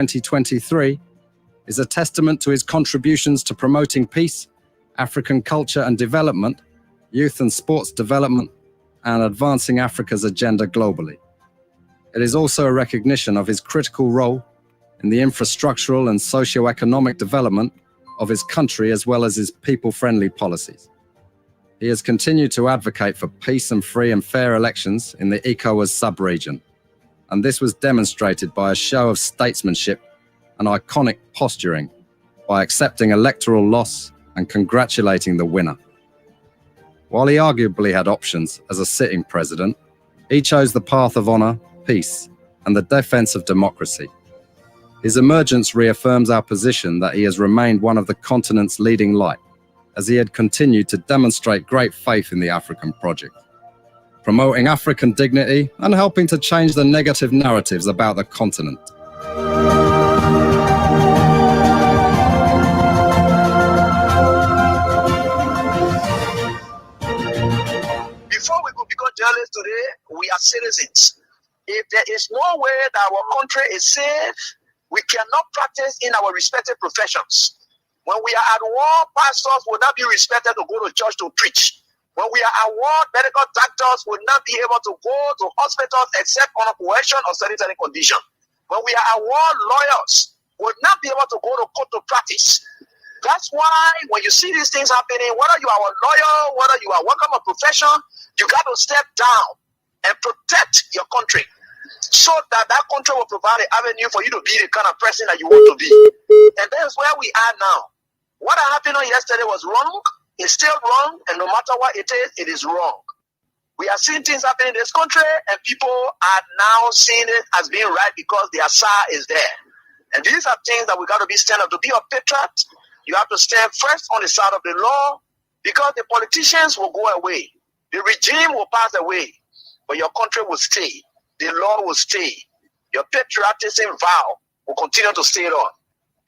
2023 is a testament to his contributions to promoting peace, African culture and development, youth and sports development, and advancing Africa's agenda globally. It is also a recognition of his critical role in the infrastructural and socio-economic development of his country as well as his people-friendly policies. He has continued to advocate for peace and free and fair elections in the ECOWAS sub-region, and this was demonstrated by a show of statesmanship and iconic posturing by accepting electoral loss and congratulating the winner. While he arguably had options as a sitting president, he chose the path of honor, peace, and the defense of democracy. His emergence reaffirms our position that he has remained one of the continent's leading light, as he had continued to demonstrate great faith in the African project, promoting African dignity and helping to change the negative narratives about the continent. Before we could become journalists today, we are citizens. If there is no way that our country is safe, we cannot practice in our respective professions. When we are at war, pastors will not be respected to go to church to preach. When we are at war, medical doctors will not be able to go to hospitals except on a coercion or sanitary condition. When we are at war, lawyers will not be able to go to court to practice. That's why when you see these things happening, whether you are a lawyer, whether you are working a profession, you got to step down and protect your country so that that country will provide an avenue for you to be the kind of person that you want to be. And that's where we are now. What happened on yesterday was wrong. It's still wrong. And no matter what it is wrong. We are seeing things happen in this country, and people are now seeing it as being right because their SAR is there. And these are things that we got to be stand up. To be a patriot, you have to stand first on the side of the law, because the politicians will go away. The regime will pass away, but your country will stay. The law will stay. Your patriotism vow will continue to stay on.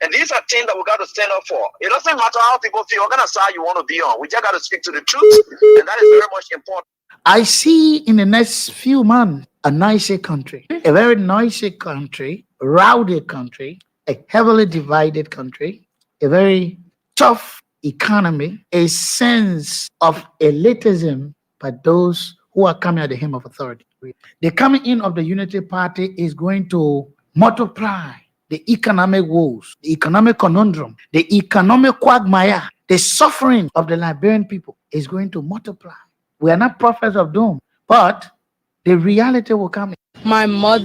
And these are things that we got to stand up for. It doesn't matter how people feel, what kind of side you want to be on. We just got to speak to the truth, and that is very much important. I see in the next few months a nicer country, a very noisy country, rowdy country, a heavily divided country, a very tough economy, a sense of elitism by those who are coming at the hem of authority. The coming in of the Unity Party is going to multiply the economic woes, the economic conundrum, the economic quagmire, the suffering of the Liberian people is going to multiply. We are not prophets of doom, but the reality will come. My mom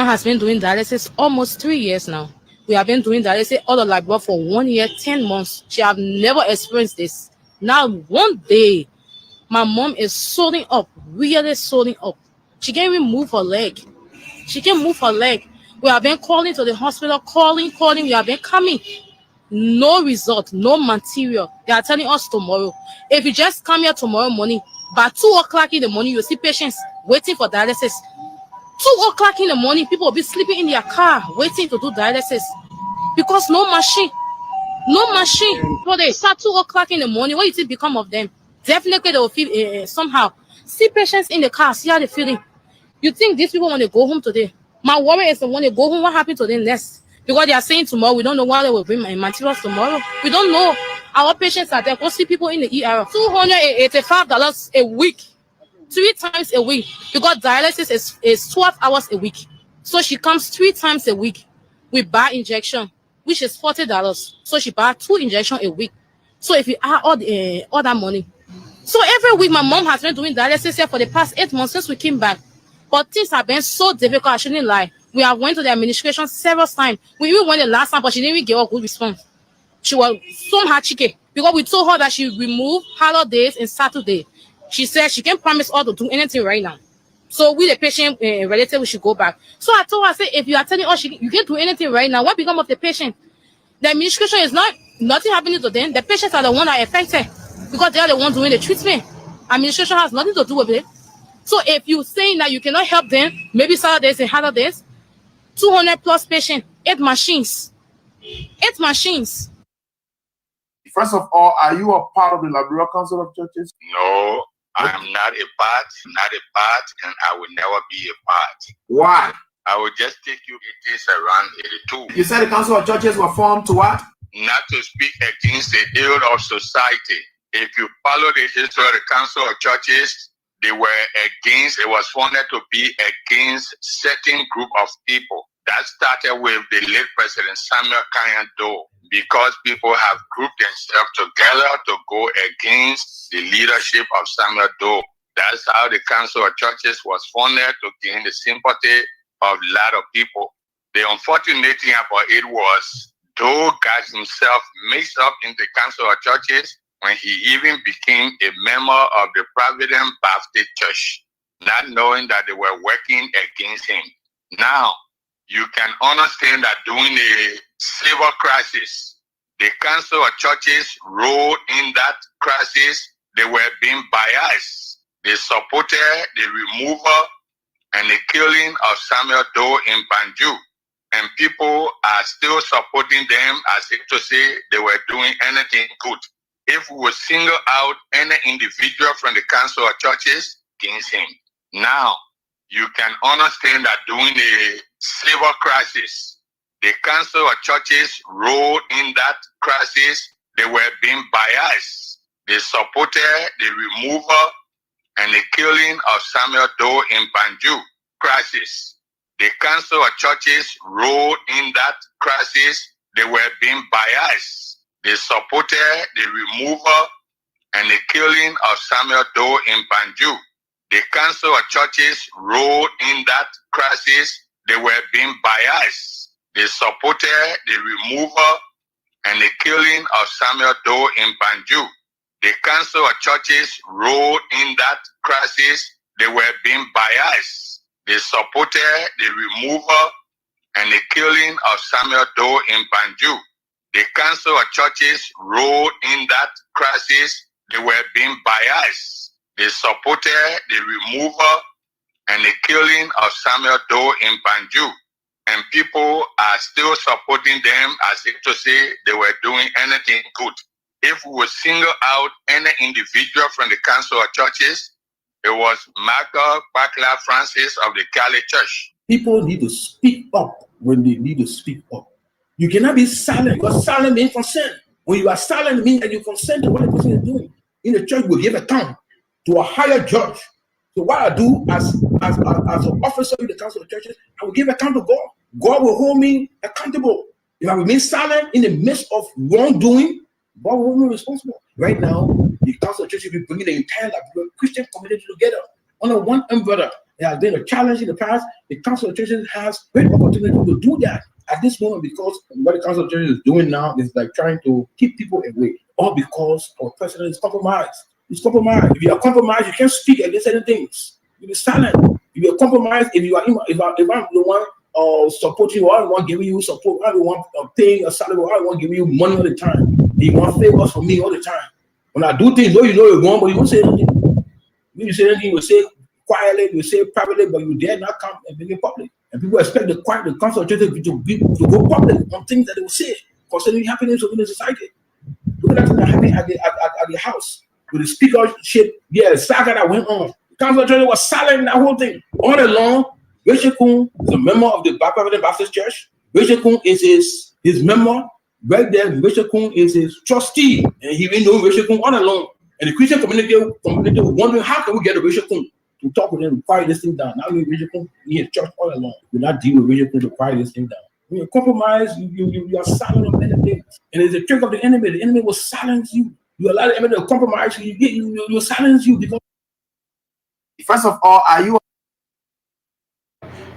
has been doing dialysis almost 3 years now. We have been doing dialysis all of Liberia for 1 year, 10 months. She have never experienced this. Now, one day, my mom is swelling up, really swelling up. She can't even move her leg. She can't move her leg. We have been calling to the hospital, calling. We have been coming. No result, no material. They are telling us tomorrow. If you just come here tomorrow morning, by 2 o'clock in the morning, you'll see patients waiting for dialysis. 2 o'clock in the morning, people will be sleeping in their car, waiting to do dialysis. Because no machine. So they start 2 o'clock in the morning. What do you think become of them? Definitely they will feel somehow. See patients in the car, see how they're feeling. You think these people want to go home today? My worry is that when they go home, what happened to them next? Because they are saying tomorrow, we don't know why they will bring materials tomorrow. We don't know. Our patients are there. Go see people in the ER. $285 a week. 3 times a week. Because dialysis is 12 hours a week. So she comes 3 times a week. We buy injection, which is $40. So she buys 2 injections a week. So if you add all that money. So every week, my mom has been doing dialysis here for the past 8 months since we came back. But things have been so difficult, I shouldn't lie. We have went to the administration several times. We even went the last time, but she didn't even give a good response. She was somehow chicken because we told her that she would remove holidays and Saturday. She said she can't promise us to do anything right now. So we, the patient relative, we should go back. So I told her, I said, if you are telling us you can't do anything right now, what become of the patient? The administration is nothing happening to them. The patients are the one that are affected because they are the ones doing the treatment. Administration has nothing to do with it. So if you're saying that you cannot help them, maybe Saturdays and holidays, 200 plus patients, 8 machines. 8 machines. First of all, are you a part of the Liberia Council of Churches? No, I am not a part, and I will never be a part. Why? I will just take you, it is around 82. You said the Council of Churches were formed to what? Not to speak against the ill of society. If you follow the history of the Council of Churches, they were against, it was founded to be against certain group of people. That started with the late President Samuel Kanyado, because people have grouped themselves together to go against the leadership of Samuel Doe. That's how the Council of Churches was founded, to gain the sympathy of a lot of people. The unfortunate thing about it was Doe got himself mixed up in the Council of Churches when he even became a member of the Providence Baptist Church, not knowing that they were working against him. Now, you can understand that during the civil crisis, the Council of Churches role in that crisis, they were being biased. They supported the removal and the killing of Samuel Doe in Banjul. And people are still supporting them as if to say they were doing anything good. If we would single out any individual from the Council of Churches against him. Now, you can understand that during the civil crisis, the Council of Churches role in that crisis, they were being biased. They supported the removal and the killing of Samuel Doe in Banjul crisis. The Council of Churches role in that crisis, they were being biased. They supported the removal and the killing of Samuel Doe in Banjul. The Council of Churches role in that crisis, they were being biased. They supported the removal and the killing of Samuel Doe in Banjul. The Council of Churches role in that crisis, they were being biased. They supported the removal and the killing of Samuel Doe in Banjul. The Council of Churches role in that crisis, they were being biased. They supported the removal and the killing of Samuel Doe in Banjul. And people are still supporting them as if to say they were doing anything good. If we would single out any individual from the Council of Churches, it was Michael Bakla Francis of the Cali Church. People need to speak up when they need to speak up. You cannot be silent, because silent means consent. When you are silent, it means that you consent to what the person is doing. In the church, we give account to a higher judge. So what I do as an officer in the Council of Churches, I will give account to God. God will hold me accountable. If I remain silent in the midst of wrongdoing, God will hold me responsible. Right now, the Council of Churches will be bringing the entire Christian community together under one umbrella. There has been a challenge in the past. The Council of Churches has great opportunity to do that at this moment, because what the Council of Churches is doing now is like trying to keep people away, all because our president is compromised. It's compromised. If you are compromised, you can't speak against certain things. You be silent. If you are compromised, if I'm the one supporting you, I don't want giving you support, I don't want paying a salary, I don't want giving you money all the time. You want favors from me all the time. When I do things, you know you're wrong, but you won't say anything. When you say anything, you will say quietly, you say privately, but you dare not come and make it public. And people expect the Council of Churches to go public on things that they will say concerning happenings within the society. Look at that happening at the house with the speakership. Yeah, the saga that went on. The Council of Churches was silent in that whole thing. All along, Rachel Kuhn is a member of the Baptist Church. Rachel Kuhn is his member. Right there, Rachel Kuhn is his trustee, and he been knowing Rachel Kuhn all along. And the Christian community was wondering, how can we get a Rachel Kuhn to talk with him, to quiet this thing down? Now we Rachel Kuhn in his church all along. We're not dealing with Rachel Kuhn to quiet this thing down. When you compromise, you are silent on anything. And it's a trick of the enemy. The enemy will silence you. You allow the enemy to compromise, you silence you. Because First of all, are you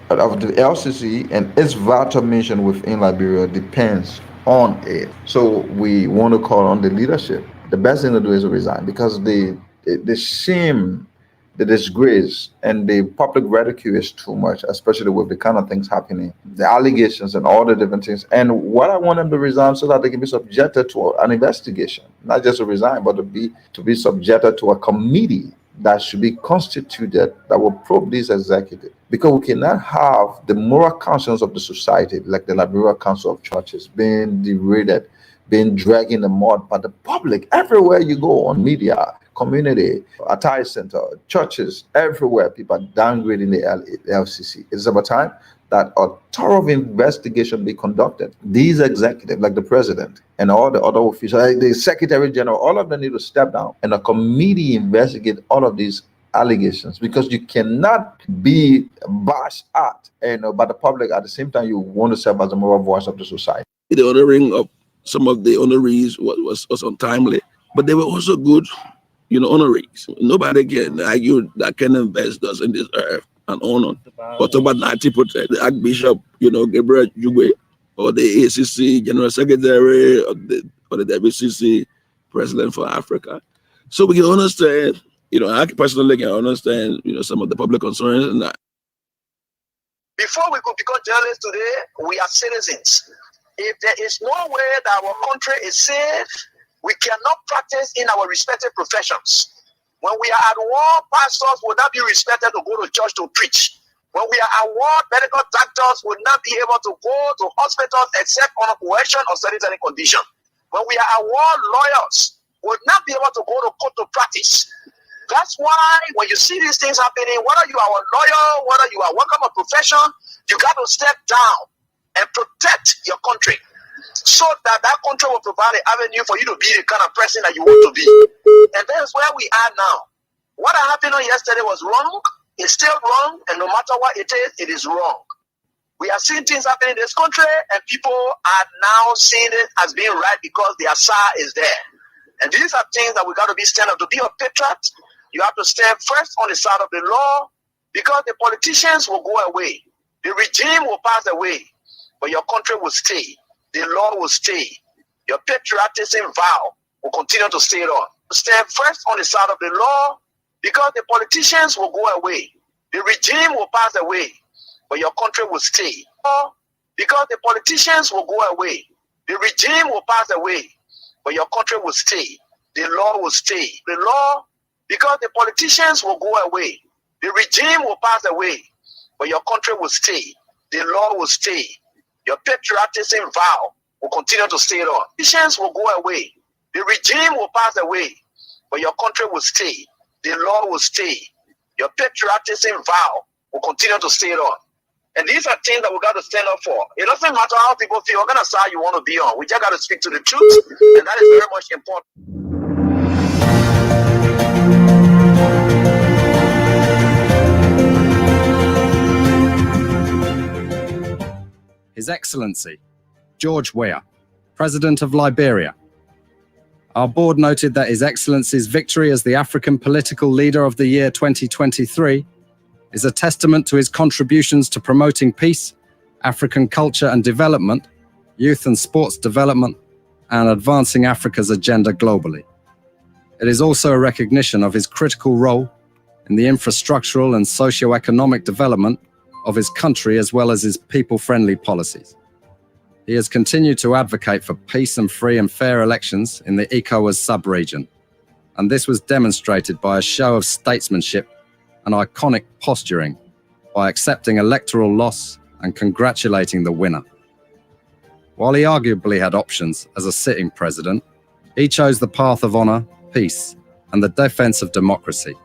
of the LCC and its vital mission within Liberia depends on it. So we want to call on the leadership. The best thing to do is to resign, because the shame, the disgrace, and the public ridicule is too much, especially with the kind of things happening, the allegations and all the different things. And what I want them to resign so that they can be subjected to an investigation, not just to resign, but to be subjected to a committee that should be constituted that will probe this executive. Because we cannot have the moral conscience of the society, like the Liberia Council of Churches, being degraded, being dragged in the mud by the public. Everywhere you go on media, community, attire center, churches, everywhere, people are downgrading the LCC. It's about time that a thorough investigation be conducted. These executives, like the president and all the other officials, like the secretary general, all of them need to step down and a committee investigate all of these allegations, because you cannot be bashed at by the public at the same time you want to serve as a moral voice of the society. The honoring of some of the honorees was untimely, but they were also good, honorees. Nobody can argue that can investors in this earth and honor. But about 90%, the Archbishop, Gabriel Jugwe, or the ACC General Secretary, or the WCC President for Africa. So we can understand, I personally can understand, some of the public concerns and that. Before we could become journalists today, we are citizens. If there is no way that our country is safe, we cannot practice in our respective professions. When we are at war, pastors will not be respected to go to church to preach. When we are at war, medical doctors will not be able to go to hospitals except on a coercion or sanitary condition. When we are at war, lawyers will not be able to go to court to practice. That's why when you see these things happening, whether you are a lawyer, whether you are working a profession, you got to step down and protect your country so that that country will provide an avenue for you to be the kind of person that you want to be. And that's where we are now. What happened on yesterday was wrong. It's still wrong. And no matter what it is wrong. We are seeing things happening in this country, and people are now seeing it as being right because their SAR is there. And these are things that we got to be stand up. To be a patriot, you have to stand first on the side of the law, because the politicians will go away. The regime will pass away, but your country will stay. The law will stay. Your patriotism vow will continue to stay on. Stand first on the side of the law, because the politicians will go away. The regime will pass away, but your country will stay. Because the politicians will go away. The regime will pass away, but your country will stay. The law will stay. The law, because the politicians will go away. The regime will pass away, but your country will stay. The law will stay. Your patriotism vow will continue to stay on. Politicians will go away. The regime will pass away, but your country will stay. The law will stay. Your patriotism vow will continue to stay on. And these are things that we got to stand up for. It doesn't matter how people feel, what kind of side you want to be on. We just got to speak to the truth, and that is very much important. His Excellency, George Weah, President of Liberia. Our board noted that His Excellency's victory as the African Political Leader of the Year 2023 is a testament to his contributions to promoting peace, African culture and development, youth and sports development, and advancing Africa's agenda globally. It is also a recognition of his critical role in the infrastructural and socio-economic development of his country, as well as his people-friendly policies. He has continued to advocate for peace and free and fair elections in the ECOWAS sub-region, and this was demonstrated by a show of statesmanship and iconic posturing by accepting electoral loss and congratulating the winner. While he arguably had options as a sitting president, he chose the path of honor, peace, and the defense of democracy.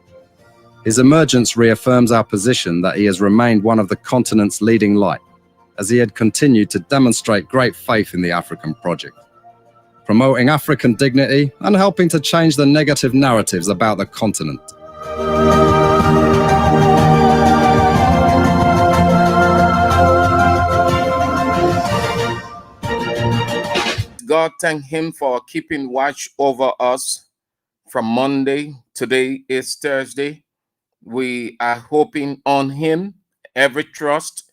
His emergence reaffirms our position that he has remained one of the continent's leading light, as he had continued to demonstrate great faith in the African project, promoting African dignity and helping to change the negative narratives about the continent. God, thank him for keeping watch over us from Monday. Today is Thursday. We are hoping on him. Every trust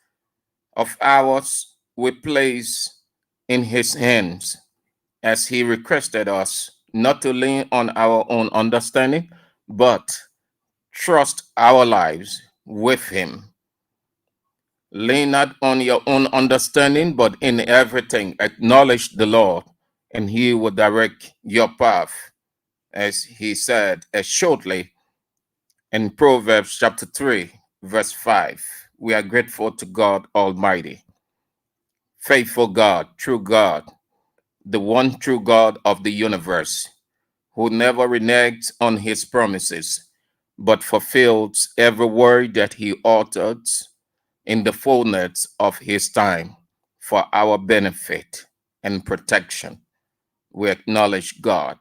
of ours we place in his hands, as he requested us not to lean on our own understanding, but trust our lives with him. Lean not on your own understanding, but in everything acknowledge the Lord, and he will direct your path, as he said shortly in Proverbs chapter 3, verse 5. We are grateful to God Almighty, faithful God, true God, the one true God of the universe, who never reneges on his promises, but fulfills every word that he uttered. in the fullness of his time for our benefit and protection. We acknowledge God.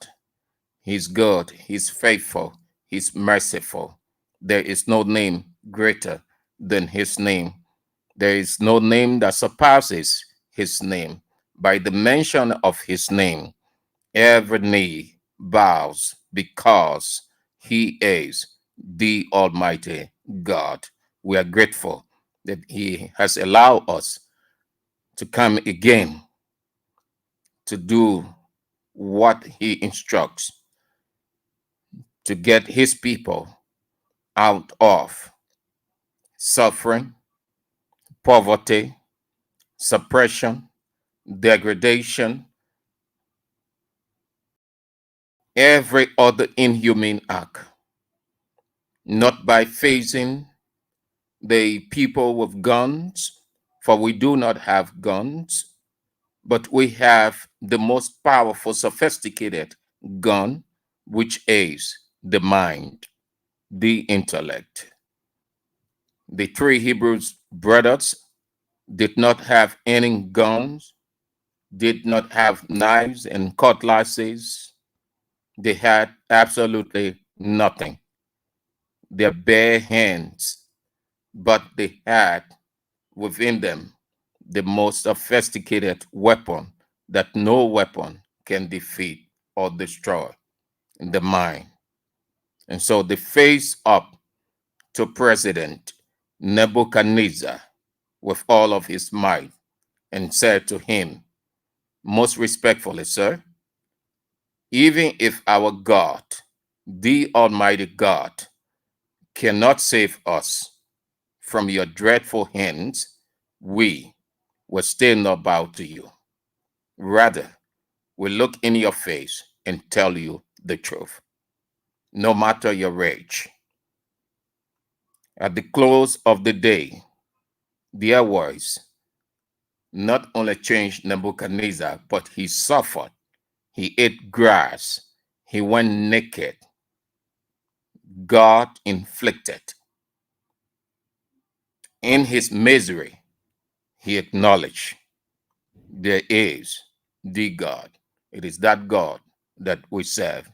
He's good, he's faithful, he's merciful. There is no name greater than his name. There is no name that surpasses his name. By the mention of his name, every knee bows because he is the Almighty God. We are grateful that he has allowed us to come again to do what he instructs, to get his people out of suffering, poverty, suppression, degradation, every other inhumane act, not by facing the people with guns, for we do not have guns, but we have the most powerful, sophisticated gun, which is the mind, the intellect. The three Hebrews brothers did not have any guns, did not have knives and cutlasses. They had absolutely nothing. Their bare hands, but they had within them the most sophisticated weapon that no weapon can defeat or destroy, the mind. And so they face up to President Nebuchadnezzar with all of his might and said to him, most respectfully, sir, even if our God, the Almighty God, cannot save us from your dreadful hands, we will still not bow to you. Rather, we look in your face and tell you the truth, no matter your age. At the close of the day, their words not only changed Nebuchadnezzar, but he suffered. He ate grass. He went naked. God inflicted. In his misery, he acknowledged there is the God. It is that God that we serve.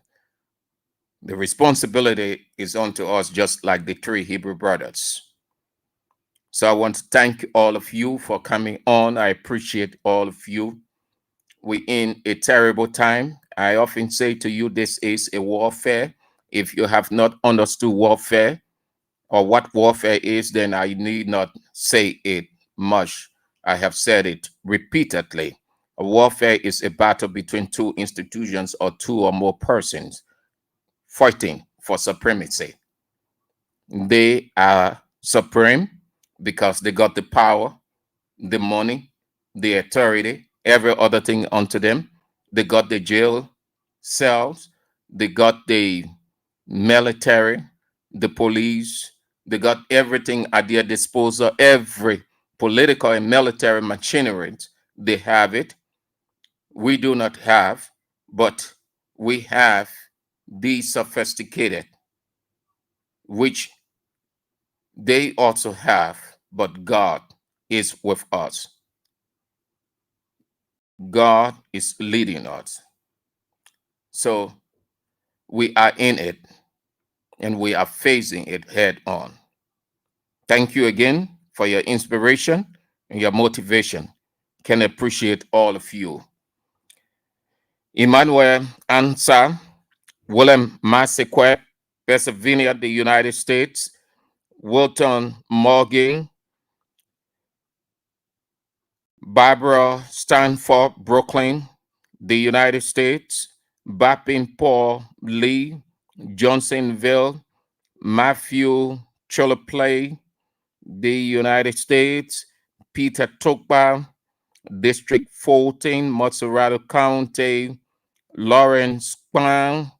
The responsibility is unto us, just like the three Hebrew brothers. So I want to thank all of you for coming on. I appreciate all of you. We're in a terrible time. I often say to you, this is a warfare. If you have not understood warfare or what warfare is, then I need not say it much. I have said it repeatedly. A warfare is a battle between two institutions or two or more persons fighting for supremacy. They are supreme because they got the power, the money, the authority, every other thing unto them. They got the jail cells, they got the military, the police, they got everything at their disposal, every political and military machinery, they have it. We do not have, but we have the sophisticated, which they also have, but God is with us. God is leading us. So we are in it and we are facing it head on. Thank you again for your inspiration and your motivation. Can appreciate all of you. Emmanuel Ansa, Willem Masequet, Pennsylvania, the United States. Wilton Morgan, Barbara Stanford, Brooklyn, the United States. Bapin Paul Lee, Johnsonville. Matthew Choloplay, the United States. Peter Tokba, District 14, Mozzarella County. Lawrence Kwan,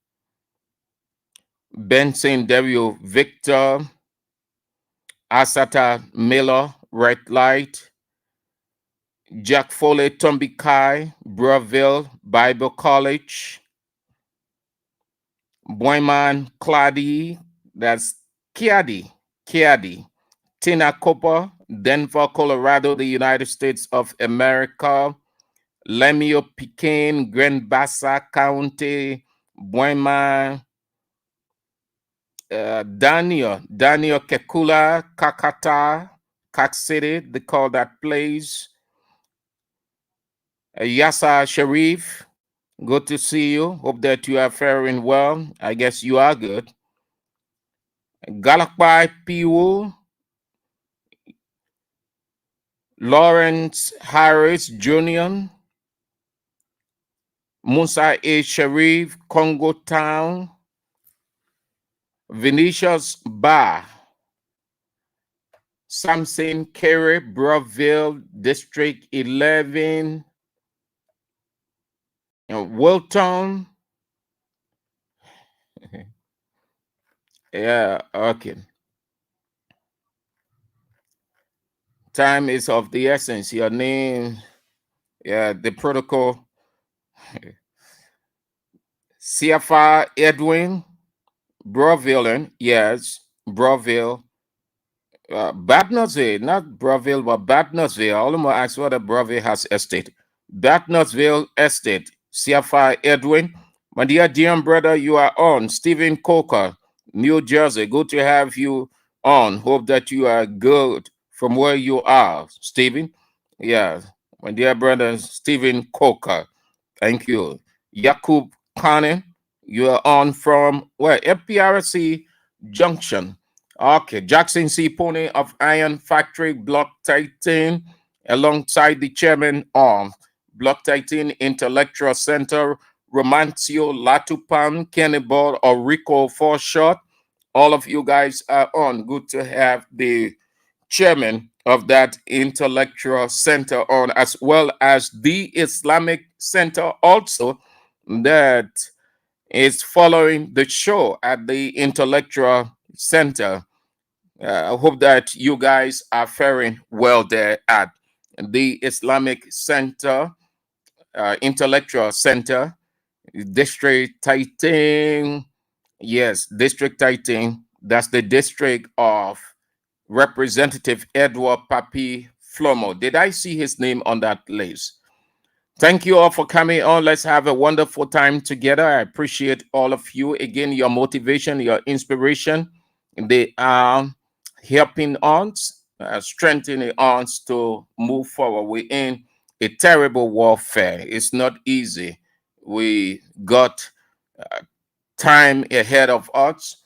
Benson W. Victor, Asata Miller, Red Light. Jack Foley, Tombikai, Breville Bible College. Boyman Clady, that's Kiadi. Tina Cooper, Denver, Colorado, the United States of America. Lemuel Pekin, Grand Bassa County, Buema, Daniel Kekula, Kakata, Kak City, they call that place. Yasa Sharif, good to see you. Hope that you are faring well. I guess you are good. Galakbai Piwu, Lawrence Harris Jr., Musa A. Sharif, Congo Town, Vinicius Ba, Samson Kerry, Broadville, District 11, Wilton. Yeah, okay. Time is of the essence. Your name, yeah, the protocol. CFR Edwin, Broadville, yes, Broadville. Batnasville, not Broadville, but Batnasville. All of them ask what a Broadville has estate. Batnasville Estate, CFI Edwin. My dear brother, you are on. Stephen Coker, New Jersey. Good to have you on. Hope that you are good from where you are, Stephen. Yeah, my dear brother, Stephen Coker. Thank you. Yakub Khan, you are on from where? FPRC Junction. Okay, Jackson C. Pony of Iron Factory, Block 13, alongside the chairman of Block 13 Intellectual Center, Romancio Latupan, Kenneball, or Rico for short. All of you guys are on. Good to have the chairman of that intellectual center on, as well as the Islamic Center also that is following the show at the intellectual center. I hope that you guys are faring well there at the Islamic Center, Intellectual Center, District 13. Yes, District 13. That's the district of Representative Edward Papi Flomo. Did I see his name on that list? Thank you all for coming on. Let's have a wonderful time together. I appreciate all of you. Again, your motivation, your inspiration. They are helping us, strengthening us to move forward. We're in a terrible warfare. It's not easy. We got time ahead of us.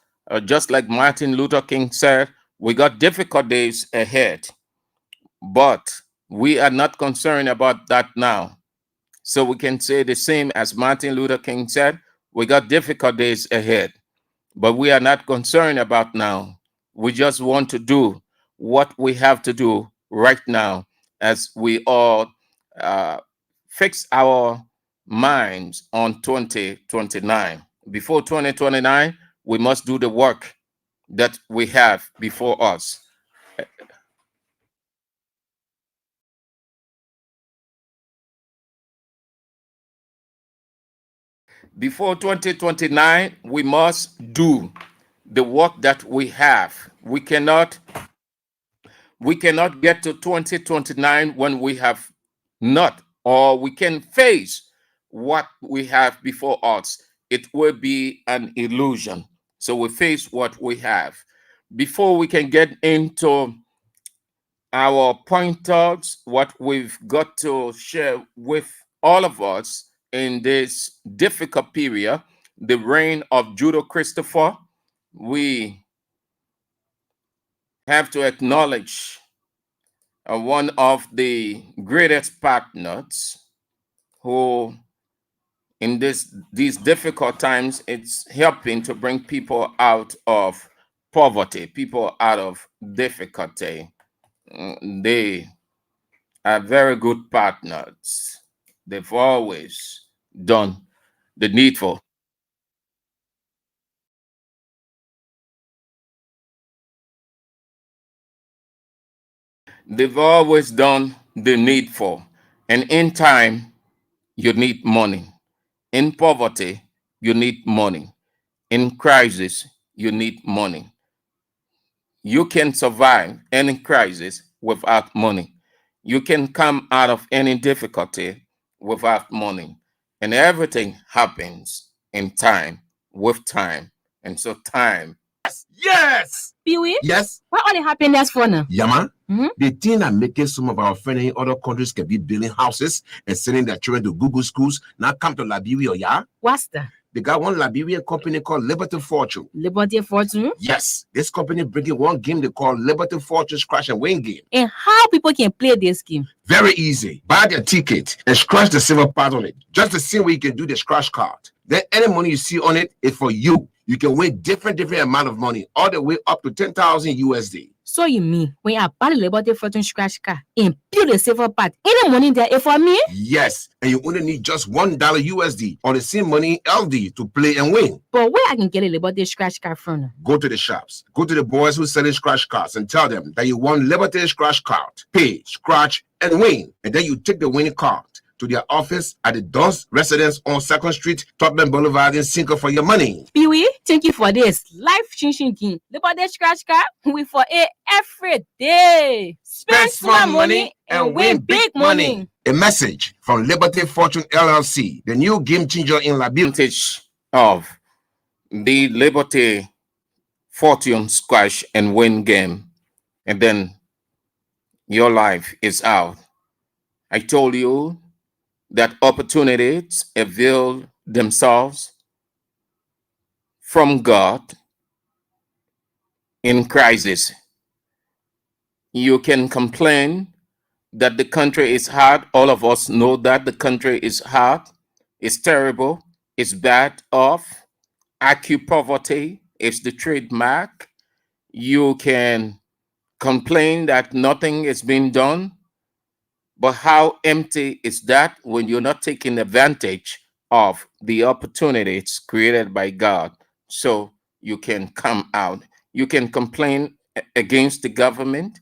Just like Martin Luther King said, we got difficult days ahead, but we are not concerned about that now. So we can say the same as Martin Luther King said, we got difficult days ahead, but we are not concerned about now. We just want to do what we have to do right now as we all fix our minds on 2029. Before 2029, we must do the work that we have before us. Before 2029, we must do the work that we have. We cannot get to 2029 when we have not, or we can face what we have before us. It will be an illusion. So we face what we have. Before we can get into our pointers, what we've got to share with all of us in this difficult period, the reign of Judah Christopher, we have to acknowledge one of the greatest partners who in these difficult times, it's helping to bring people out of poverty, people out of difficulty. They are very good partners. They've always done the needful. They've always done the needful. And in time, you need money. In poverty, you need money. In crisis, you need money. You can survive any crisis without money. You can come out of any difficulty without money. And everything happens in time, with time. And so time. Yes. Pee-wee, Yes. what all the happiness for now? Yama. Mhm. The thing that making some of our friends in other countries can be building houses and sending their children to Google schools. Now come to Liberia, yeah? What's that? They got one Liberian company called Liberty Fortune. Liberty Fortune? Yes, this company bringing one game they call Liberty Fortune Scratch and Win game. And how people can play this game? Very easy. Buy their ticket and scratch the silver part on it. Just the same way you can do the scratch card. Then any money you see on it is for you. You can win different amount of money, all the way up to 10,000 USD. So you mean when I buy the Liberty Fortune scratch card and build the silver part, any money there is for me? Yes, and you only need just $1 USD on the same money LD to play and win. But where I can get a Liberty scratch card from now? Go to the shops. Go to the boys who selling scratch cards and tell them that you want Liberty scratch card. Pay, scratch, and win. And then you take the winning card to their office at the Don's residence on 2nd Street, Tottenham Boulevard in Cinco for your money. Pee-wee, thank you for this life-changing game. Liberty scratch card, we for it every day. Spend small money and win big money. A message from Liberty Fortune LLC, the new game changer in Liberia. Advantage of the Liberty Fortune Squash and Win game, and then your life is out. I told you that opportunities avail themselves from God in crisis. You can complain that the country is hard. All of us know that the country is hard, it's terrible, it's bad off. Acute poverty is the trademark. You can complain that nothing is being done. But how empty is that when you're not taking advantage of the opportunities created by God so you can come out? You can complain against the government,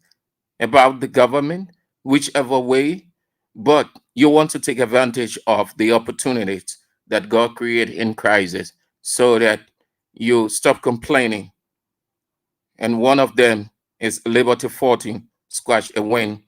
about the government, whichever way, but you want to take advantage of the opportunities that God created in crisis so that you stop complaining. And one of them is Liberty Fortune Squash and Win.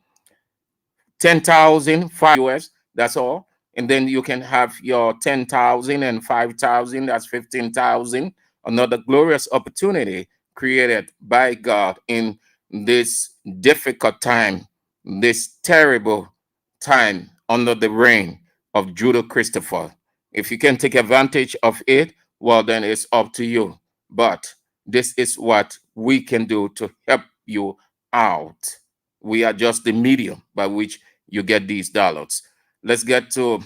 10,000 US, that's all. And then you can have your 10,000 and 5,000, that's 15,000. Another glorious opportunity created by God in this difficult time, this terrible time under the reign of Judah Christopher. If you can take advantage of it, well, then it's up to you. But this is what we can do to help you out. We are just the medium by which you get these dollars. Let's get to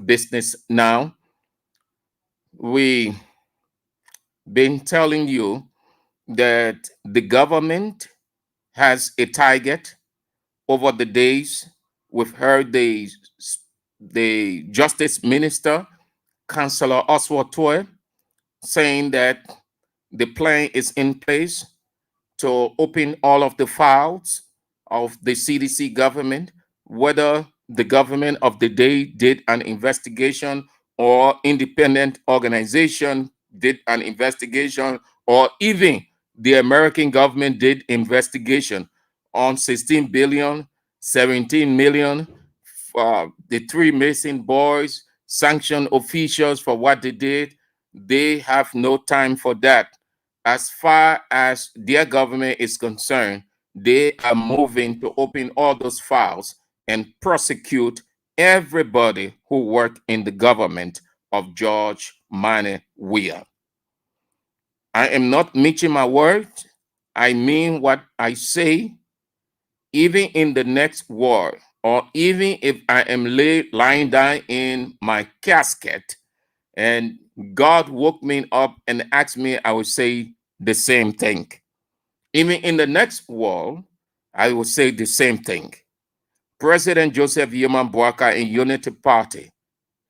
business now. We've been telling you that the government has a target. Over the days, we've heard the Justice Minister, Councillor Oswald Toy, saying that the plan is in place to open all of the files of the CDC government, whether the government of the day did an investigation or independent organization did an investigation, or even the American government did investigation on 16 billion, 17 million, the 3 missing boys, sanctioned officials for what they did. They have no time for that. As far as their government is concerned, they are moving to open all those files and prosecute everybody who worked in the government of George Mane Weah. I am not mixing my words. I mean what I say. Even in the next war, or even if I am lying down in my casket and God woke me up and asked me, I would say the same thing. Even in the next war, I will say the same thing. President Joseph Yeman Boakai in Unity Party,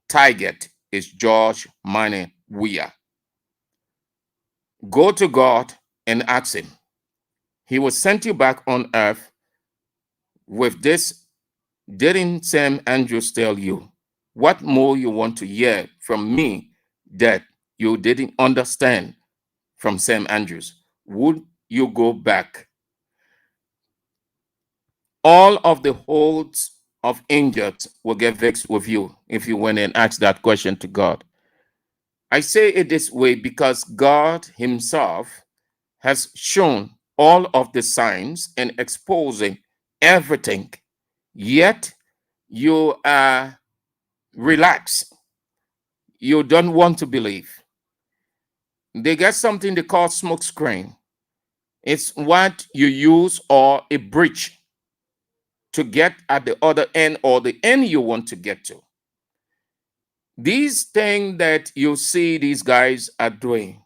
target is George Mane Weah. Go to God and ask him. He will send you back on earth with this. Didn't Sam Andrews tell you? What more you want to hear from me that you didn't understand from Sam Andrews? Would you go back? all of the holds of angels will get vexed with you if you went and asked that question to God. I say it this way because God himself has shown all of the signs and exposing everything, yet you are relaxed. You don't want to believe. They get something they call smoke screen. It's what you use or a bridge to get at the other end or the end you want to get to. These things that you see these guys are doing,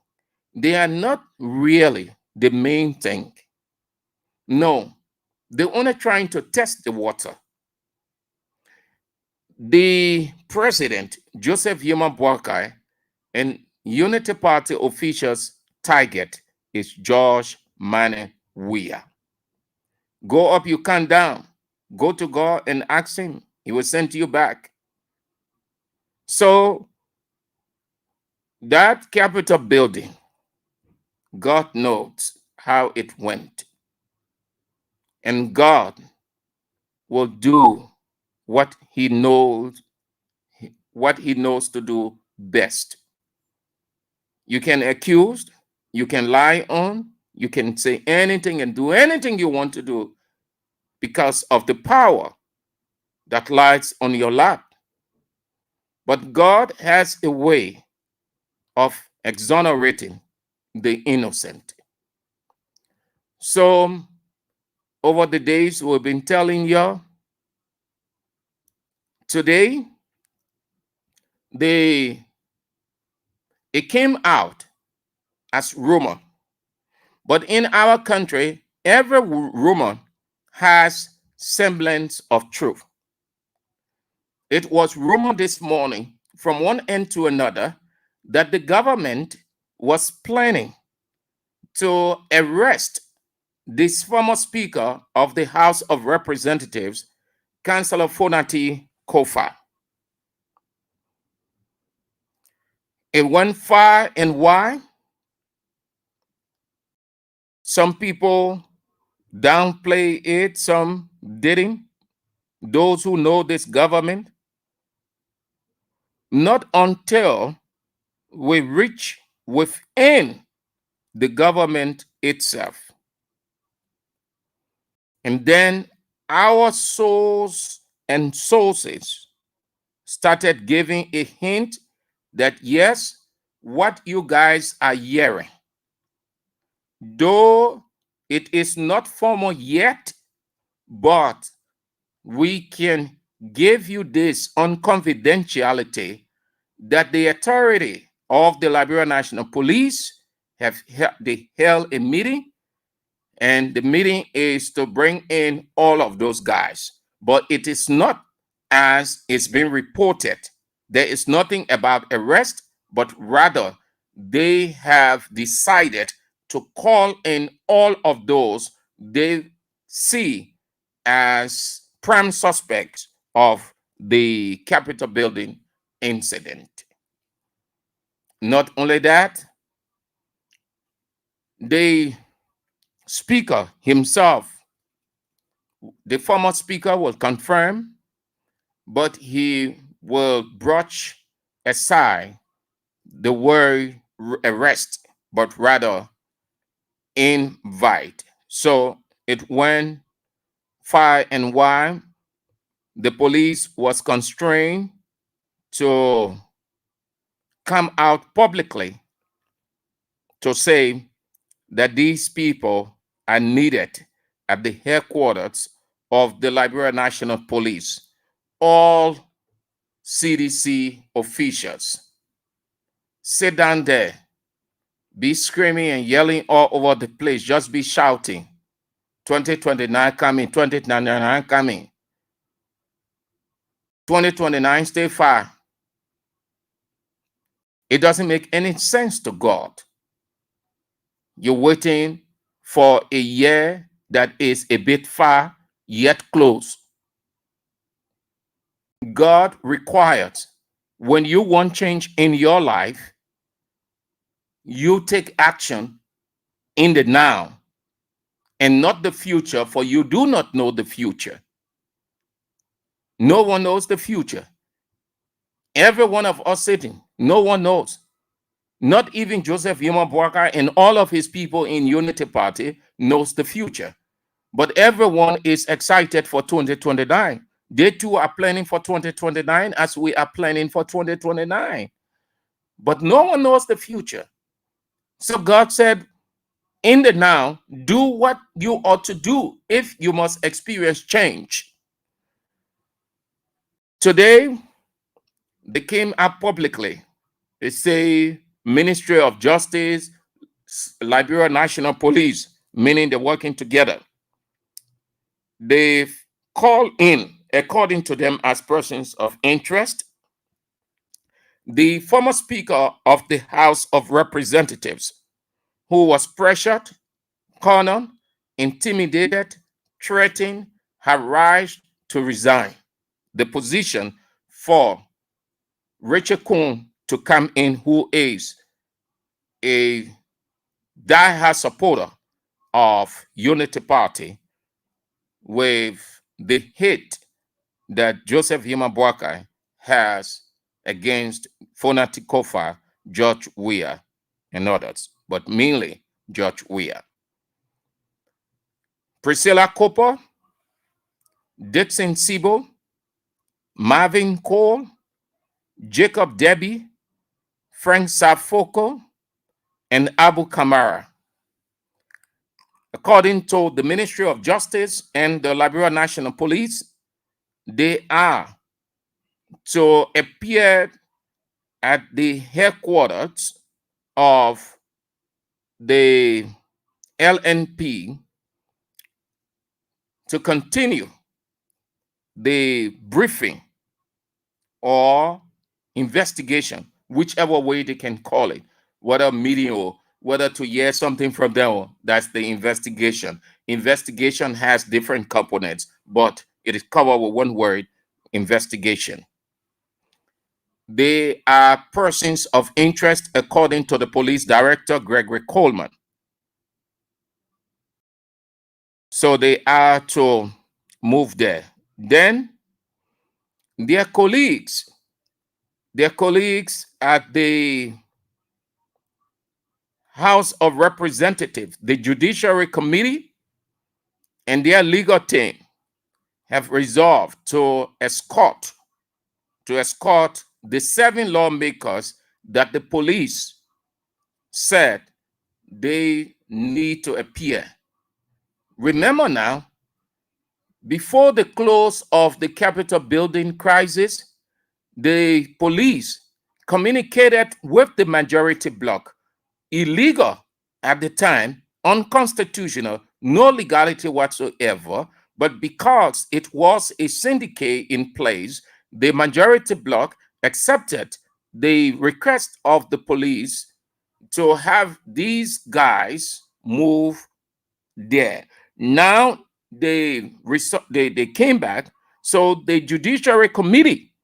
they are not really the main thing. No, they're only trying to test the water. The president, Joseph Yuma Boakai, and Unity Party officials' target is George Mane Weah. Go up, you can down. Go to God and ask him. He will send you back. So that Capitol building, God knows how it went. And God will do what he knows to do best. You can accuse, you can lie on, you can say anything and do anything you want to do because of the power that lies on your lap. But God has a way of exonerating the innocent. So over the days we've been telling you, today it came out as rumor. But in our country, every rumor has semblance of truth. It was rumored this morning from one end to another that the government was planning to arrest this former Speaker of the House of Representatives, Councillor Fonati Kofa. It went far, and why? Some people downplay it, some didn't. Those who know this government, not until we reach within the government itself. And then our souls and sources started giving a hint that yes, what you guys are hearing, though it is not formal yet, but we can give you this on confidentiality that the authority of the Liberia National Police they held a meeting, and the meeting is to bring in all of those guys. But it is not as it's been reported. There is nothing about arrest, but rather they have decided to call in all of those they see as prime suspects of the Capitol building incident. Not only that, the speaker himself, the former speaker, will confirm, but he will brush aside the word arrest, but rather invite. So it went far and wide. The police was constrained to come out publicly to say that these people are needed at the headquarters of the Liberia National Police. All CDC officials sit down there, be screaming and yelling all over the place, just be shouting, 2029 coming, 2029 coming, 2029 stay far. It doesn't make any sense to God. You're waiting for a year that is a bit far, yet close. God requires, when you want change in your life, you take action in the now and not the future, for you do not know the future. No one knows the future. Every one of us sitting, no one knows. Not even Joseph Yuma and all of his people in Unity Party knows the future. But everyone is excited for 2029. They too are planning for 2029 as we are planning for 2029. But no one knows the future. So God said, in the now, do what you ought to do if you must experience change. Today, they came up publicly. They say Ministry of Justice, Liberia National Police, meaning they're working together. They've called in, according to them, as persons of interest, the former Speaker of the House of Representatives, who was pressured, cornered, intimidated, threatened, harassed to resign the position for Rachel Kuhn to come in, who is a diehard supporter of Unity Party, with the hate that Joseph Yuma Boakai has against Fonati Kofa, George Weah, and others, but mainly George Weah. Priscilla Cooper, Dixon Sibo, Marvin Cole, Jacob Debbie, Frank Safoko, and Abu Kamara. According to the Ministry of Justice and the Liberia National Police, they are to appear at the headquarters of the LNP to continue the briefing or investigation, whichever way they can call it, whether meeting or whether to hear something from them. That's the investigation. Investigation has different components, but it is covered with one word: investigation. They are persons of interest, according to the police director, Gregory Coleman. So they are to move there. Then their colleagues at the House of Representatives, the Judiciary Committee, and their legal team have resolved to escort the 7 lawmakers that the police said they need to appear. Remember now, before the close of the Capitol building crisis, the police communicated with the majority bloc, illegal at the time, unconstitutional, no legality whatsoever, but because it was a syndicate in place, the majority bloc accepted the request of the police to have these guys move there. Now they came back, so the Judiciary Committee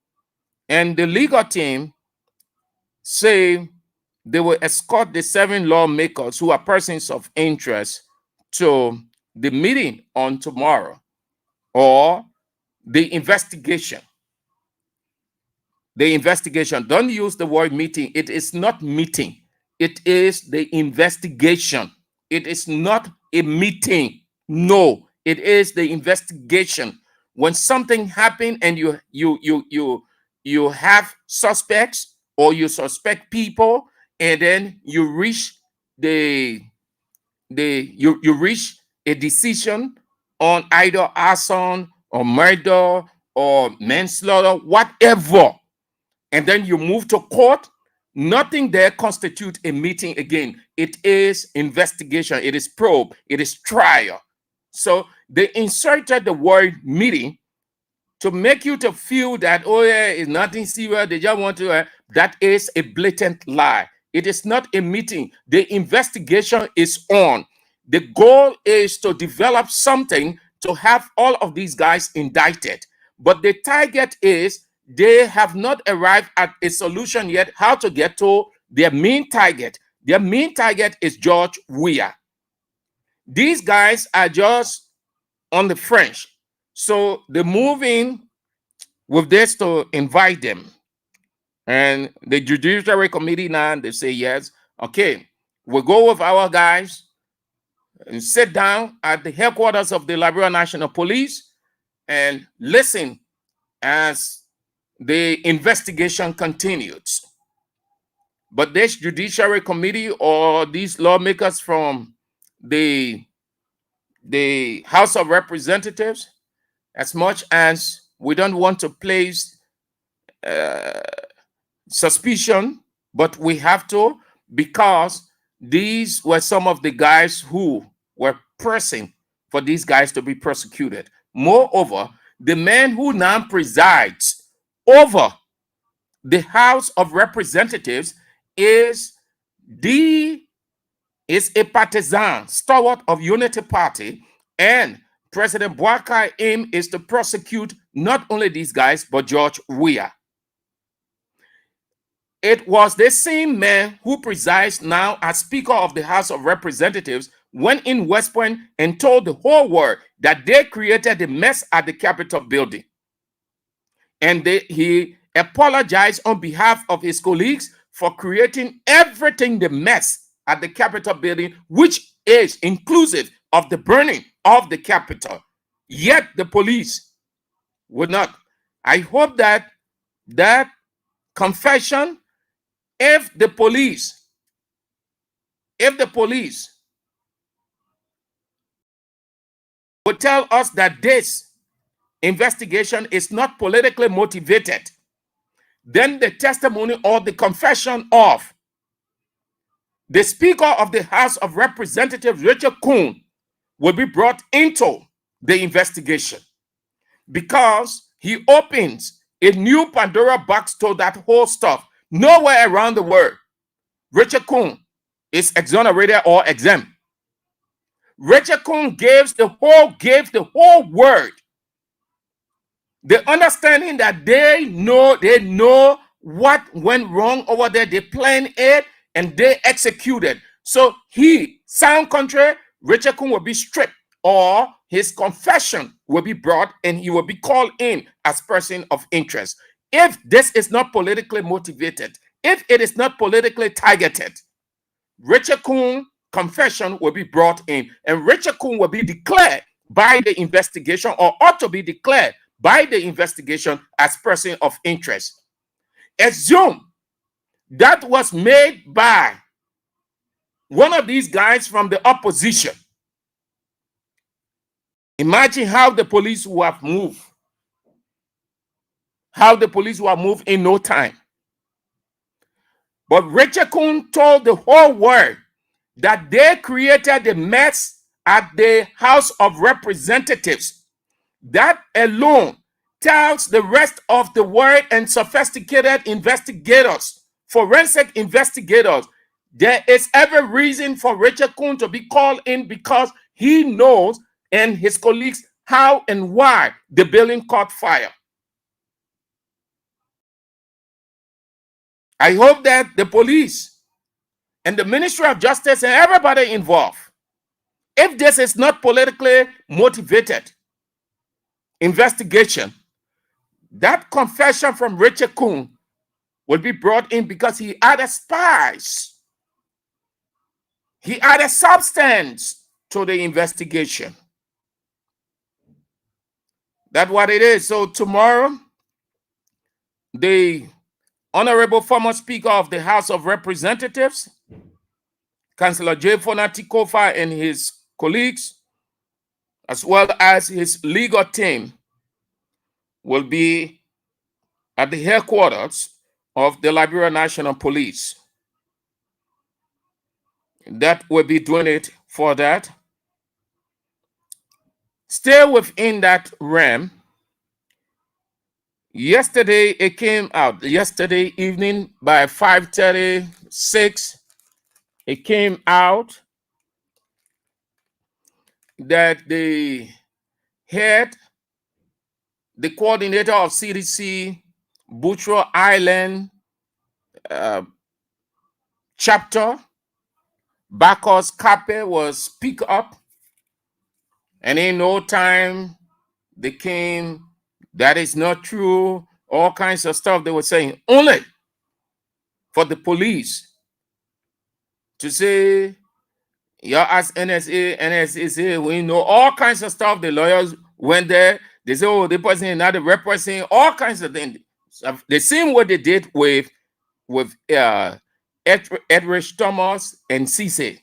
and the legal team say they will escort the 7 lawmakers who are persons of interest to the meeting on tomorrow, or the investigation. The investigation. Don't use the word meeting. It is not meeting. It is the investigation. It is not a meeting. No, it is the investigation. When something happened and you have suspects, or you suspect people, and then you reach you reach a decision on either arson or murder or manslaughter, whatever, and then you move to court, nothing there constitutes a meeting again. It is investigation, it is probe, it is trial. So they inserted the word meeting to make you to feel that, oh yeah, it's nothing serious, they just want to, that is a blatant lie. It is not a meeting. The investigation is on. The goal is to develop something to have all of these guys indicted. But the target is, they have not arrived at a solution yet how to get to their main target. Their main target is George Weah. These guys are just on the French. So they move in with this to invite them. And the Judiciary Committee now, they say, yes, okay, we'll go with our guys and sit down at the headquarters of the Liberia National Police and listen as the investigation continues. But this Judiciary Committee or these lawmakers from the House of Representatives, as much as we don't want to place suspicion, but we have to, because these were some of the guys who were pressing for these guys to be prosecuted. Moreover, the man who now presides over the House of Representatives is a partisan, stalwart of Unity Party, and President Boakai aim is to prosecute not only these guys, but George Weah. It was the same man who presides now as Speaker of the House of Representatives went in West Point and told the whole world that they created the mess at the Capitol building. And he apologized on behalf of his colleagues for creating everything the mess at the Capitol building, which is inclusive of the burning of the Capitol. Yet the police would not. I hope that that confession, if the police would tell us that this investigation is not politically motivated, then the testimony or the confession of the Speaker of the House of Representatives, Richard Kuhn, will be brought into the investigation, because he opens a new Pandora box to that whole stuff. Nowhere around the world Richard Kuhn is exonerated or exempt. Richard Kuhn gave the whole world the understanding that they know what went wrong over there. They planned it and they executed. So sound contrary, Richard Kuhn will be stripped, or his confession will be brought and he will be called in as person of interest. If this is not politically motivated, if it is not politically targeted, Richard Kuhn confession will be brought in, and Richard Kuhn will be declared by the investigation, or ought to be declared by the investigation, as person of interest. Assume that was made by one of these guys from the opposition. Imagine how the police will have moved. How the police will have moved in no time. But Richard Kuhn told the whole world that they created the mess at the House of Representatives. That alone tells the rest of the world and sophisticated investigators, forensic investigators, there is every reason for Richard Kuhn to be called in, because he knows, and his colleagues, how and why the building caught fire. I hope that the police and the Ministry of Justice and everybody involved, if this is not politically motivated investigation, that confession from Richard Kuhn will be brought in, because he added spice. He added substance to the investigation. That's what it is. So tomorrow, the Honorable former Speaker of the House of Representatives, Councillor J. Fonati Kofa, and his colleagues, as well as his legal team, will be at the headquarters of the Liberia National Police. That will be doing it for that. Stay within that realm. Yesterday, it came out. Yesterday evening by 5:36, it came out that the coordinator of CDC Butcher Island chapter, Bacchus Kape, was picked up And in no time, they came, that is not true, all kinds of stuff they were saying, only for the police to say, yeah, as NSA, we know all kinds of stuff. The lawyers went there, they say, oh, the person is not the representing, all kinds of things. So the same what they did with Edrich Thomas and Cisse,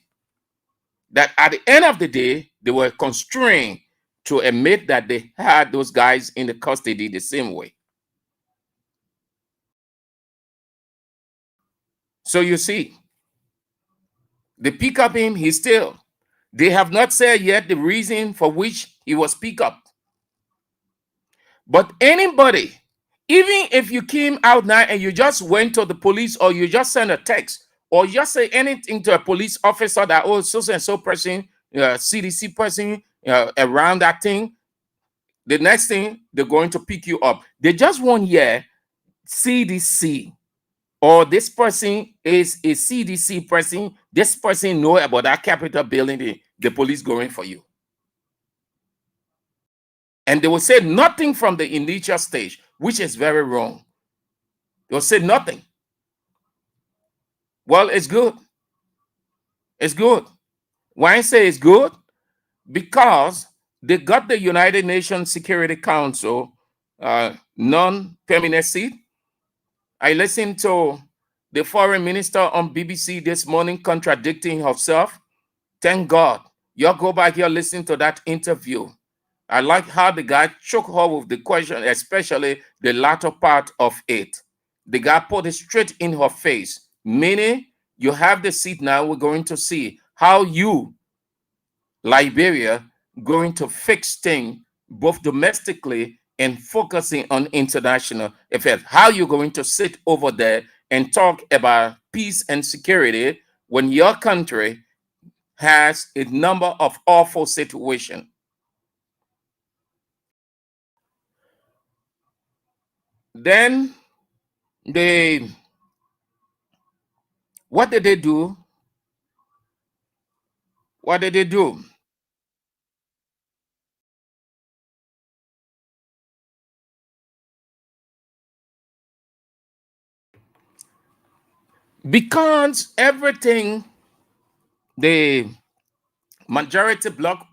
that at the end of the day, they were constrained to admit that they had those guys in the custody the same way. So you see, they pick up him, he's still. They have not said yet the reason for which he was picked up. But anybody, even if you came out now and you just went to the police or you just sent a text or just say anything to a police officer that, oh, so and so person, CDC person around that thing, the next thing they're going to pick you up. They just want hear CDC or this person is a CDC person. This person know about that Capitol building, the police going for you. And they will say nothing from the initial stage, which is very wrong. They'll say nothing. Well, it's good. It's good. Why I say it's good? Because they got the United Nations Security Council non-permanent seat. I listened to the foreign minister on BBC this morning contradicting herself. Thank God. Y'all go back here, listen to that interview. I like how the guy choked her with the question, especially the latter part of it. The guy put it straight in her face, meaning you have the seat now. We're going to see how you, Liberia, going to fix things both domestically and focusing on international affairs. How you're going to sit over there and talk about peace and security when your country has a number of awful situations. Then what did they do? What did they do? Because everything the majority bloc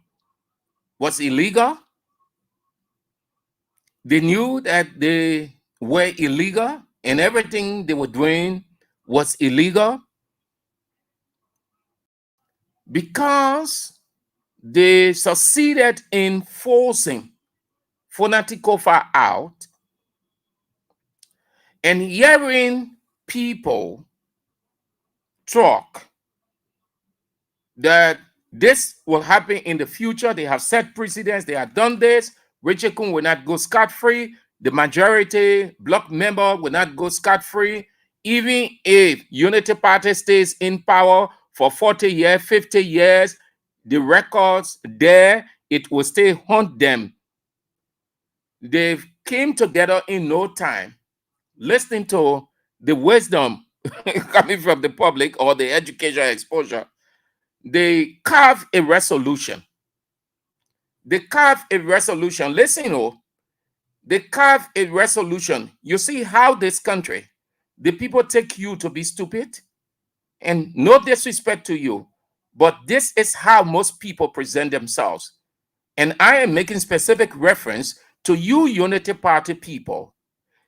was illegal, they knew that they were illegal and everything they were doing was illegal. Because they succeeded in forcing Fonatikofa out and hearing people talk that this will happen in the future. They have set precedents. They have done this. Richard Kun will not go scot-free. The majority bloc member will not go scot-free. Even if Unity Party stays in power for 40 years, 50 years, the records there, it will still haunt them. They came together in no time, listening to the wisdom coming from the public or the educational exposure. They carve a resolution. They carve a resolution. Listen, they carve a resolution. You see how this country, the people take you to be stupid, and no disrespect to you, but this is how most people present themselves. And I am making specific reference to you Unity Party people.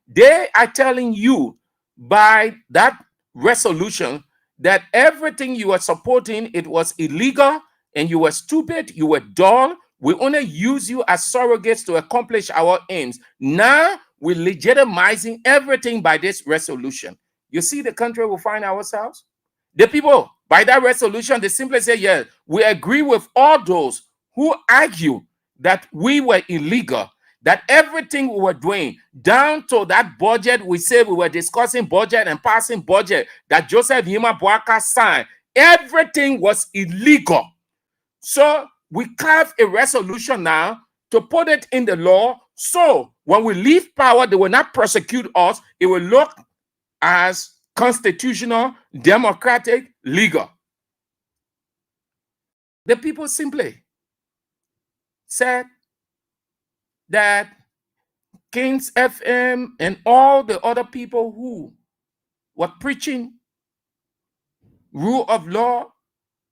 They are telling you by that resolution that everything you are supporting, it was illegal and you were stupid, you were dull. We only use you as surrogates to accomplish our aims. Now we're legitimizing everything by this resolution. You see the country we find ourselves? The people, by that resolution, they simply say, yes, we agree with all those who argue that we were illegal, that everything we were doing, down to that budget, we said we were discussing budget and passing budget that Joseph Yima Boaka signed, everything was illegal. So we carve a resolution now to put it in the law. So when we leave power, they will not prosecute us. It will look as constitutional, democratic, legal. The people simply said that Kings FM and all the other people who were preaching rule of law,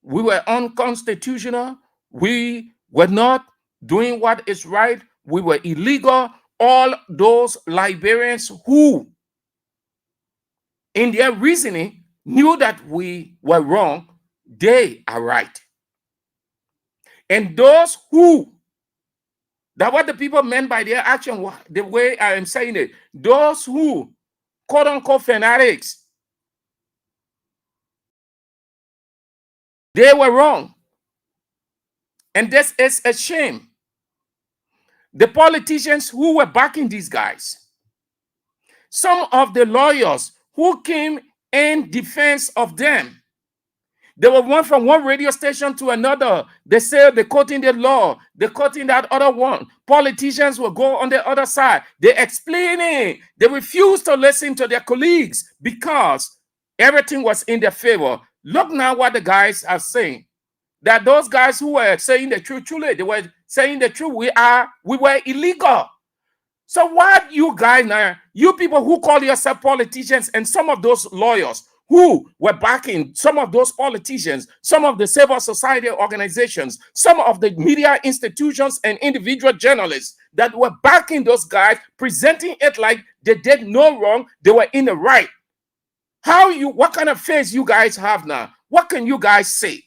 we were unconstitutional, we were not doing what is right, we were illegal. All those Liberians who, in their reasoning, knew that we were wrong, they are right. And those who, that what the people meant by their action, the way I am saying it, those who, quote unquote, fanatics, they were wrong. And this is a shame. The politicians who were backing these guys, some of the lawyers who came in defense of them, they were one from one radio station to another. They said they're quoting the law, they're quoting that other one. Politicians will go on the other side. They explain it. They refuse to listen to their colleagues because everything was in their favor. Look now what the guys are saying. That those guys who were saying the truth, truly, they were saying the truth. We were illegal. So what you guys now, you people who call yourself politicians, and some of those lawyers who were backing some of those politicians, some of the civil society organizations, some of the media institutions and individual journalists that were backing those guys, presenting it like they did no wrong, they were in the right. What kind of face you guys have now? What can you guys say?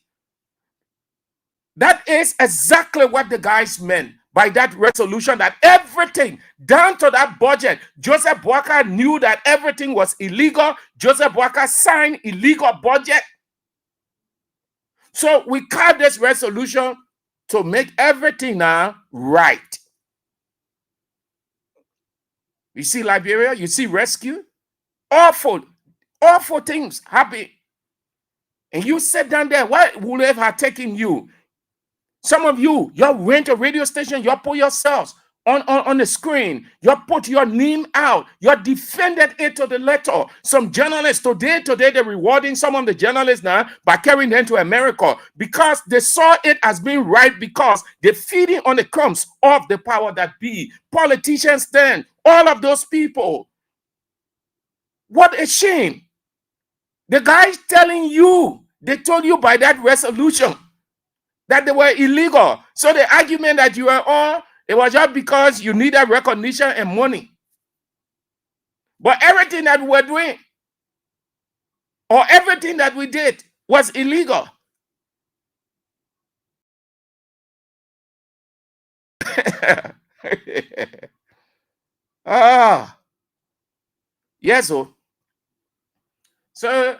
That is exactly what the guys meant by that resolution, that everything, down to that budget, Joseph Boakai knew that everything was illegal. Joseph Boakai signed illegal budget. So we carved this resolution to make everything now right. You see Liberia, you see rescue, awful things happen. And you sit down there, what would have taken you? Some of you went to a radio station, you put yourselves on the screen, you put your name out, you defended it to the letter. Some journalists today they're rewarding some of the journalists now by carrying them to America because they saw it as being right, because they're feeding on the crumbs of the power that be. Politicians then, all of those people. What a shame. The guys telling you, they told you by that resolution that they were illegal. So the argument that you were on, it was just because you needed recognition and money. But everything that we were doing, or everything that we did, was illegal. Yes, so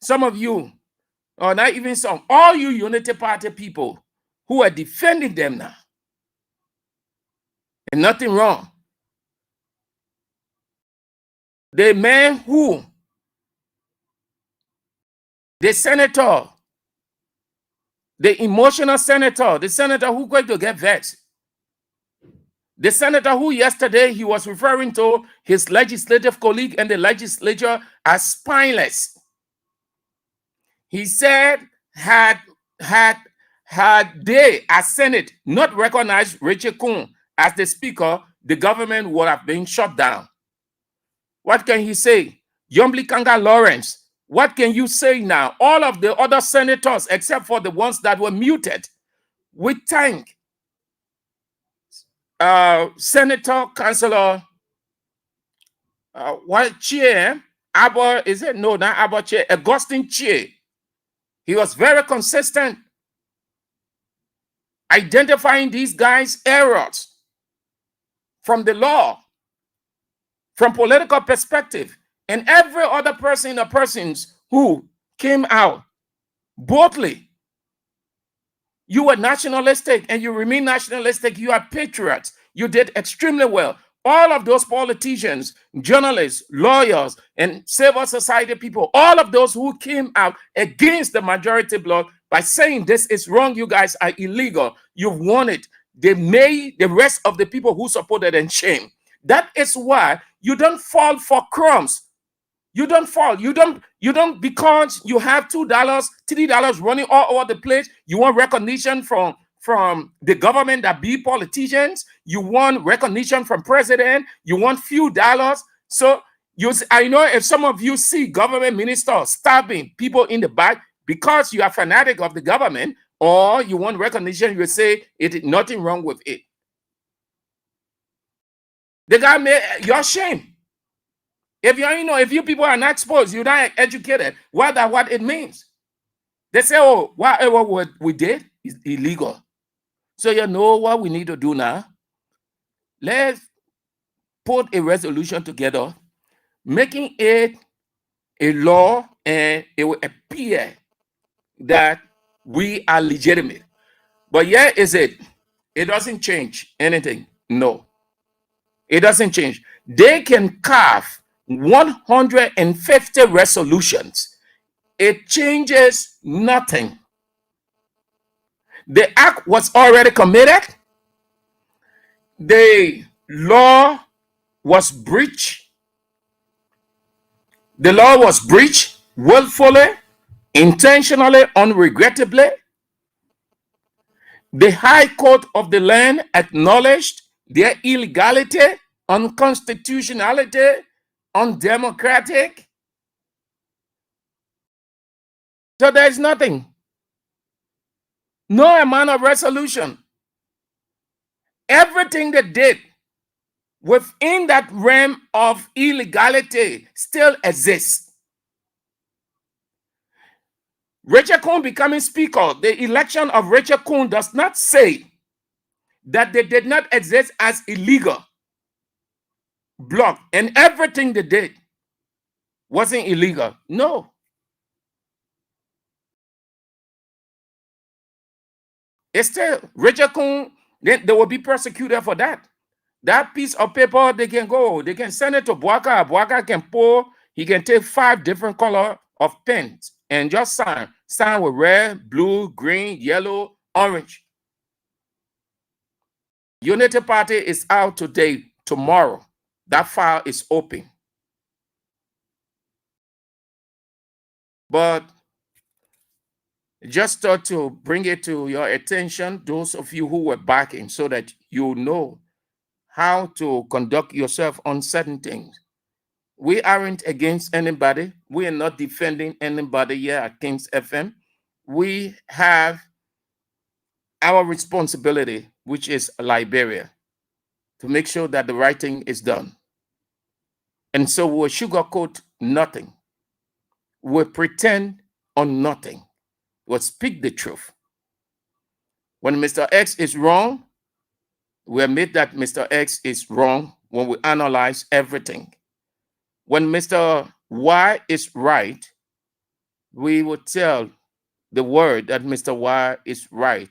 some of you, or not even some, all you Unity Party people who are defending them now, and nothing wrong. The man who, the senator, the emotional senator, the senator who going to get vexed, the senator who yesterday he was referring to his legislative colleague and the legislature as spineless. He said, had they, as Senate, not recognized Richard Kuhn as the speaker, the government would have been shut down. What can he say? Yombli Kanga Lawrence, what can you say now? All of the other senators, except for the ones that were muted, we thank Senator Councilor what Chair Abba, is it? No, not Abba Chair, Augustine Chair. He was very consistent identifying these guys' errors from the law, from political perspective, and every other person or persons who came out boldly. You were nationalistic and you remain nationalistic. You are patriots. You did extremely well. All of those politicians, journalists, lawyers, and civil society people, all of those who came out against the majority bloc by saying this is wrong, you guys are illegal, you've won it, they made the rest of the people who supported them shame. That is why you don't fall for crumbs. You don't fall. You don't because you have $2, $3 running all over the place. You want recognition from from the government that be politicians. You want recognition from president. You want few dollars. So I know if some of you see government ministers stabbing people in the back because you are fanatic of the government or you want recognition, you say it is nothing wrong with it. The guy you're ashamed. If if you people are not exposed, you're not educated, what it means. They say, oh, whatever what we did is illegal. So you know what we need to do now? Let's put a resolution together, making it a law, and it will appear that we are legitimate. But yeah, is it? It doesn't change anything. No, it doesn't change. They can carve 150 resolutions. It changes nothing. The act was already committed. The law was breached. The law was breached willfully, intentionally, unregrettably. The High Court of the land acknowledged their illegality, unconstitutionality, undemocratic. So there's nothing. No amount of resolution. Everything they did within that realm of illegality still exists. Rachel Kuhn becoming speaker, the election of Rachel Kuhn does not say that they did not exist as illegal bloc and everything they did wasn't illegal. No. It's still Rachel Kuhn, they will be persecuted for that. That piece of paper, they can send it to Buaka. Buaka can he can take 5 different colors of pens and just sign with red, blue, green, yellow, orange. Unity Party is out today. Tomorrow, that file is open. But just thought to bring it to your attention, those of you who were backing, so that you know how to conduct yourself on certain things. We aren't against anybody. We are not defending anybody here at Kings FM. We have our responsibility, which is Liberia, to make sure that the right thing is done. And so we'll sugarcoat nothing. We'll pretend on nothing. We'll speak the truth. When Mr. X is wrong, we admit that Mr. X is wrong when we analyze everything. When Mr. Y is right, we will tell the word that Mr. Y is right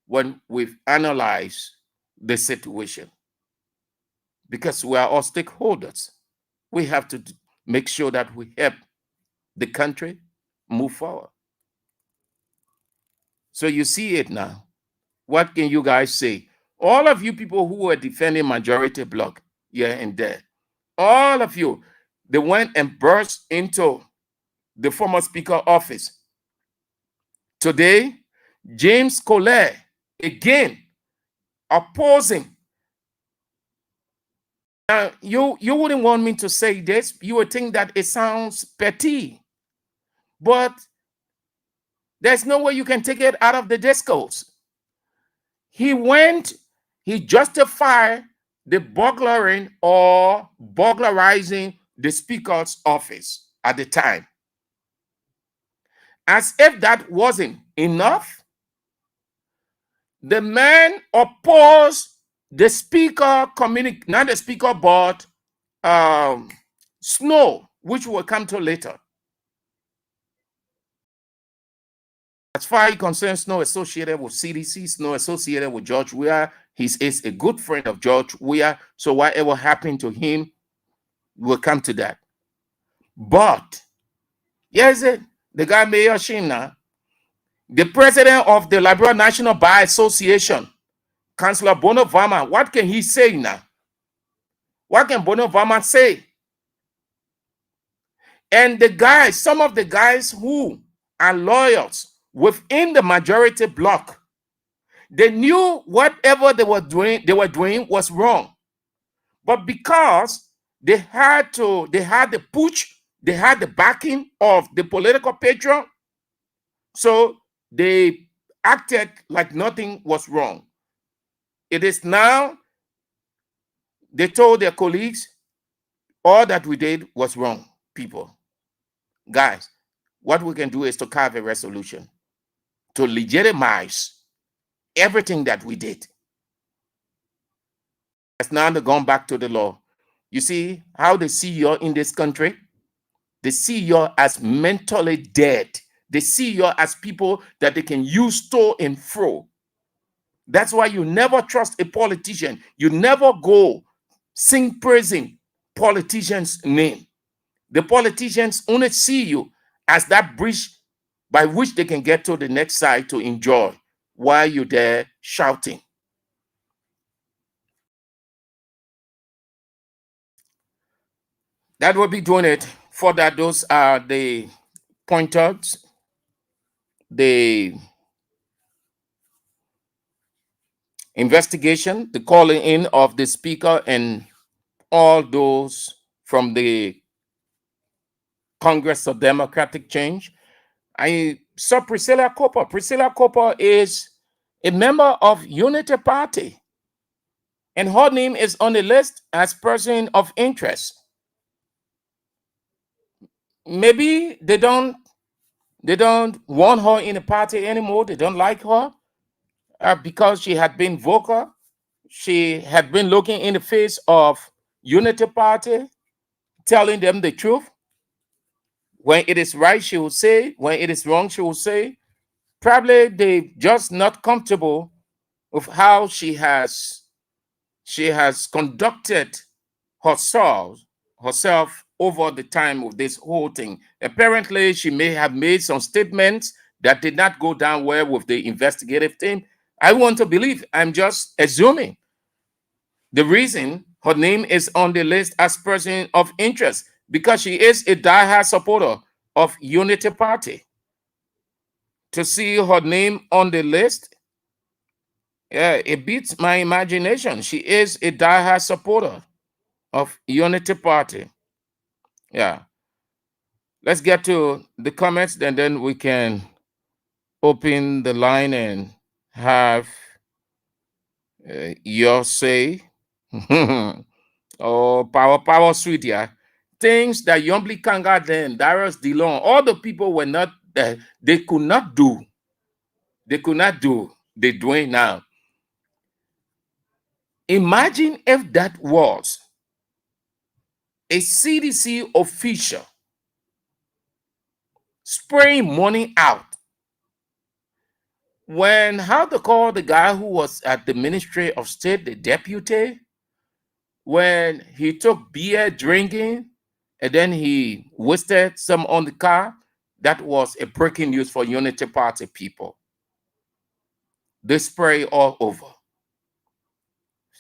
when we've analyzed the situation. Because we are all stakeholders. We have to make sure that we help the country move forward. So you see it now. What can you guys say? All of you people who are defending majority bloc here and there, all of you, they went and burst into the former speaker office. Today, James Collier, again, opposing. Now, you wouldn't want me to say this. You would think that it sounds petty. But there's no way you can take it out of the discourse. He justified the burglaring or burglarizing the speaker's office at the time. As if that wasn't enough, the man opposed the speaker not the speaker, but Snow, which we'll come to later. As far as concerns, Snow associated with CDC, Snow associated with George Weah. He is a good friend of George Weah. So whatever happened to him, we'll come to that. But, here's it. The guy Mayor Shimna, the president of the Liberia National Bar Association, Councillor Bono Vama, what can he say now? What can Bono Vama say? And the guys, some of the guys who are lawyers within the majority bloc, They knew whatever they were doing was wrong. But because they had the push, they had the backing of the political patron, so they acted like nothing was wrong. It is now they told their colleagues, all that we did was wrong, people. Guys, what we can do is to carve a resolution to legitimize everything that we did. It's now gone back to the law. You see how they see you in this country? They see you as mentally dead. They see you as people that they can use to and fro. That's why you never trust a politician. You never go sing praising politicians' name. The politicians only see you as that bridge by which they can get to the next side to enjoy while you're there shouting. That will be doing it for that. Those are the pointers, the investigation, the calling in of the speaker, and all those from the Congress of Democratic Change. I saw Priscilla Cooper. Priscilla Cooper is a member of Unity Party, and her name is on the list as person of interest. Maybe they don't want her in the party anymore. They don't like her because she had been vocal. She had been looking in the face of Unity Party, telling them the truth. When it is right, she will say. When it is wrong, she will say. Probably they just not comfortable with how she has conducted herself over the time of this whole thing. Apparently, she may have made some statements that did not go down well with the investigative team. I want to believe, I'm just assuming, the reason her name is on the list as person of interest because she is a diehard supporter of Unity Party. To see her name on the list, yeah, it beats my imagination. She is a diehard supporter of Unity Party. Yeah. Let's get to the comments and then we can open the line and have your say. Oh, power, sweet, yeah. Things that Yombly Kanga then, Darius DeLong, all the people were not, they could not do. They could not do. They're doing now. Imagine if that was a CDC official spraying money out. When, how to call the guy who was at the Ministry of State, the deputy, when he took beer drinking and then he wasted some on the car, that was a breaking news for Unity Party people. They spray all over.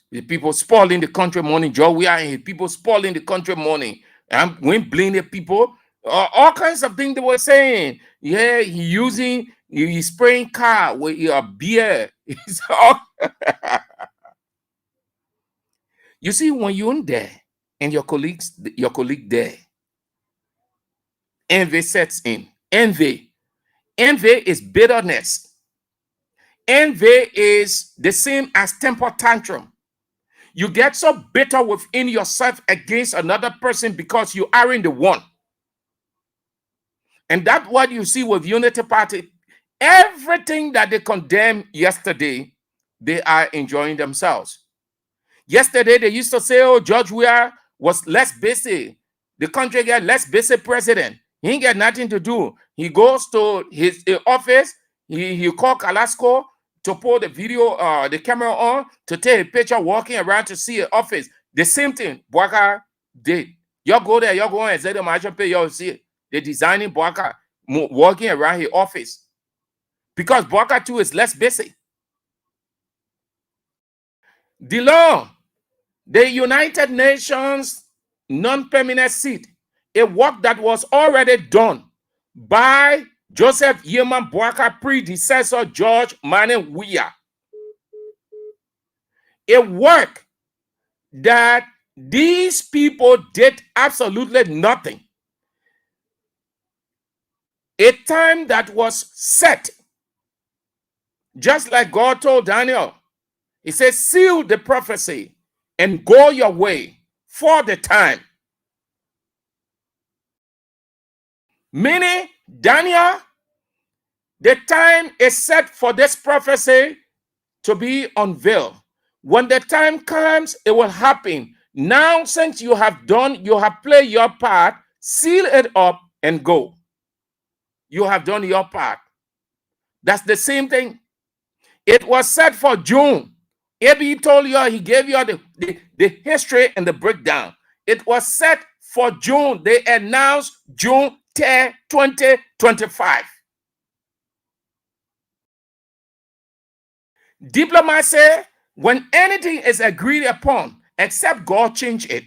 The people spoiling the country money, Joe. We are here. People spoiling the country money. And when blaming people, all kinds of things they were saying. Yeah, he's spraying car with your beer. You see, when you're in there and your colleague there, envy sets in. Envy is bitterness. Envy is the same as temper tantrum. You get so bitter within yourself against another person because you aren't the one. And that's what you see with Unity Party. Everything that they condemned yesterday, they are enjoying themselves. Yesterday, they used to say, oh, George Weah was less busy. The country got less busy president. He ain't got nothing to do. He goes to his office. He called Kalasco to pull the video, the camera on, to take a picture walking around to see an office. The same thing Boaka did. You go there, you go and say the marshal pay, you see it. They're designing Boaka walking around his office. Because Boaka too is less busy. DeLong, the United Nations non-permanent seat, a work that was already done by Joseph Yeman Boaka predecessor George Manning Weah. a work that these people did absolutely nothing. A time that was set, just like God told Daniel. He says, seal the prophecy and go your way for the time. Meaning, Daniel, the time is set for this prophecy to be unveiled. When the time comes, it will happen. Now, since you have played your part, seal it up and go. You have done your part. That's the same thing. It was set for June. He told you, he gave you the history and the breakdown. It was set for June. They announced June 10, 2025. Diplomacy, when anything is agreed upon, except God change it,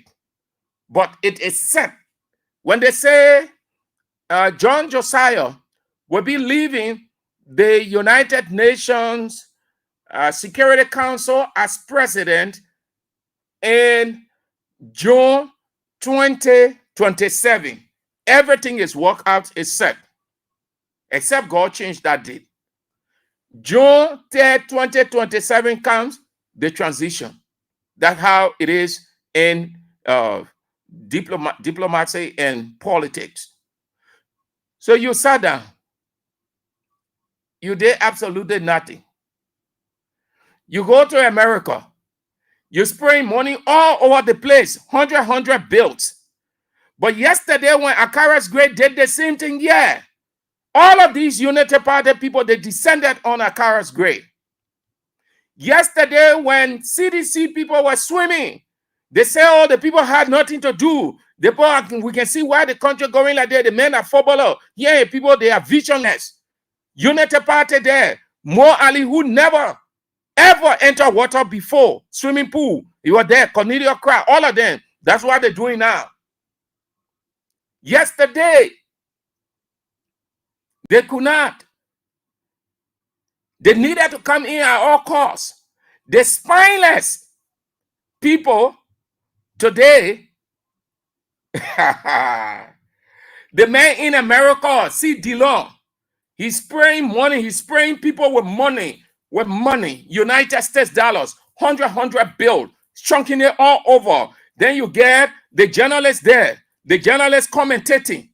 but it is set. When they say John Josiah will be leaving the United Nations Security Council as president in June 2027, everything is worked out, is set, except God changed that date. June 3rd, 2027 comes, the transition. That's how it is in diplomacy and politics. So you sat down. You did absolutely nothing. You go to America. You spraying money all over the place, 100 bills. But yesterday when Akara's Great did the same thing, yeah. All of these Unity Party people, they descended on Akara's grave. Yesterday, when CDC people were swimming, they say, oh, the people had nothing to do. We can see why the country going like that. The men are footballers. Yeah, people, they are visionless. Unity Party there. Mo Ali, who never, ever entered water before, swimming pool. You were there. Cornelius Cry, all of them. That's what they're doing now. Yesterday, they could not. They needed to come in at all costs. The spineless people today, the man in America, see DeLong, he's spraying money, he's spraying people with money, United States dollars, 100 bill, chunking it all over. Then you get the journalists there, the journalists commentating.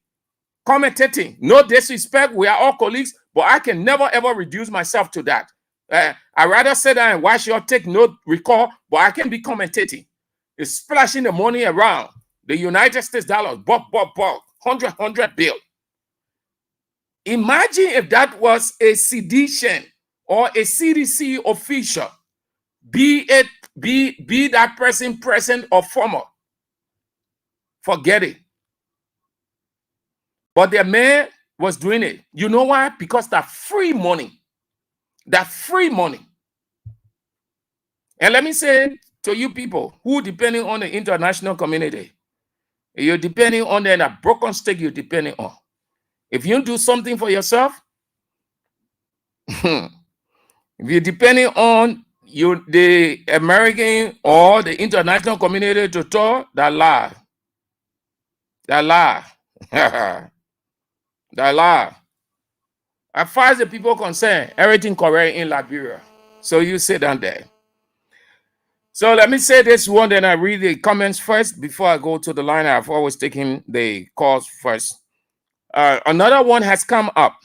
No disrespect, we are all colleagues, but I can never ever reduce myself to that. I rather sit down and watch your take note, recall, but I can be commentating. It's splashing the money around. The United States dollars, buck, 100 bill. Imagine if that was a sedition or a CDC official, be that person present or former. Forget it. But the man was doing it. You know why? Because that free money. That free money. And let me say to you people who depending on the international community, you're depending on that broken stick you're depending on. If you do something for yourself, if you're depending on the American or the international community to talk, that lie. That lie. As far as the people concerned, everything correct in Liberia. So you sit down there. So let me say this one, then I read the comments first before I go to the line. I've always taken the calls first. Another one has come up.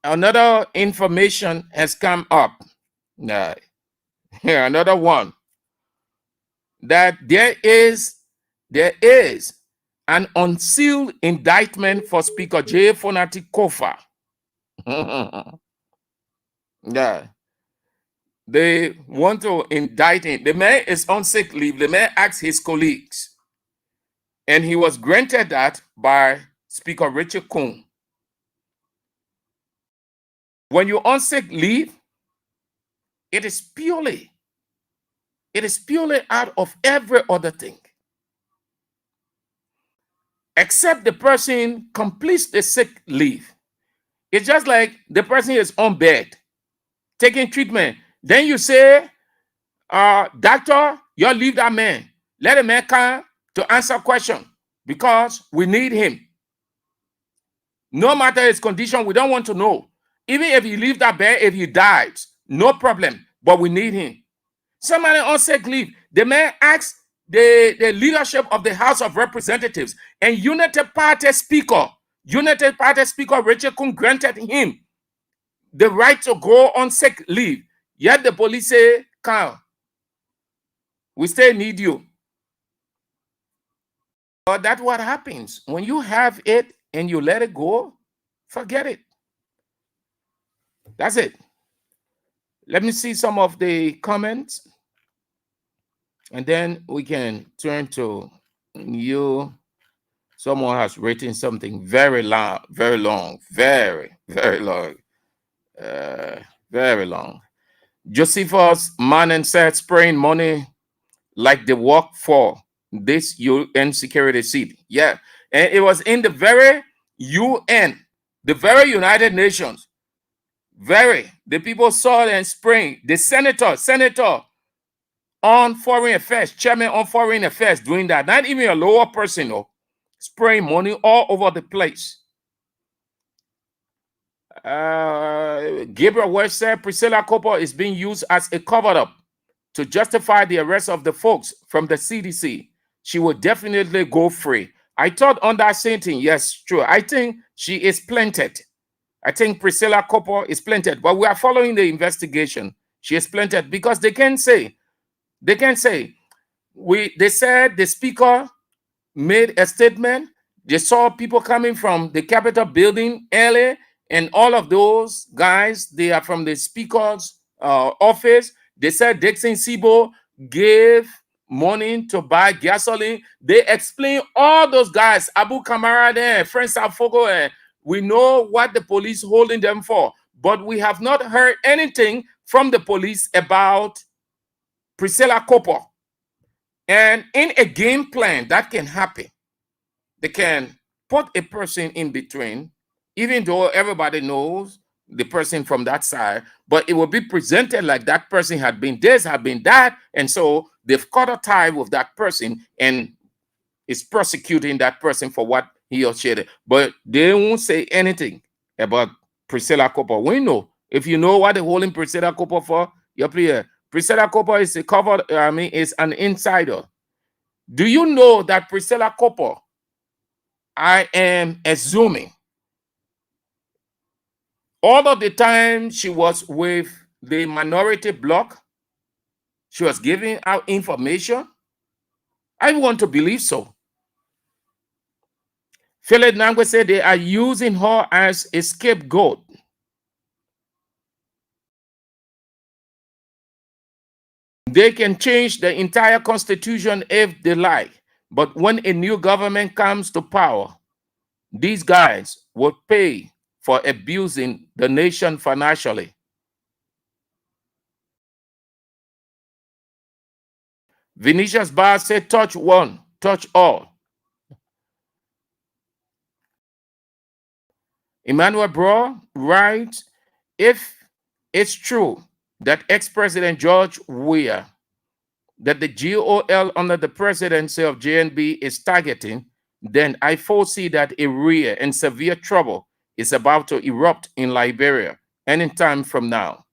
Another information has come up. Another one. That there is an unsealed indictment for Speaker J. Fonati Kofa. Yeah. They want to indict him. The man is on sick leave. The man asked his colleagues, and he was granted that by Speaker Richard Kuhn. When you're on sick leave, it is purely out of every other thing. Except the person completes the sick leave. It's just like the person is on bed, taking treatment. Then you say, doctor, you leave that man. Let the man come to answer question because we need him. No matter his condition, we don't want to know. Even if he leave that bed, if he dies, no problem, but we need him. Somebody on sick leave, the man asked the leadership of the House of Representatives and United Party Speaker Richard Kun granted him the right to go on sick leave. Yet the police say, "Come, we still need you." But that's what happens when you have it and you let it go. Forget it. That's it. Let me see some of the comments, and then we can turn to you. Someone has written something very long, very long, very long, very long. Josephus Mannen said, spraying money like they work for this UN security seat. Yeah, and it was in the very UN, the very United Nations. The people saw it and spraying. The senator on foreign affairs, chairman on foreign affairs doing that. Not even a lower person, no, spraying money all over the place. Gabriel West said Priscilla Cooper is being used as a cover-up to justify the arrest of the folks from the CDC. She will definitely go free. I thought on that same thing, yes, true. I think she is planted. I think Priscilla Cooper is planted, but we are following the investigation. She is planted because they can say, they said the speaker made a statement. They saw people coming from the Capitol building early, and all of those guys, they are from the speaker's office. They said Dixon Sibo gave money to buy gasoline. They explain all those guys, Abu Kamara there, Friends Afogo, we know what the police holding them for, but we have not heard anything from the police about Priscilla Cooper. And in a game plan that can happen, they can put a person in between, even though everybody knows the person from that side, but it will be presented like that person had been this, had been that, and so they've cut a tie with that person and is prosecuting that person for what he or she did. But they won't say anything about Priscilla Cooper. We know. If you know what they're holding Priscilla Cooper for, you're clear. Priscilla Cooper is a covered, is an insider. Do you know that Priscilla Cooper, I am assuming, all of the time she was with the minority bloc, she was giving out information? I want to believe so. Philip Nangwe said they are using her as a scapegoat. They can change the entire constitution if they like, but when a new government comes to power, these guys will pay for abusing the nation financially. Vinicius Bar said, touch one, touch all. Emmanuel Bro writes, if it's true that ex-President George Weah, that the GOL under the presidency of JNB is targeting, then I foresee that a real and severe trouble is about to erupt in Liberia anytime from now.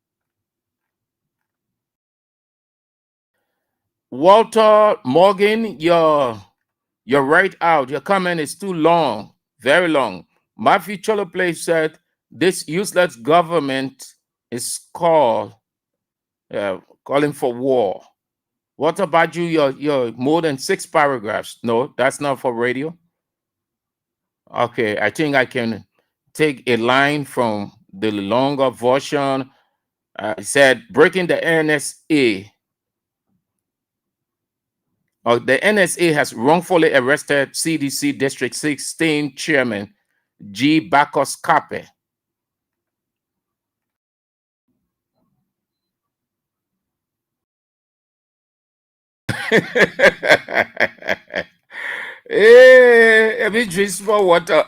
Walter Morgan, you're right out. Your comment is too long, very long. Matthew Choloplay said, this useless government is calling for war. What about you? Your more than 6 paragraphs. No, that's not for radio. Okay, I think I can take a line from the longer version. It said, breaking the NSA. The NSA has wrongfully arrested CDC District 16 Chairman G. Bacchus Cape. Hey, a bit drink small water.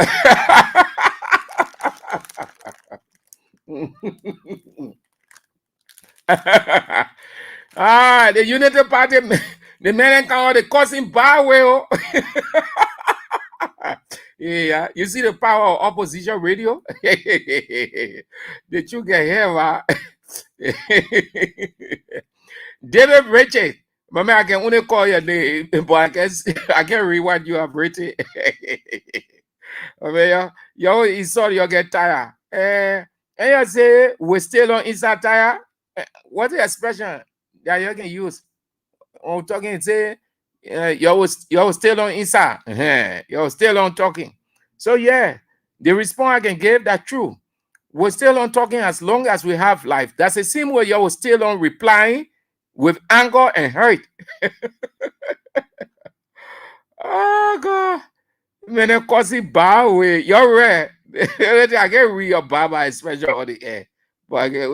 The Unity Party, the men can the causing bad way. Yeah, you see the power of opposition radio? The you get here, man. David Richard. Mama, I can only call your name, but I can read what you have written. Yo, you saw you get tired. And you say we still on inside tire. What's the expression that you can use? I'm talking, say, you're still on inside. You're still on talking. So, yeah, the response I can give, that's true. We're still on talking as long as we have life. That's the same way you're still on replying with anger and hurt. Oh, God. Man, of course, it bad way. You're right. I can read your Bible, especially on the air. But I get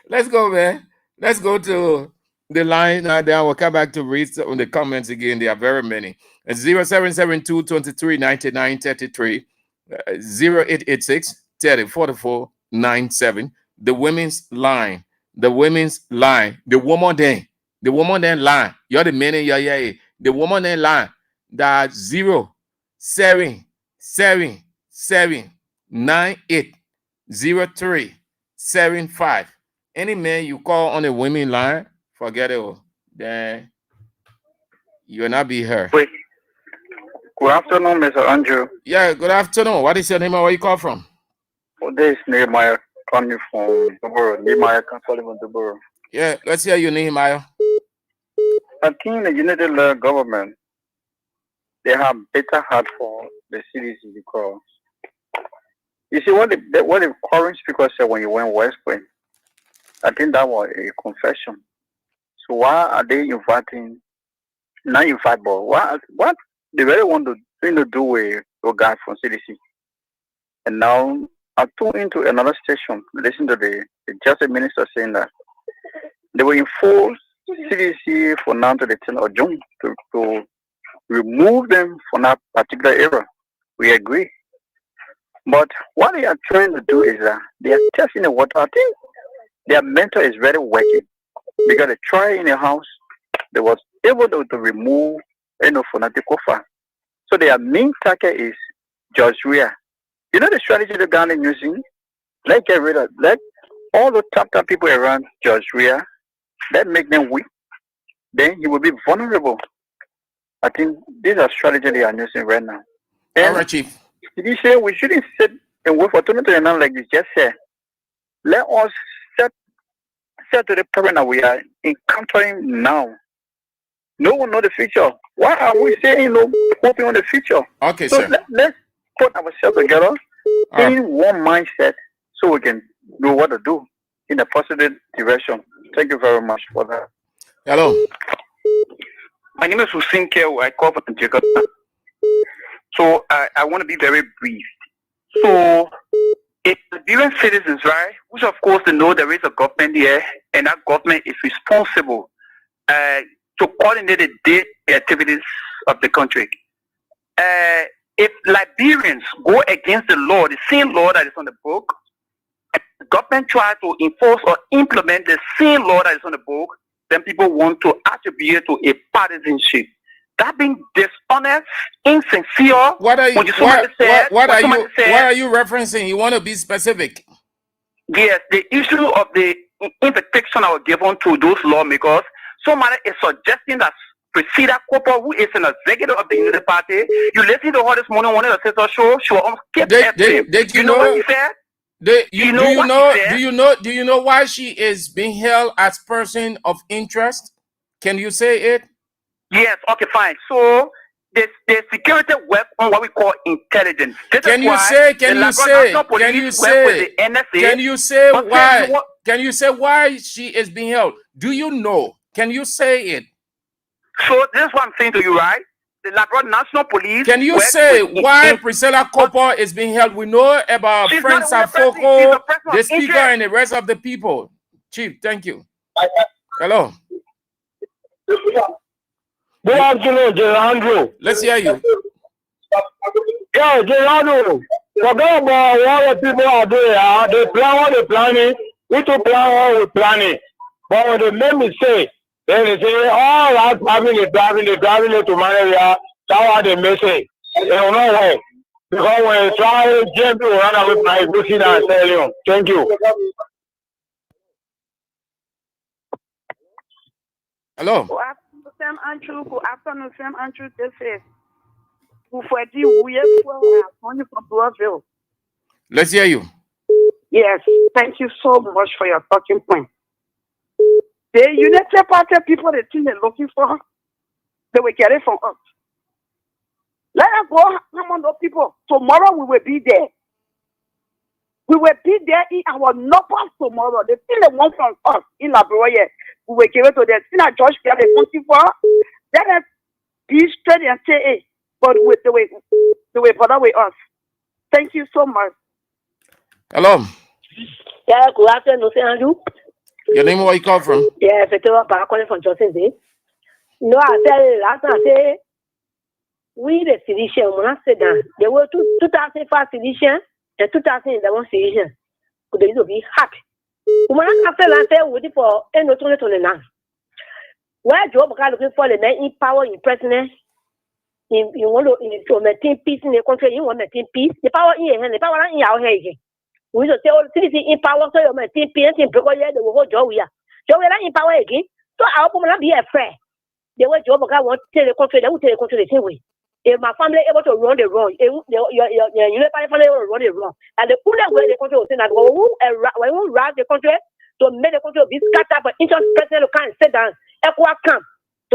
let's go, man. Let's go to the line. Then we'll come back to read on the comments again. There are very many. 0772 23 99 33, 0886 30 44 97. The women's line. The women's line. The woman then. The woman then line. You're the man in your yeah. The woman then line. That's 0 7 7 7 9 8 0 3 7 5. Any man you call on the women line, forget it. Then you will not be her. Wait. Good afternoon, Mr. Andrew. Yeah, good afternoon. What is your name and where you call from? Well, this is Nehemiah coming from Duboro. Nehemiah calling from Duboro. Yeah, let's hear your name, Nehemiah. I think the United government, they have better heart for the CDC because you see what the current speaker said when you went West Point. I think that was a confession. So why are they inviting? Not invite, but what they really want to do with a guy from CDC? And now I tuned into another station, listen to the justice minister saying that they will enforce CDC for now to the 10th of June to remove them from that particular era. We agree. But what they are trying to do is that they are testing the water. I think their mentor is very working because they tried in the house, they was able to remove Fonati Kofa. So their main target is George Weah. You know the strategy the Ghana using? Let all the top people around George Weah, let make them weak. Then he will be vulnerable. I think these are strategies they are using right now. And all right, Chief. Did you say we shouldn't sit and wait for 2029 like you just said? Let us set to the problem that we are encountering now. No one knows the future. Why are we saying hoping on the future? Okay, so sir. Let's put ourselves together in one mindset so we can know what to do in a positive direction. Thank you very much for that. Hello. My name is Hussein Kew. I call from Jakarta. So I want to be very brief. So if Liberian citizens, right, which of course they know there is a government here, and that government is responsible to coordinate the daily activities of the country. If Liberians go against the law, the same law that is on the book, and the government try to enforce or implement the same law that is on the book, then people want to attribute to a partisanship. That being dishonest, insincere. What are you referencing? You want to be specific? Yes, the issue of the invitation I was given to those lawmakers. Somebody is suggesting that Priscilla Cooper, who is an executive of the Unity Party, you listen to her this morning on the sister show. She was on skip. You know what he said? Do you know why she is being held as person of interest? Can you say it? Yes, okay, fine. So the security work on what we call intelligence. Can you say why she is being held? Do you know? Can you say it? So this is what I'm saying to you, right? The Labrador National Police. Can you say why Priscilla Cooper is being held? We know about Frank Safoko, the speaker, and the rest of the people. Chief, thank you. Hello. Good afternoon, Gerardo. Let's hear you. Yeah, Gerardo. Forget about what the people are doing. They plan what they're planning. We to plan all we planning. But when they make mistake, then they say, all that driving it to malaria, that's what they may say. They don't know why. Because when you try, James will run away from my good and tell you. Thank you. Hello. Good afternoon, Andrew. Good afternoon, Andrew. This is from Brazil. Let's hear you. Yes, thank you so much for your talking point. The United Party people, the thing they're looking for, they will get it from us. Let us go among those people. Tomorrow we will be there. We will be there in our numbers tomorrow. The thing they want from us in Liberia, we will give it to them. In a George, they are looking for. Let us be straight and say, hey, but with the way bother with us. Thank you so much. Hello. Yeah, good afternoon, Andrew. Your name, where you come from? Yeah, Petriotism, calling from Johnson Day. No, I said last night, I say, we the physician, when I said that, there were 2005 physician and 2011 physician. Could they be happy? When I said, with it for end of 2029. Where job are looking for the men in power in president? You want to maintain peace in the country, you want to maintain peace. The power in your hand, the power in your head. We just say all citizens in power, so you maintain peace in because the whole job we are. So we are in power again. So our people will not be afraid. They will job because want to tell the country, they will tell the country the same way. If my family able to run the wrong, your family will run the wrong. And the only way the country will say that when we rise the country to make the country be scattered, but each president can sit down, equal camp.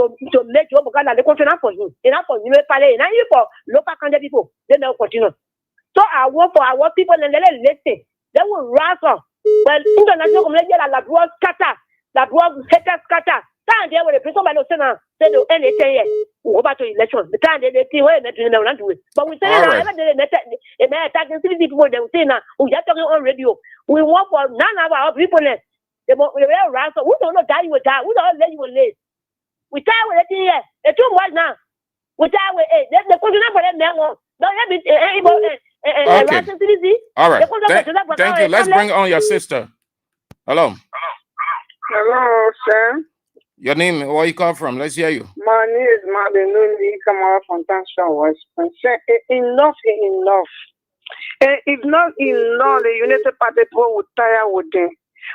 To make job because the country not for him, enough for you, not for local country people. Then they'll continue. So I work for our people and they listen. They will rise up. Well, international community la broad scatter, la broad hater scatter. Time they will represent by the Senate, say the end 10 years. We go back to elections. The time they see where they do not do it. But we say that every day they attacking people, they will say now, we are talking on radio. We want for none of our people. They will rise up. We don't know that you will die. We don't let you will live. We try with it here. It's too much now. We try with it. The country not for them now. Don't let me okay. All right. Thank you. Let's bring on your sister. Hello. Hello, sir. Your name, where you come from? Let's hear you. My name is Madenuni. Come out from Tanzania, West. Enough is enough. If not enough, the United Party people will tire with them.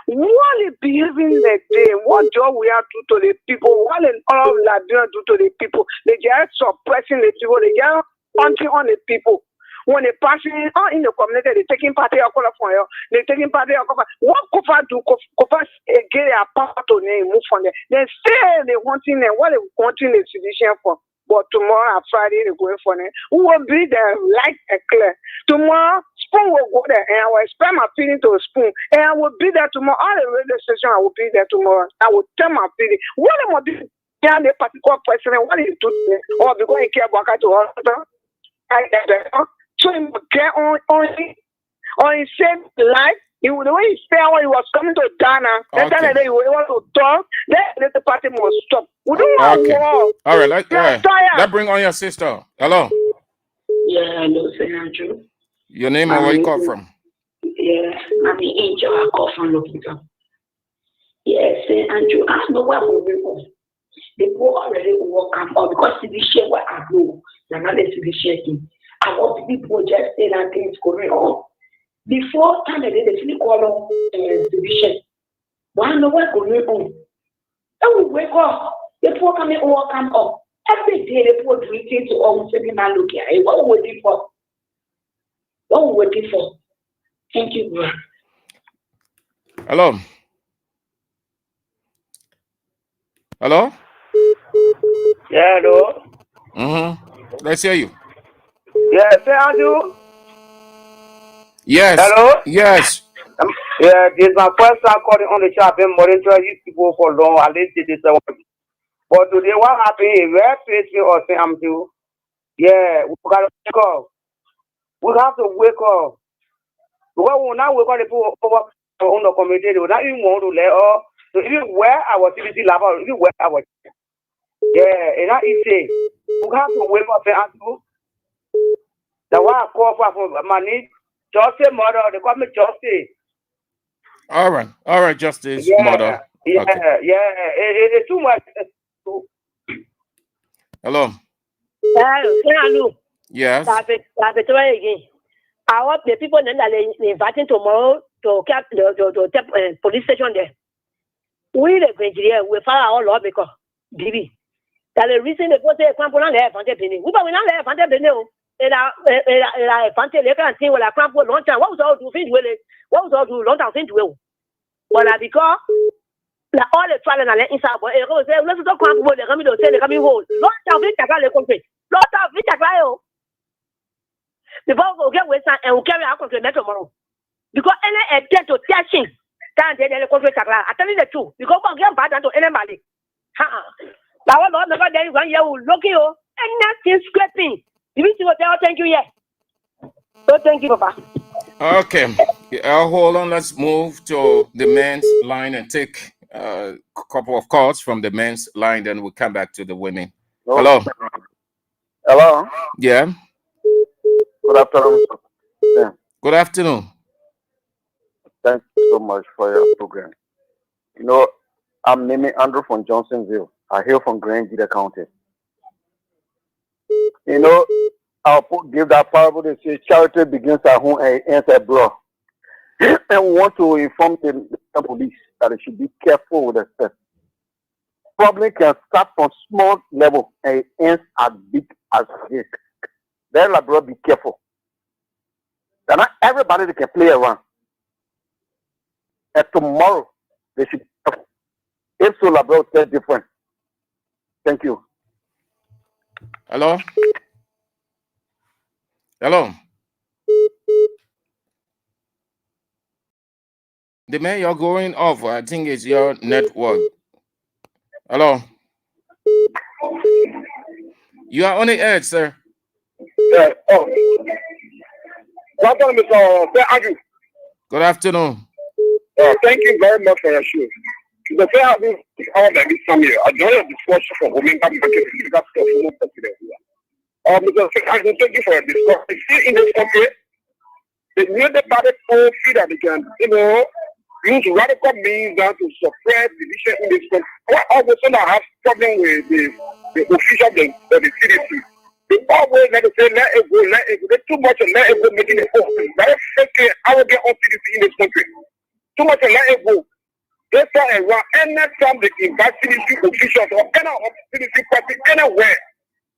What is behaving like them? What job we have to do to the people? What is all of Liberia do to the people? They just suppressing the people. They just punching on the people. When they passing on in the community, they taking party of color for you. They taking party of color. What Kofa do? Kofa get a part to name move from there. They say they wanting them. What they wanting the sedition for? But tomorrow and Friday they're going for them. Who will be there like a clear? Tomorrow Spoon will go there and I will expect my feeling to a Spoon. And I will be there tomorrow. All the radio station I will be there tomorrow. I will tell my feeling. What am I doing? Yeah, the particular president, what is it doing? Or because he care about to hospital. So he get on his same life. The way he said when he was coming to Ghana, that time he want to talk, then the party must stop. We don't want war. All right, let's bring on your sister. Hello. Yeah, hello, Sir Andrew. Your name and where you come from? Yeah, I'm the angel. I call from Lopita. Yes, Sir Andrew. I know where we go. They go already work up because the share where I go, they're not the shaking. I want people just say that things going on. Before time they finish call on division. But I know what's going on. Then we wake up. The poor come up. Every day the poor drinking to almost every man look here. What are we waiting for? What are we waiting for? Thank you, bro. Hello. Hello? Yeah, hello. Let's hear you. Yes, Andrew. Yes. Hello? Yes. Yeah, this is my first time calling on the show. I've been monitoring these people for long. At least this is but today, what happened? Where place me or say I'm due? Yeah, we got to wake up. We have to wake up. Because we will not wake up the people over on the community. They will not even want to let us. So even where our CBC lab, even where our and that is it. We have to wake up and do. That's why I call for money. Justice, mother, they call me justice. All right, Justice Mother. Yeah, Okay. it's too much. Hello. Hello. Yes. Again. I hope the people that are inviting tomorrow to cap the police station there. We the Nigeria we follow all law because Bibi. That the reason they put a cramp on the advantage penny. We don't have advantage penny. And I advantage they can see what I cramp for long time. What was all to finish with it? What was all to long time finish with? But because all the trial and inside, but it goes let's talk cramp with the coming to say the coming hold. Long time finish the country. Long time finish the trial. Before we get Western and we carry our country tomorrow. Because any attempt to teaching can't get the country. I tell you the truth. Because we get bad to anybody. Now what never there 1 year will look you and nothing scraping. You need to tell thank you yet. So thank you, Papa. Okay. Hold on. Let's move to the men's line and take a couple of calls from the men's line. Then we'll come back to the women. Hello. Hello. Yeah. Good afternoon. Yeah. Good afternoon. Thanks so much for your program. You know, I'm naming Andrew from Johnsonville. I hail from Grand Gita County. You know, I'll give that parable that says charity begins at home and ends abroad. And we want to inform the police that they should be careful with the stuff. Problem can start from small level and it ends as big as this. Then, like, bro, be careful. That not everybody they can play around. And tomorrow, they should be careful. If so, like, bro, it's different. Thank you. Hello? Hello? The man you're going off, I think it's your network. Hello? You are on the edge, sir. Good afternoon, Mr. Andrew. Good afternoon. Thank you very much for your show. The fair has been all that this time here. I joined a discussion from Omega Market Legal Stuff for most president. Mr. Andrew, thank you for your discussion. See, in this country, the new party all feel that they can, use radical means to suppress division in this country. Why all of a sudden I have problem with the official of the CDC? They always let us say, let it go. There's too much of let it go making it open. Very freaking arrogant on CDC in this country. Too much of let it go. They saw around any time they invite CDC officials or any CDC party anywhere.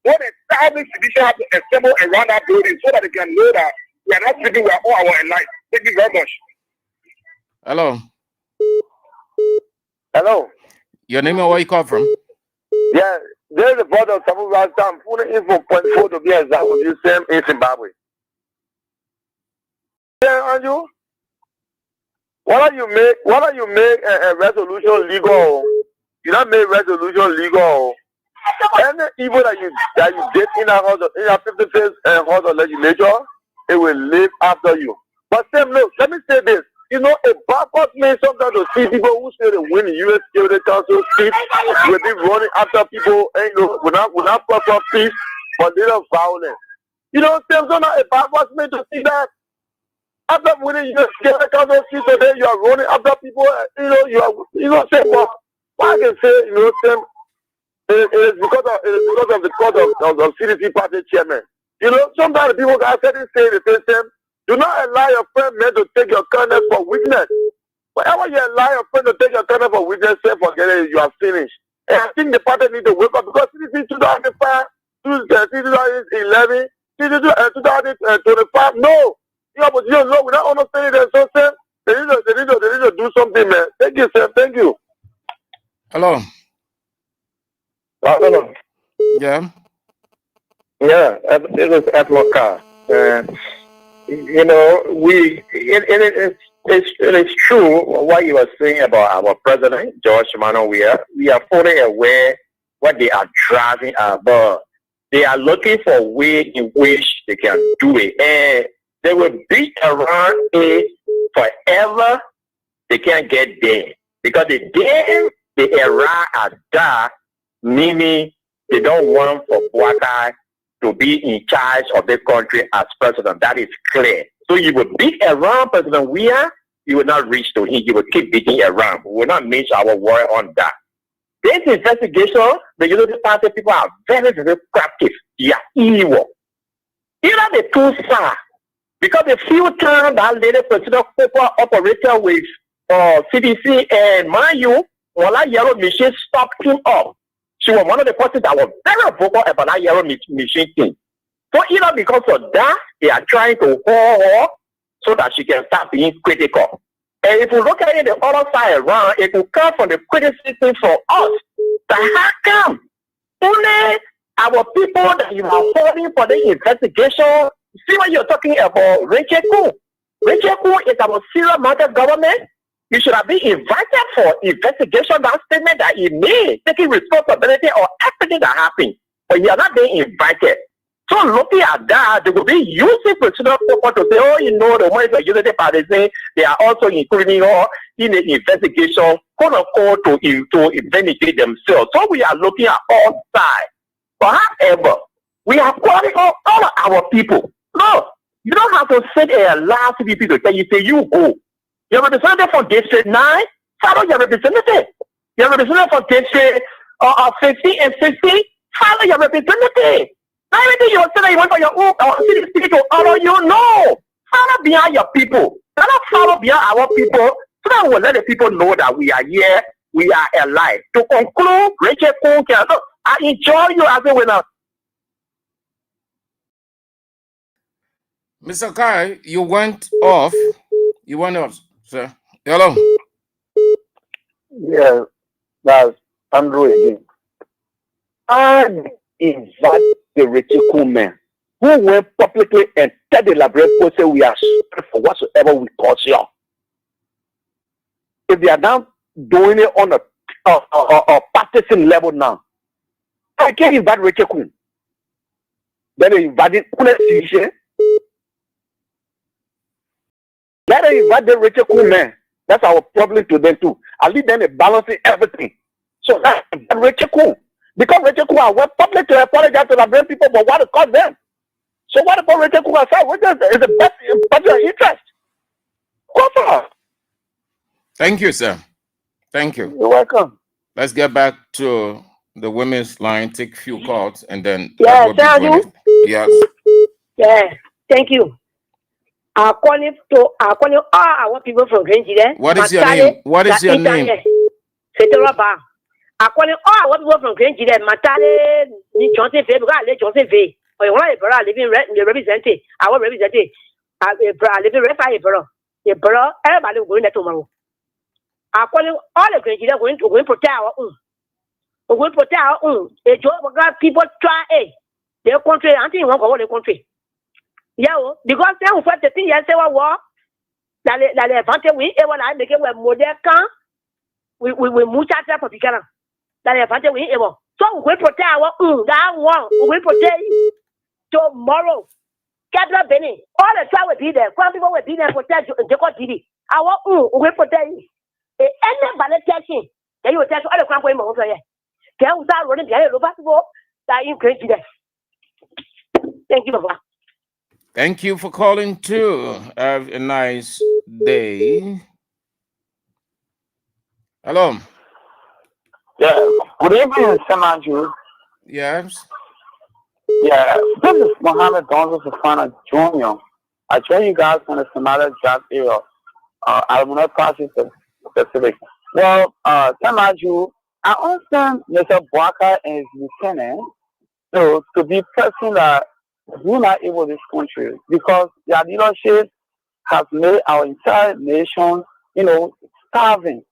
What a thousand CDC have to assemble around that building so that they can know that we are not sleeping, we are all our life. Thank you very much. Hello. Hello. Your name and where you call from? Yeah, there's a brother of some last time. Full info 0.4 to be exact with you, same in Zimbabwe. Yeah, Andrew. Why don't you make a resolution legal? You don't make resolution legal. Any evil that you did in a 55th house of legislature, it will live after you. But Sam, look, let me say this. You know, a backward means sometimes to see people who say they win the U.S. Security Council seat will be running after people, without proper peace, but little violence. You know, Sam, sometimes a backward means to see that after winning U.S. Security Council seat today, you are running after people. Sam, well, I can say, Sam, it is because of the court of CDC party chairman. You know, sometimes people got certain say the same Sam. Do not allow your friend man to take your kindness for weakness. Whenever you allow your friend to take your kindness for weakness, say forget it, you are finished. And I think the party need to wake up because CDC 2005, 2011, 2025, no. Yeah, but no, we're not understanding that. So, Sam, they need to do something, man. Thank you, Sam. Thank you. Hello. Hello. Yeah. Yeah, it was at my car. You know, it's true what you were saying about our president, George Manuel Weah. We are fully aware what they are driving at, but they are looking for a way in which they can do it. And they will beat around it forever. They can't get there. Because the day they arrive at that, meaning they don't want for Boakai to be in charge of the country as president. That is clear. So you will beat around President Weah you will not reach to him. You will keep beating around. We will not miss our word on that. This investigation, the Unity Party people are very, very crafty. They are evil. You know the two sides. Because the few times that lady president people operated with CDC and mind you, when that yellow machine stopped him up, she was one of the persons that was very vocal about that yellow machine thing. So either because of that, they are trying to hold her so that she can start being critical. And if you look at it the other side around, it will come from the criticism for us. That how come only our people that you are holding for the investigation? See what you're talking about, Rachel Kuhn. Rachel Kuhn is our serious matter government. You should have been invited for investigation. That statement that he made, taking responsibility of everything that happened, but you are not being invited. So looking at that, they will be using personal people to say, oh, you know, the ones that Unity Party say they are also including her in the investigation, quote unquote, to vindicate themselves. So we are looking at all sides. But however, we are calling on all of our people. No, you don't have to send a last people to tell you, say, you go. You're representative from District 9, follow your representative. You're representative from District 50 and 60, follow your representative. Not everything you say that you want for your own city to honor you, no. Follow behind your people. Do not follow behind our people, so that we'll let the people know that we are here, we are alive. To conclude, Rachel Kuhn, I enjoy you as a winner. Mr. Kai, you went off. You went off, sir. Hello. Yeah, that's Andrew again. I invite the Rachel Kuhn men who went publicly and tell the Labrador say we are sorry for whatsoever we cause you. If they are now doing it on a partisan level now, I can't invite Rachel Kuhn. Then they invited Kuhn. Let them invite the Rachel Kuhn men. That's our problem to them too. I leave them balancing everything. So that's Rachel Kuhn. Because Rachel Kuhn went public to apologize to the Labrador people for what it cost them. So what about Rachel Kuhn herself? What is the best in public interest? Go for her. Thank you, sir. Thank you. You're welcome. Let's get back to the women's line, take a few calls, and then Yeah, we'll be doing it. Yes. Yeah, thank you. I'm calling all our people from Grenjide. What is your name? What is your name? Fetoraba. I'm calling all our people from Grenjide. Matale, ni Johnson Fe, because I let Johnson Fe. Or you want to living represented. I will represent it. I live in Refa, Ebro. Everybody going there tomorrow. I'm calling all the Grenjide going to protect our own. We're going to protect our own. A job people try their country, I think you want to go to the country. Yeah, because they will fight the thing yesterday war. That they advantage we ever like make it with modern can. We move out for Picana. That advantage we ever. So we protect our that one. We protect tomorrow. Cadra Benny. All the time will be there. Some people will be there to protect Jacob TV. Our we protect you. Any bad testing. Then you will test all the crime going on here. Can we start running the other basketball? That you create today. Thank you, Baba. Thank you for calling too. Have a nice day. Hello. Yeah. Good evening, Samanju. Yes. Yeah. This is Mohammed Gonzo Safana Jr. I join you guys from the Somalia job area. I will not pass it specific. Well, Samanju, I understand Mr. Bwaka and his lieutenant. So to be person that do not able this country because their leadership has made our entire nation, starving.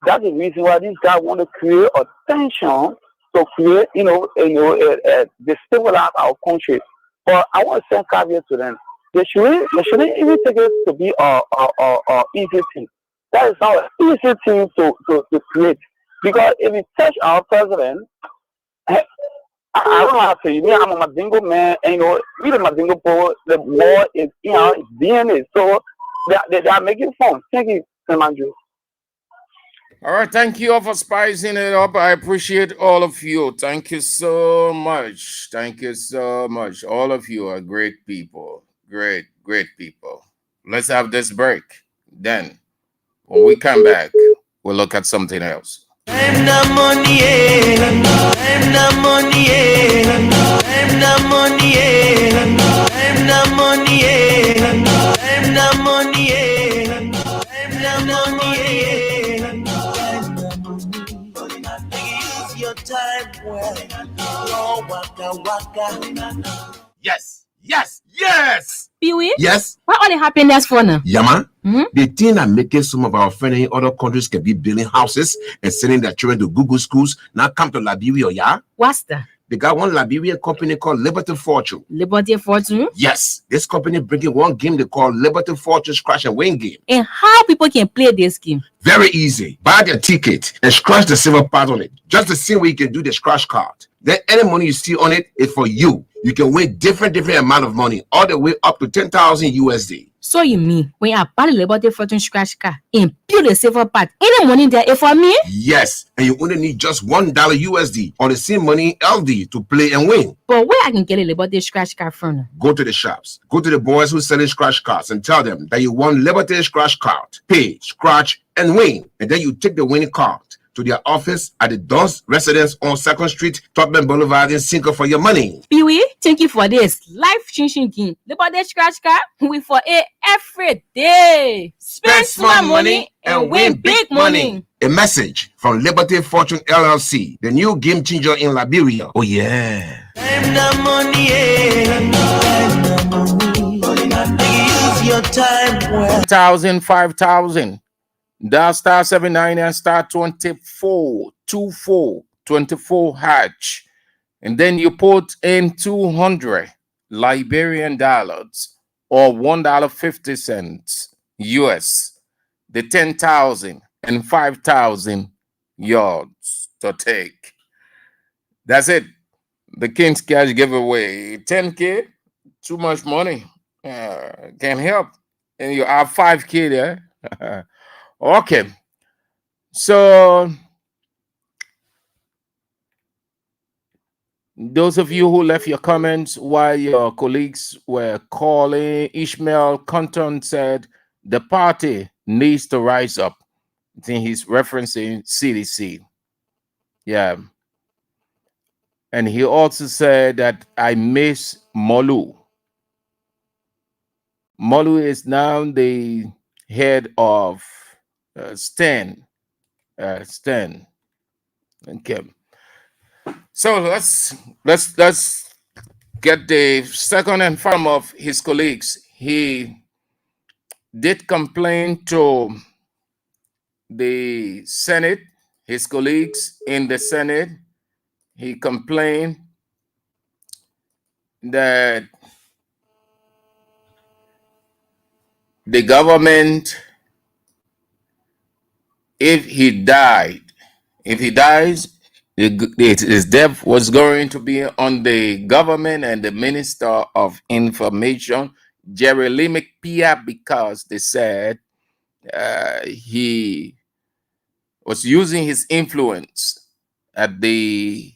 That's the reason why these guys want to create a tension to create, destabilize our country. But I want to send caveat to them. They shouldn't even take it to be a easy thing. That is not an easy thing to create. Because if you touch our president, I don't have to say, I'm a Madingo man, and we the Madingo poor, the war is, it's DNA. So they are making fun. Thank you, Samanju. All right, thank you all for spicing it up. I appreciate all of you. Thank you so much. Thank you so much. All of you are great people. Great people. Let's have this break. Then When we come back, we'll look at something else. I'm the money, I'm the money, I'm the money, I'm the money, I'm the money, I'm the money, use your time well. Waka waka. Yes, yes, yes. Pee-wee? Yes. What all the happiness for now? Yama, the thing that making some of our friends in other countries can be building houses and sending their children to Google schools now come to Liberia, yeah? What's that? They got one Liberian company called Liberty Fortune. Liberty Fortune? Yes, this company bringing one game they call Liberty Fortune Scratch and Win game. And how people can play this game? Very easy. Buy their ticket and scratch the silver part on it. Just the same way you can do the scratch card. Then any money you see on it is for you. You can win different amount of money, all the way up to 10,000 USD. So you mean when I buy the Liberty Fortune scratch card and build the silver part, any money there is for me? Yes, and you only need just $1 USD or the same money LD to play and win. But where I can get a Liberty scratch card from? Go to the shops. Go to the boys who selling scratch cards and tell them that you want Liberty scratch card. Pay, scratch, and win. And then you take the winning card to their office at the Don's residence on 2nd Street, Topman Boulevard in Cinco for your money. Pee-wee, thank you for this life-changing game. Liberty scratch card, we for it every day. Spend small money and win big money. A message from Liberty Fortune LLC, the new game changer in Liberia. Oh yeah. I'm the money, I'm the money. Use your time well. 1,000, 5,000. Dial star 79 and star 24 hatch. And then you put in 200 Liberian dollars or $1.50 US. The 10,000 and 5,000 yards to take. That's it. The King's Cash giveaway. 10K, too much money. Can't help. And you have 5K there. Okay. So those of you who left your comments while your colleagues were calling, Ishmael Compton said the party needs to rise up. I think he's referencing CDC. Yeah. And he also said that I miss Molu. Molu is now the head of Stan. Okay. So let's get the second and final of his colleagues. He did complain to the Senate, his colleagues in the Senate. He complained that the government, if he dies, his death was going to be on the government and the Minister of Information, Jerry Limick Pia, because they said he was using his influence at the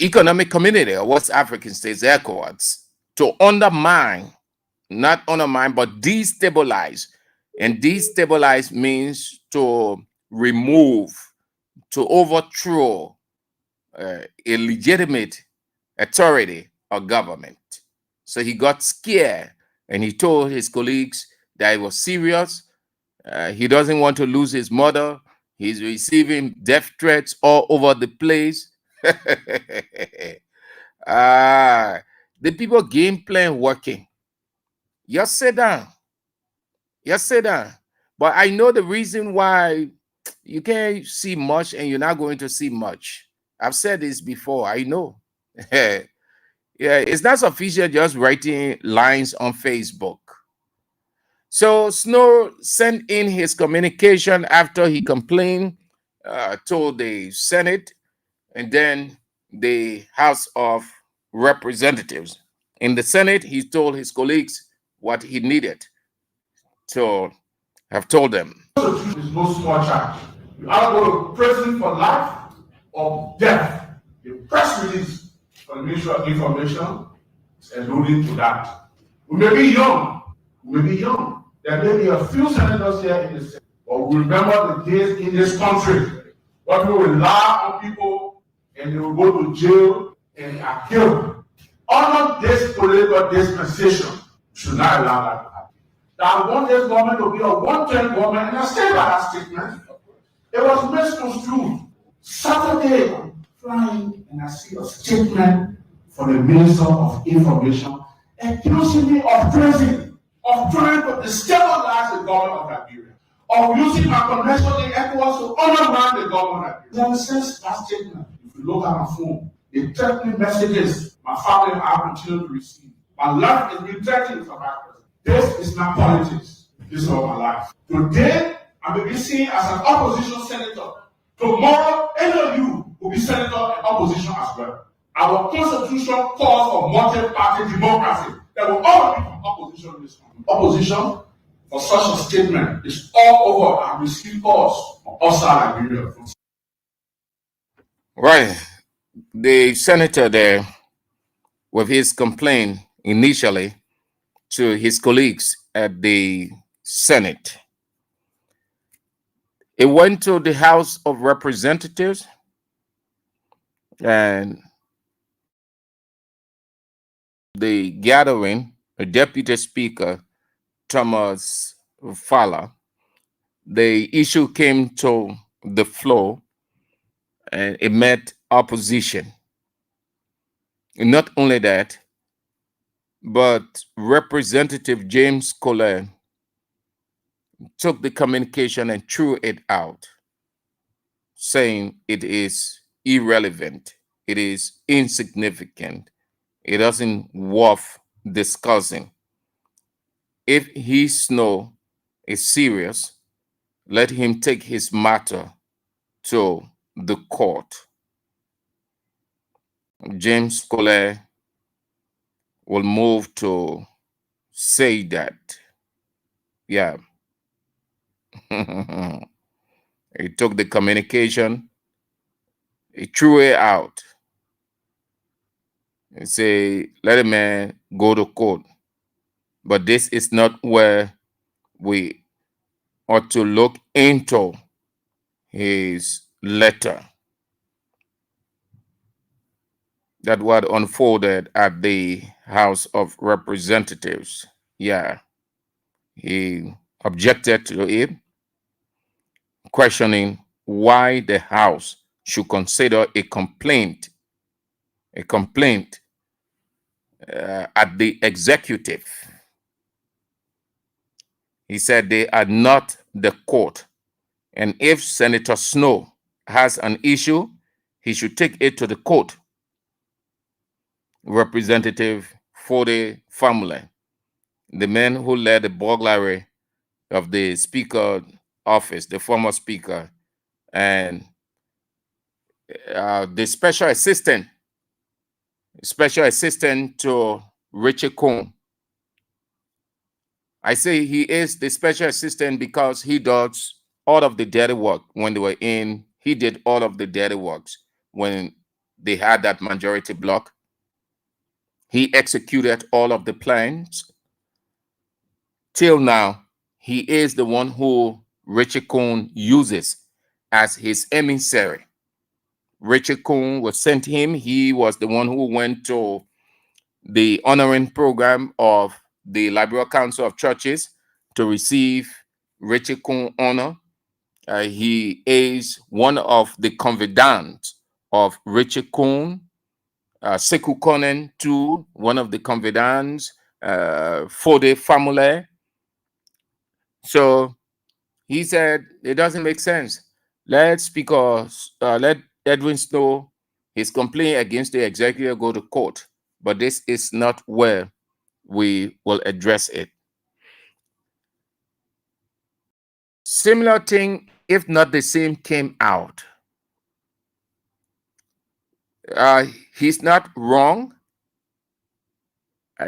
Economic Community of West African States, ECOWAS, to undermine, not undermine, but destabilize. And destabilize means to remove, to overthrow a legitimate authority or government. So he got scared and he told his colleagues that it was serious. He doesn't want to lose his mother. He's receiving death threats all over the place. The people game plan working. Just sit down. Just sit down. But I know the reason why you can't see much and you're not going to see much. I've said this before. I know. Yeah, it's not sufficient just writing lines on Facebook. So Snow sent in his communication after he complained to the Senate and then the House of Representatives. In the Senate, he told his colleagues what he needed to have told them. It's no small charge. You either go to prison for life or death. The press release from the Ministry of Information is alluding to that. We may be young, There may be a few senators here in the Senate, but we remember the days in this country where people will laugh on people and they will go to jail and are killed. Under this political dispensation, we should not allow that to happen. I want this government to be a one-term government, and I stand by that statement. It was misconstrued. Saturday, I'm flying and I see a statement from the Minister of Information accusing me of treason, of trying to destabilize the government of Liberia, of using my connection in ECOWAS to undermine the government of Liberia. Since that statement, if you look at my phone, they threatening messages my family and I continue to receive. My life is being threatened from that person. This is not politics. This is all my life. Today, I may be seen as an opposition senator. Tomorrow, any of you will be senator in opposition as well. Our constitution calls for multi-party democracy. There will all be opposition in this country. Opposition for such a statement is all over and receive calls from outside Liberia. Right. The senator there, with his complaint initially to his colleagues at the Senate, it went to the House of Representatives, and the gathering, the Deputy Speaker, Thomas Fowler, the issue came to the floor and it met opposition. And not only that, but Representative James Collier took the communication and threw it out, saying it is irrelevant, it is insignificant, it doesn't worth discussing. If his snow is serious, let him take his matter to the court. James Collier will move to say that. Yeah. He took the communication, he threw it out. He say, let a man go to court. But this is not where we ought to look into his letter that was unfolded at the House of Representatives. Yeah. He objected to it, questioning why the House should consider a complaint at the executive. He said they are not the court, and if Senator Snow has an issue, he should take it to the court. Representative for the family, the man who led the burglary of the Speaker office, the former Speaker, and the special assistant to Richie Cohn. I say he is the special assistant because he does all of the dirty work when they were in. He did all of the dirty works when they had that majority block. He executed all of the plans. Till now, he is the one who Richie Cohn uses as his emissary. Richie Cohn was sent him. He was the one who went to the honoring program of the Liberal Council of Churches to receive Richie Cohn honor. He is one of the confidants of Richie Cohn. Sekou Konen, too, one of the confidants for the family. So he said it doesn't make sense. Let Edwin Snow, his complaint against the executive, go to court. But this is not where we will address it. Similar thing, if not the same, came out. He's not wrong.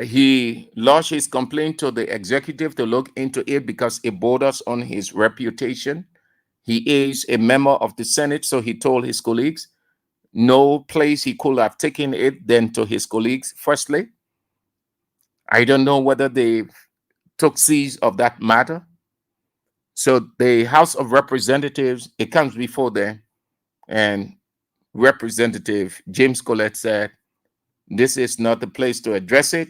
He lodged his complaint to the executive to look into it because it borders on his reputation. He is a member of the Senate, so he told his colleagues no place he could have taken it than to his colleagues. Firstly, I don't know whether they took seize of that matter. So the House of Representatives, it comes before them, and Representative James Collette said, this is not the place to address it.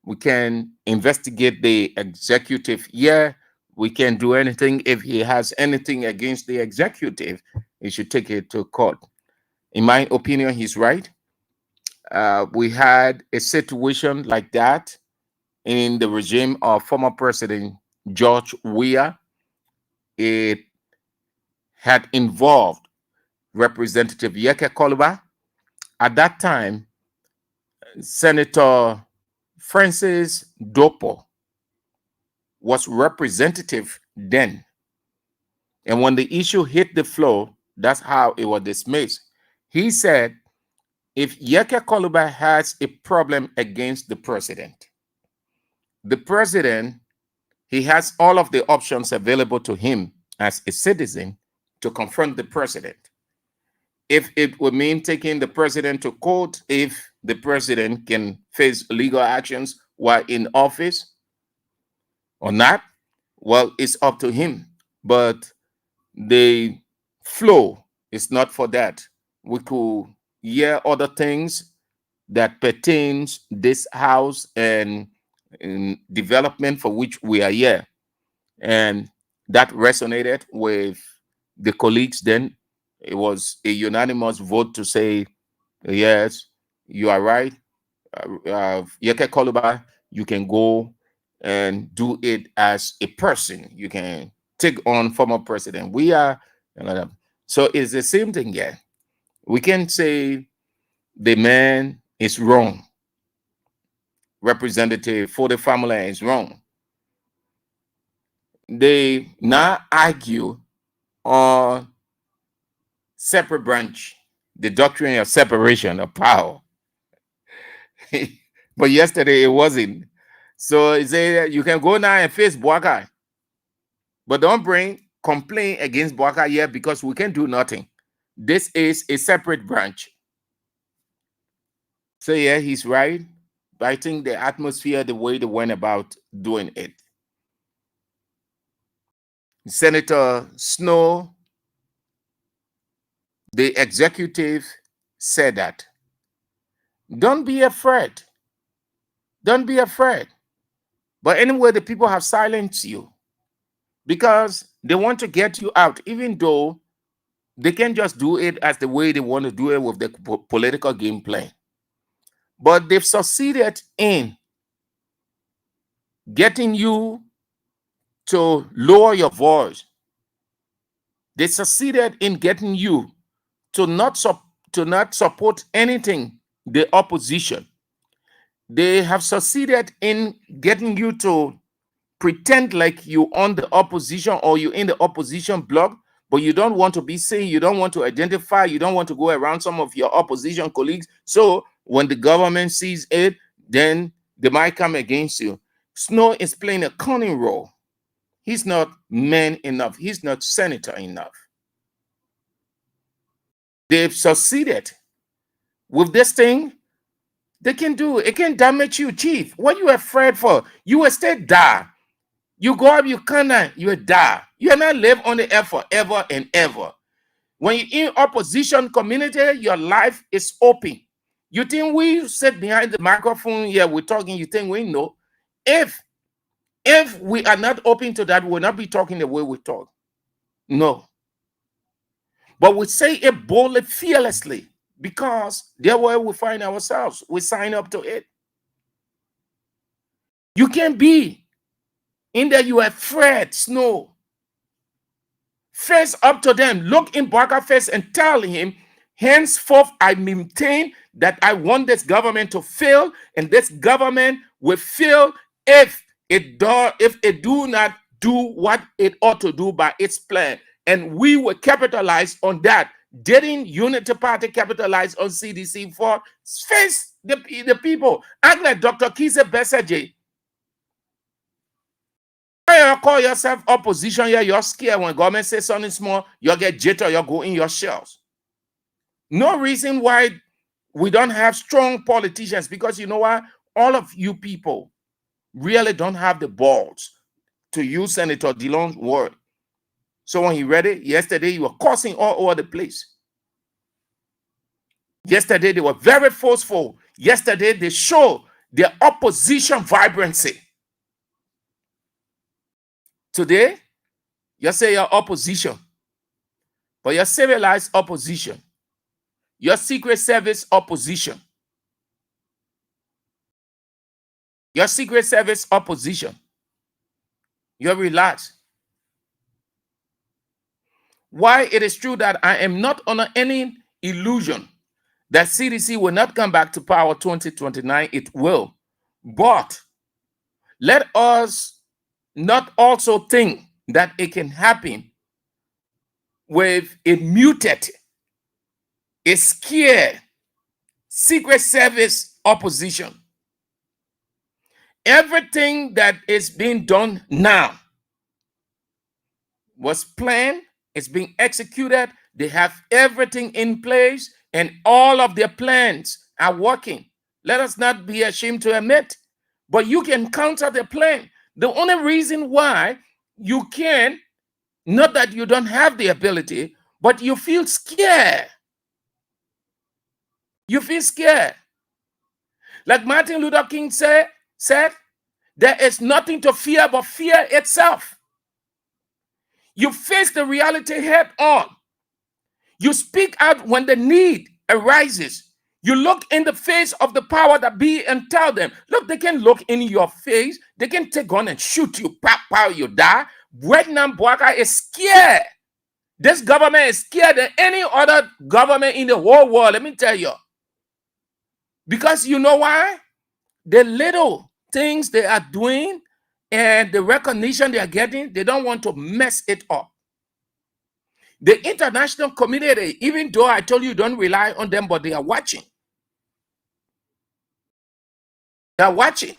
We can investigate the executive here. We can't do anything. If he has anything against the executive, he should take it to court. In my opinion, he's right. We had a situation like that in the regime of former President George Weah. It had involved Representative Yeke Koluba. At that time, Senator Francis Dopo was representative then. And when the issue hit the floor, that's how it was dismissed. He said, if Yeke Koluba has a problem against the president, he has all of the options available to him as a citizen to confront the president. If it would mean taking the president to court, if the president can face legal actions while in office or not, well, it's up to him. But the flow is not for that. We could hear other things that pertains this house and development for which we are here. And that resonated with the colleagues then. It was a unanimous vote to say, yes, you are right. Yeke Koluba, you can go and do it as a person. You can take on former president. We are, so it's the same thing here. We can say the man is wrong. Representative for the family is wrong. They now argue on separate branch, the doctrine of separation of power. But yesterday it wasn't. So he said you can go now and face Boakai, but don't bring complaint against Boakai here because we can do nothing. This is a separate branch. So yeah, he's right. But I think the atmosphere, the way they went about doing it. Senator Snow, the executive, said that. Don't be afraid. Don't be afraid. But anyway, the people have silenced you because they want to get you out, even though they can just do it as the way they want to do it with the political game plan. But they've succeeded in getting you to lower your voice. They succeeded in getting you to not support anything the opposition. They have succeeded in getting you to pretend like you on the opposition or you in the opposition bloc, but you don't want to be seen, you don't want to identify, you don't want to go around some of your opposition colleagues. So when the government sees it, then they might come against you. Snow is playing a cunning role. He's not man enough. He's not senator enough. They've succeeded with this thing. They can do it. Can damage you, chief. What you afraid for? You will stay die. You go up, you cannot, you will die. You will not live on the earth forever and ever. When you're in opposition community, your life is open. You think we sit behind the microphone here, we're talking, you think we know? If we are not open to that, we'll not be talking the way we talk. No. But we say it boldly, fearlessly, because there where we find ourselves. We sign up to it. You can't be in there, you are afraid, Snow. Face up to them. Look in Barker's face and tell him, henceforth, I maintain that I want this government to fail, and this government will fail if it do not do what it ought to do by its plan. And we will capitalize on that. Didn't Unity Party capitalize on CDC for? Face the people. Act like Dr. Kise Besaje. You call yourself opposition here, you're scared when government says something small, you get jitter, you go in your shells. No reason why we don't have strong politicians, because you know what? All of you people, really don't have the balls to use Senator Dillon's word. So when he read it yesterday, he was cursing all over the place. Yesterday, they were very forceful. Yesterday, they showed their opposition vibrancy. Today, you say your opposition, but your civilized opposition, your Secret Service opposition, your Secret Service opposition, you're relaxed. Why it is true that I am not under any illusion that CDC will not come back to power 2029, it will. But let us not also think that it can happen with a muted, a scared Secret Service opposition. Everything that is being done now was planned, it's being executed, they have everything in place, and all of their plans are working. Let us not be ashamed to admit, but you can counter the plan. The only reason why you can, not that you don't have the ability, but you feel scared. You feel scared. Like Martin Luther King said, there is nothing to fear but fear itself. You face the reality head on. You speak out when the need arises. You look in the face of the power that be and tell them, look, they can look in your face. They can take on and shoot you. Pow, pow, you die. Vietnam Boaka is scared. This government is scared than any other government in the whole world. Let me tell you. Because you know why? The little things they are doing and the recognition they are getting, they don't want to mess it up. The international community, even though I told you don't rely on them, but they are watching. They are watching.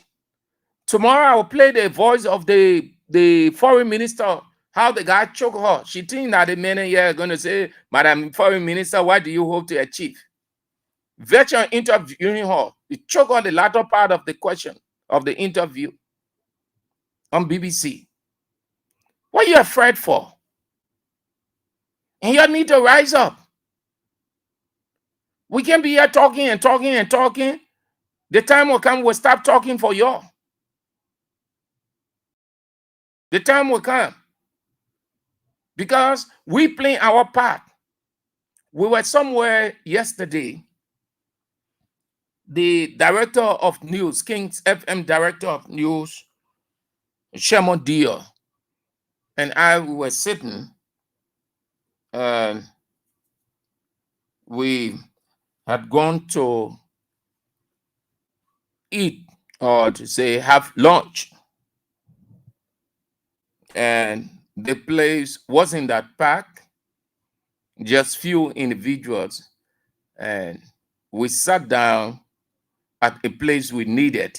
Tomorrow I will play the voice of the foreign minister, how the guy choked her. She think that the men here are going to say, Madam Foreign Minister, what do you hope to achieve? Veteran interviewing her. He choked on the latter part of the question of the interview on BBC. What are you afraid for? And you need to rise up. We can be here talking and talking and talking. The time will come, we'll stop talking for you. The time will come. Because we play our part. We were somewhere yesterday. The director of news, King's FM director of news, Sherman Dio, and I were sitting, and we had gone to eat, or to say have lunch. And the place wasn't that packed, just few individuals. And we sat down at a place we needed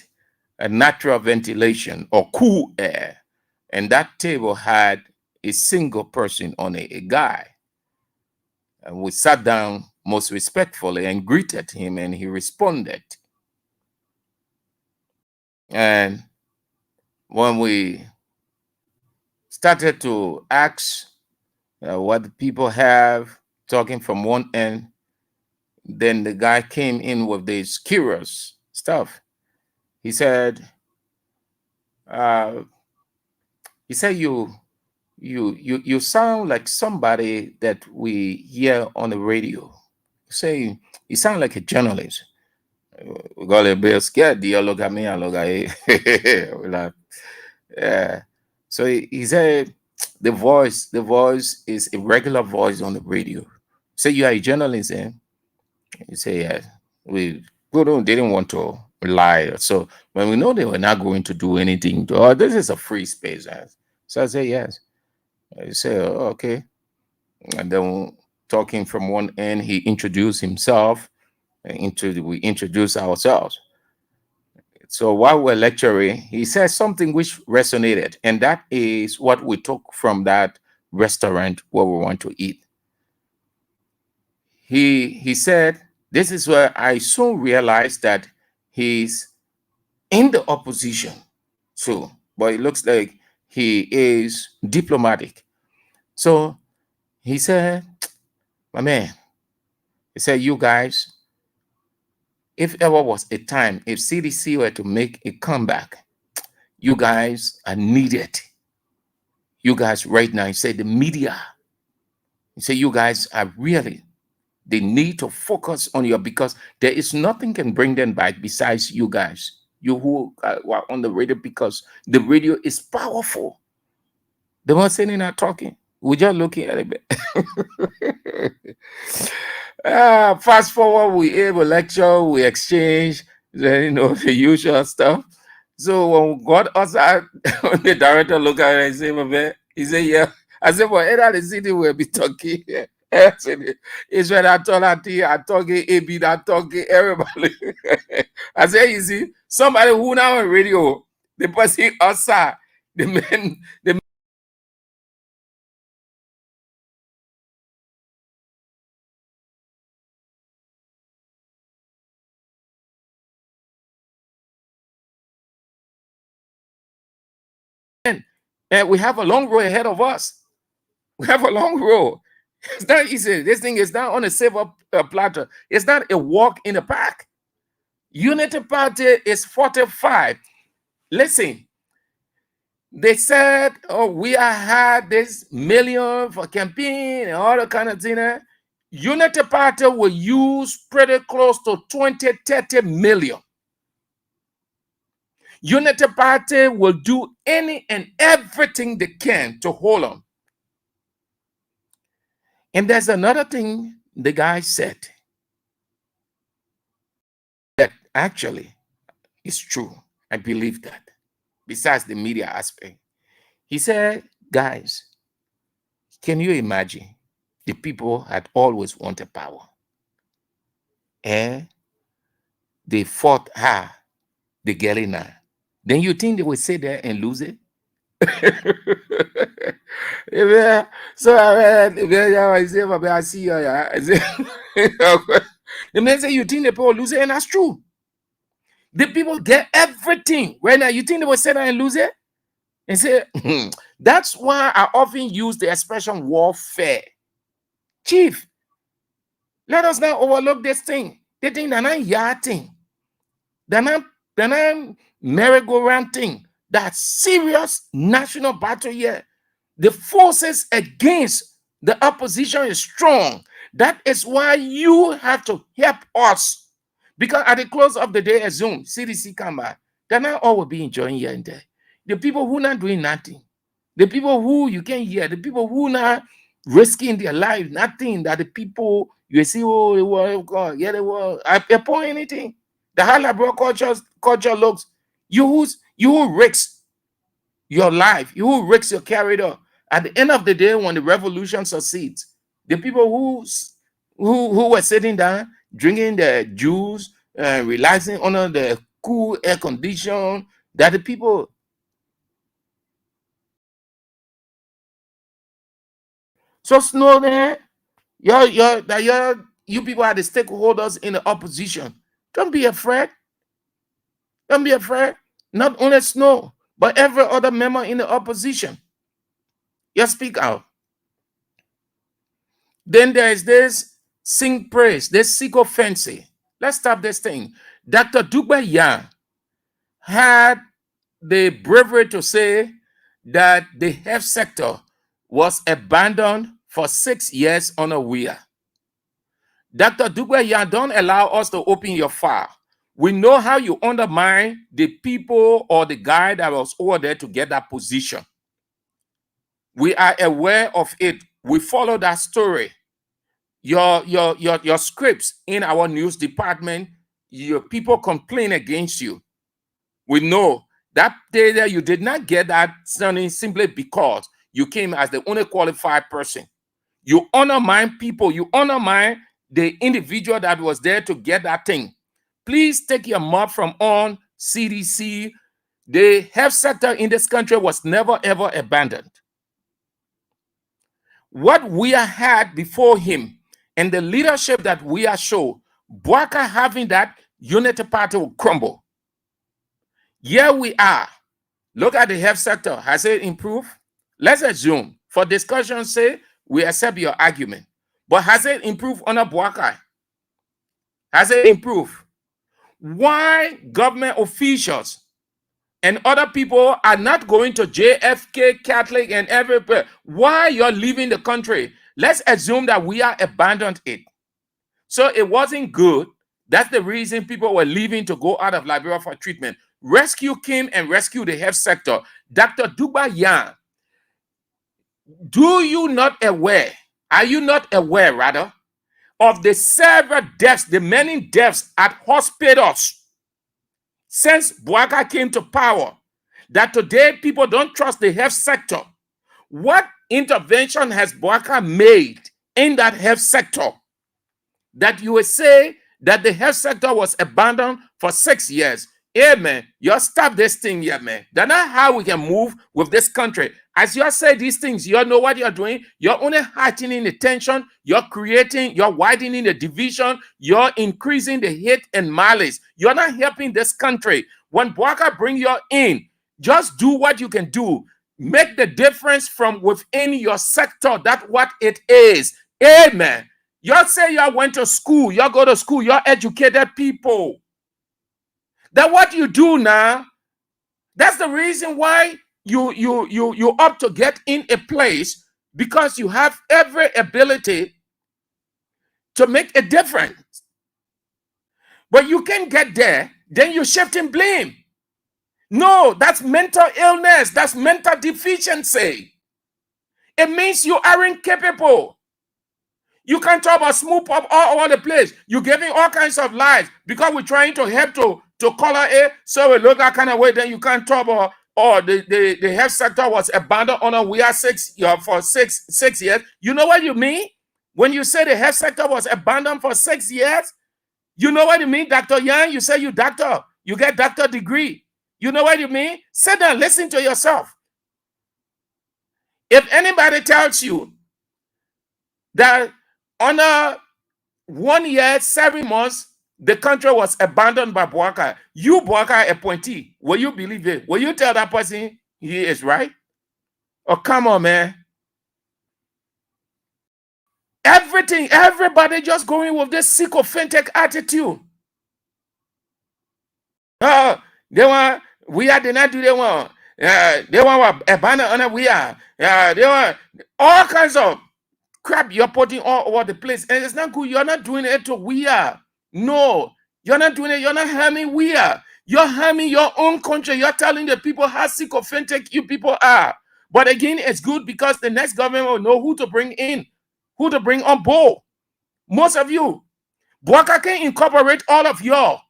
a natural ventilation or cool air. And that table had a single person on it, a guy. And we sat down most respectfully and greeted him, and he responded. And when we started to ask what the people have, talking from one end, then the guy came in with this curious stuff. He said, you sound like somebody that we hear on the radio. Say you sound like a journalist. We got a bit scared. You look at me, I look at like, yeah. So he said the voice is a regular voice on the radio. Say you are a journalist, eh? You say yes. We didn't want to lie. So when we know they were not going to do anything, this is a free space. So I say yes. I say, oh, okay. And then talking from one end, he introduced himself. We introduced ourselves. So while we're lecturing, he said something which resonated, and that is what we took from that restaurant where we want to eat. He said, this is where I soon realized that he's in the opposition, So, but it looks like he is diplomatic. So he said, my man, he said, you guys, if ever was a time, if CDC were to make a comeback, you guys are needed. You guys right now, he said the media, he said you guys are really, they need to focus on you because there is nothing can bring them back besides you guys. You who are on the radio, because the radio is powerful. The one sitting there talking, we're just looking at it. Fast forward, we have a lecture, we exchange, the usual stuff. So when we got us out, the director looked at it and said, my man, he said, yeah. I said, well, either the city will be talking. It's when I told I talking, AB, I talking, everybody. I said, you see, somebody who now on radio, the person outside, the men, and we have a long road ahead of us. We have a long road. It's not easy. This thing is not on a silver platter. It's not a walk in the park. Unity Party is 45. Listen, they said, oh, we had this million for campaign and all the kind of thing. Unity Party will use pretty close to 20-30 million. Unity Party will do any and everything they can to hold on. And there's another thing the guy said that actually is true. I believe that. Besides the media aspect, he said, guys, can you imagine the people had always wanted power? And they fought hard, they get it now. Then you think they will sit there and lose it? So I see you. The man say you think the people lose it, and that's true. The people get everything right now. You think they will sit there and lose it? And say, that's why I often use the expression warfare. Chief, let us not overlook this thing. They think they're not yachting. They're not merry-go-round thing. That's serious national battle here. The forces against the opposition is strong. That is why you have to help us. Because at the close of the day, assume CDC come back. They're not all will be enjoying here and there. The people who not doing nothing, the people who you can hear, the people who not risking their life, nothing that the people you see, oh, they were, yeah, they were, upon anything. The Halabro culture looks, you who risks your life, you who risks your career. At the end of the day, when the revolution succeeds, the people who were sitting down, drinking the juice, relaxing under the cool air condition, that the people. So Snow there, you people are the stakeholders in the opposition. Don't be afraid. Don't be afraid. Not only Snow, but every other member in the opposition. You speak out. Then there is this sing praise, this sycophancy. Let's stop this thing. Dr. Weah had the bravery to say that the health sector was abandoned for 6 years on a Weah. Dr. Weah, don't allow us to open your file. We know how you undermine the people or the guy that was over there to get that position. We are aware of it. We follow that story. Your scripts in our news department, your people complain against you. We know that day that you did not get that standing simply because you came as the only qualified person. You undermine people. You undermine the individual that was there to get that thing. Please take your mouth from on CDC. The health sector in this country was never, ever abandoned. What we had before him and the leadership that we are show, Bwaka having that unity party will crumble. Here we are. Look at the health sector. Has it improved? Let's assume, for discussion's sake, we accept your argument. But has it improved under Boakai? Has it improved? Why government officials and other people are not going to JFK, Catholic, and everywhere? Why you're leaving the country? Let's assume that we are abandoned it. So it wasn't good. That's the reason people were leaving to go out of Liberia for treatment. Rescue came and rescued the health sector. Dr. Duba Yan, are you not aware rather, of the several deaths, the many deaths at hospitals since Boakai came to power, that today people don't trust the health sector? What intervention has Boakai made in that health sector that you will say that the health sector was abandoned for 6 years? Hey, man, you stop this thing here, man. That's not how we can move with this country. As you say these things, you know what you're doing. You're only heightening the tension. You're widening the division. You're increasing the hate and malice. You're not helping this country. When Boakai bring you in, just do what you can do. Make the difference from within your sector. That's what it is. Amen. You say you went to school. You go to school. You're educated people. That what you do now, that's the reason why you opt to get in a place, because you have every ability to make a difference. But you can't get there, then you shift and blame. No, that's mental illness. That's mental deficiency. It means you aren't capable. You can't talk about smooth up all over the place. You're giving all kinds of lies because we're trying to help to color it so it look that kind of way. Then you can't talk about, the health sector was abandoned on a Weah for six years. You know what you mean? When you say the health sector was abandoned for 6 years, you know what you mean, Dr. Yang? You say you doctor. You get doctor degree. You know what you mean? Sit down, listen to yourself. If anybody tells you that on a 1 year, 7 months, the country was abandoned by Boakai, you Boakai appointee, will you believe it? Will you tell that person he is right? Oh, come on, man. Everybody just going with this sycophantic attitude. Weah did not do that one. They want abandon on a Weah. They want all kinds of crap you're putting all over the place, and it's not good. You're not doing it to Weah. No, you're not doing it. You're not harming Weah. You're harming your own country. You're telling the people how sycophantic you people are. But again, it's good because the next government will know who to bring in, who to bring on board. Most of you, Boakai can incorporate all of y'all.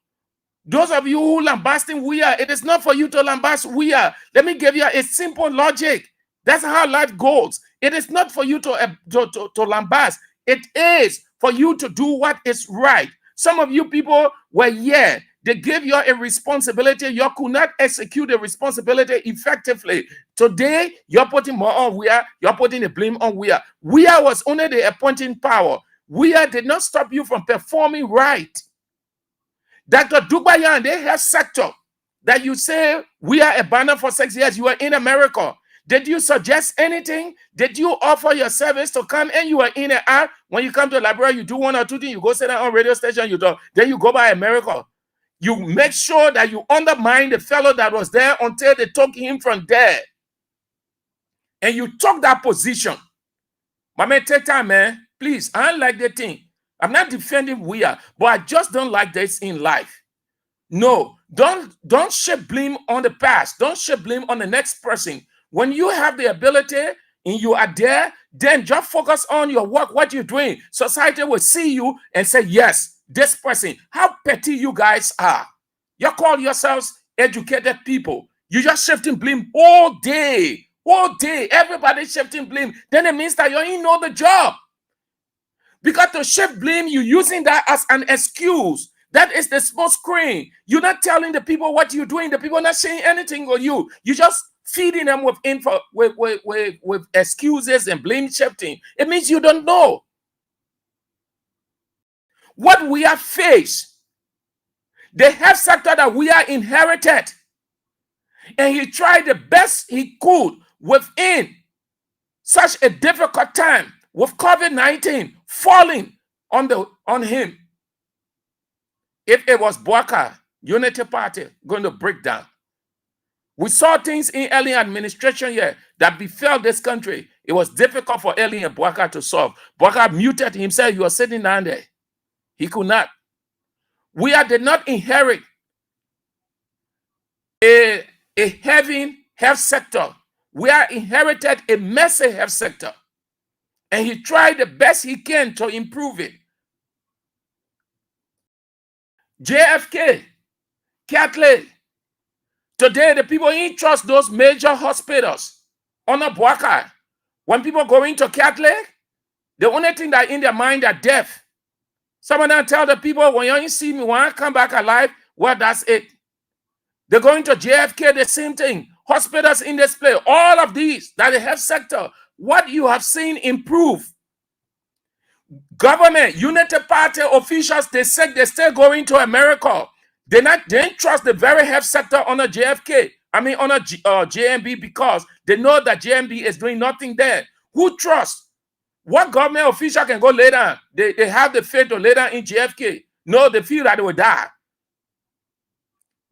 Those of you who lambasting Weah, it is not for you to lambast Weah. Let me give you a simple logic. That's how life goes. It is not for you to lambast. It is for you to do what is right. Some of you people were they gave you a responsibility. You could not execute the responsibility effectively. Today, you're putting more on Weah. You're putting the blame on Weah. Weah was only the appointing power. Weah did not stop you from performing right. Dr. Dubayan, the health sector that you say we are abandoned for 6 years, you are in America. Did you suggest anything? Did you offer your service to come and you are in and out? When you come to Liberia, you do 1 or 2 things, you go sit down on radio station, you do. Then you go by America. You make sure that you undermine the fellow that was there until they took him from there. And you took that position. My man, take time, man. Please, I don't like that thing. I'm not defending Weah, but I just don't like this in life. No, don't shift blame on the past. Don't shift blame on the next person. When you have the ability and you are there, then just focus on your work, what you're doing. Society will see you and say, yes, this person. How petty you guys are. You call yourselves educated people. You just shifting blame all day. All day. Everybody shifting blame. Then it means that you ain't know the job. Because to shift blame, you're using that as an excuse. That is the smoke screen. You're not telling the people what you're doing. The people are not saying anything on you. You're just feeding them with info, with excuses and blame shifting. It means you don't know. What we have faced, the health sector that we are inherited, And he tried the best he could within such a difficult time with COVID-19 falling on him. If it was Bwaka, Unity Party, going to break down. We saw things in early administration here that befell this country. It was difficult for Eli and Bwaka to solve. Bwaka muted himself. He was sitting down there. He could not. Weah did not inherit a heavy health sector. Weah inherited a messy health sector. And he tried the best he can to improve it. JFK, Catholic. Today, the people ain't trust those major hospitals. On a Bwaka. When people go into Catholic, the only thing that in their mind are death. Some of them tell the people, when you ain't see me, when I come back alive, well, that's it. They're going to JFK, the same thing. Hospitals in display. All of these, that the health sector, what you have seen improve. Government, Unity Party officials, they said they're still going to America. They didn't trust the very health sector on a JFK. I mean, on a JMB, because they know that JMB is doing nothing there. Who trusts? What government official can go later? They have the faith to later in JFK. No, they feel that they will die.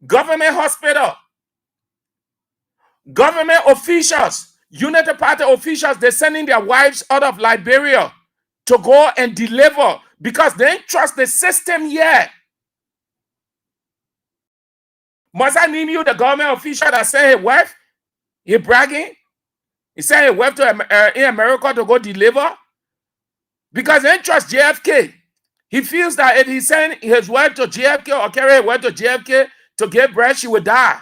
Government hospital. Government officials, Unity Party officials, they're sending their wives out of Liberia to go and deliver because they don't trust the system yet. Must I name you the government official that sent his wife? He bragging? He sent his wife to in America to go deliver? Because they don't trust JFK. He feels that if he send his wife to JFK or carry his wife to JFK to give birth, she will die.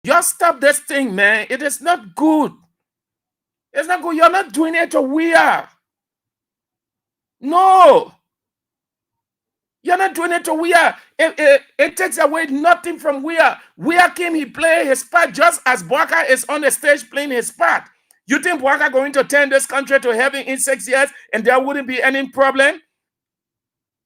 Just stop this thing, man. It is not good. It's not good. You're not doing it to Weah. No. You're not doing it to Weah. It takes away nothing from Weah. Weah came, he played his part just as Bwaka is on the stage playing his part. You think Bwaka going to turn this country to heaven in 6 years and there wouldn't be any problem?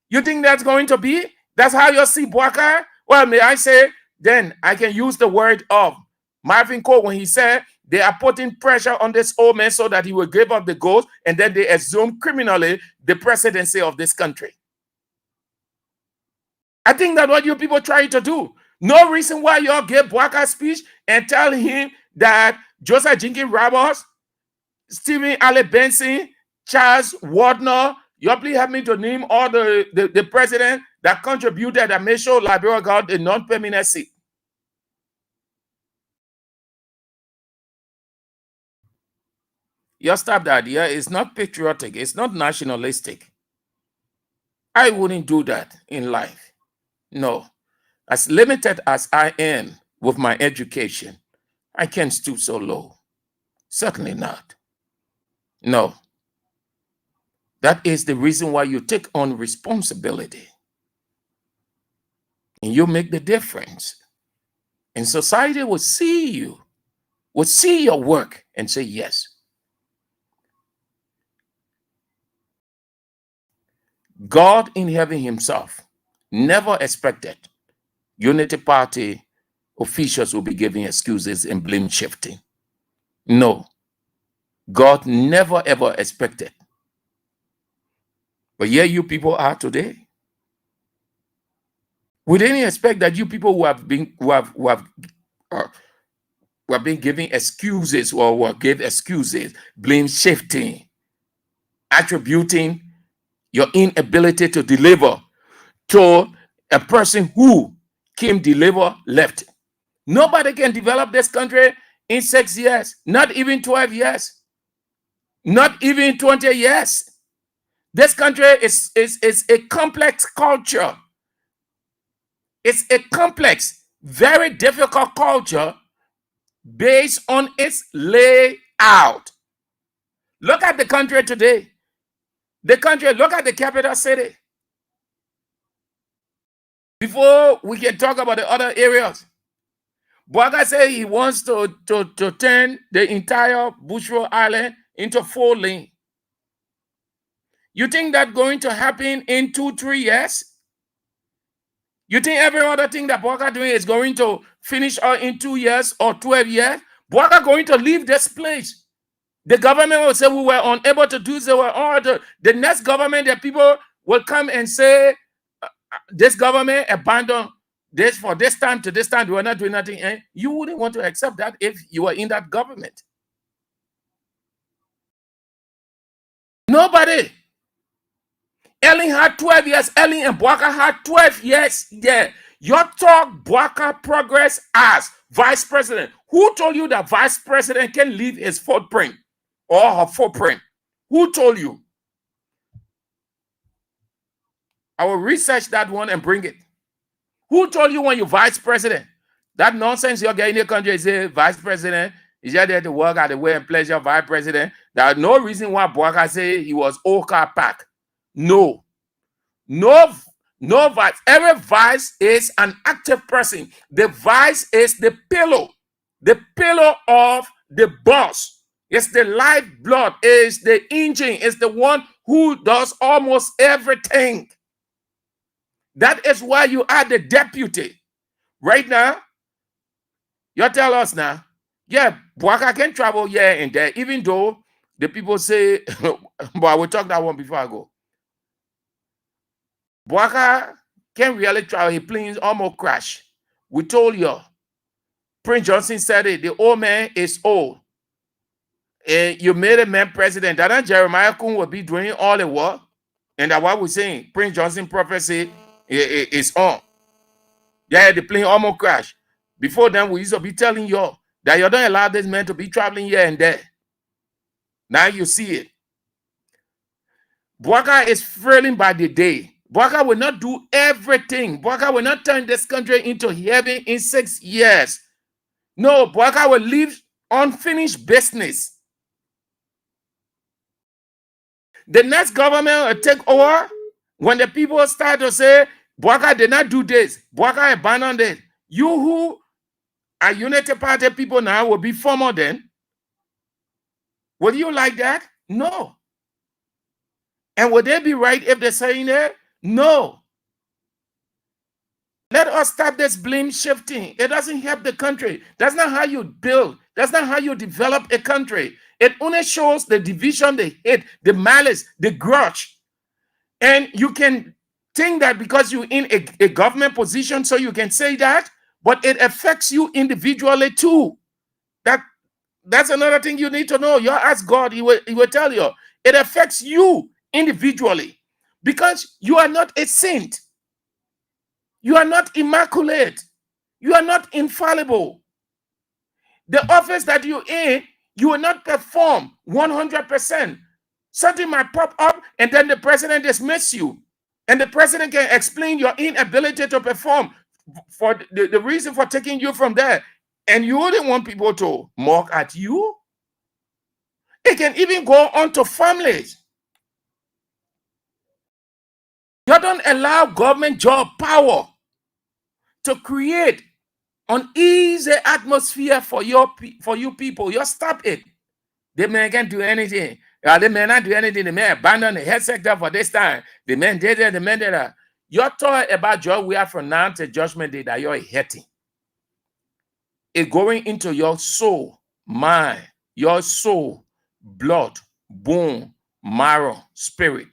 You think that's going to be? That's how you see Bwaka? Well, may I say, then I can use the word of Marvin Cole when he said they are putting pressure on this old man so that he will give up the ghost and then they assume criminally the presidency of this country. I think that's what you people trying to do. No reason why y'all give Bwaka speech and tell him that Joseph Jenkins Roberts, Stephen Ale Benson, Charles Wardner, y'all please help me to name all the president that contributed that made sure Liberia got a non-permanent seat. Y'all stop that. Yeah, it's not patriotic. It's not nationalistic. I wouldn't do that in life. No. As limited as I am with my education, I can't stoop so low. Certainly not. No. That is the reason why you take on responsibility. And you make the difference. And society will see you, will see your work and say, yes. God in heaven himself never expected Unity Party officials will be giving excuses and blame shifting. No. God never ever expected. But here you people are today. We didn't expect that you people who have been giving excuses or gave excuses, blame shifting, attributing your inability to deliver to a person who came deliver left. Nobody can develop this country in 6 years, not even 12 years, not even 20 years. This country is a complex culture. It's a complex, very difficult culture based on its layout. Look at the country today. Look at the capital city. Before we can talk about the other areas. Bwaka said he wants to turn the entire Bushro Island into 4 lane. You think that's going to happen in 2-3 years? You think every other thing that Boaka doing is going to finish in 2 years or 12 years? Boaka going to leave this place. The government will say we were unable to do so. The next government, the people will come and say, this government abandoned this for this time to this time. We were not doing nothing. And you wouldn't want to accept that if you were in that government. Nobody. Ellen had 12 years. Ellen and Boaka had 12 years. Yeah. Your talk Boaka progress as vice president. Who told you that vice president can leave his footprint or her footprint? Who told you? I will research that one and bring it. Who told you when you're vice president? That nonsense you're getting in the country is a vice president. Is just there to work at the way and pleasure of vice president. There's no reason why Boaka say he was Oka Pack. No vice. Every vice is an active person. The vice is the pillow of the boss. It's the lifeblood, it's the engine, it's the one who does almost everything. That is why you are the deputy. Right now, you tell us now, yeah, Boaka can travel here and there, even though the people say, but I will talk that one before I go. Boaka can't really travel. His planes almost crash. We told you. Prince Johnson said it. The old man is old. And you made a man president. That Jeremiah Kun will be doing all the work. And that's what we're saying. Prince Johnson prophecy is on. Yeah, the plane almost crashed. Before then, we used to be telling you that you don't allow this man to be traveling here and there. Now you see it. Boaka is failing by the day. Boaka will not do everything. Boaka will not turn this country into heaven in 6 years. No, Boaka will leave unfinished business. The next government will take over when the people start to say, Boaka did not do this. Boaka abandoned it. You who are United Party people now will be former then. Would you like that? No. And would they be right if they're saying that? No. Let us stop this blame shifting. It doesn't help the country. That's not how you build. That's not how you develop a country. It only shows the division, the hate, the malice, the grudge. And you can think that because you're in a government position, so you can say that, but it affects you individually too. That's another thing you need to know. You ask God, he will tell you. It affects you individually because you are not a saint. You are not immaculate. You are not infallible. The office that you're in, you will not perform 100%. Something might pop up and then the president dismisses you. And the president can explain your inability to perform for the reason for taking you from there. And you wouldn't want people to mock at you. It can even go on to families. You don't allow government job power to create an easy atmosphere for you people. You stop it. The man can't do anything. The man not do anything. The man abandoned the health sector for this time. The man did it. The man did that. You're talking about your Weah from now to judgment day that you're hating. It's going into your soul, mind, your soul, blood, bone, marrow, spirit,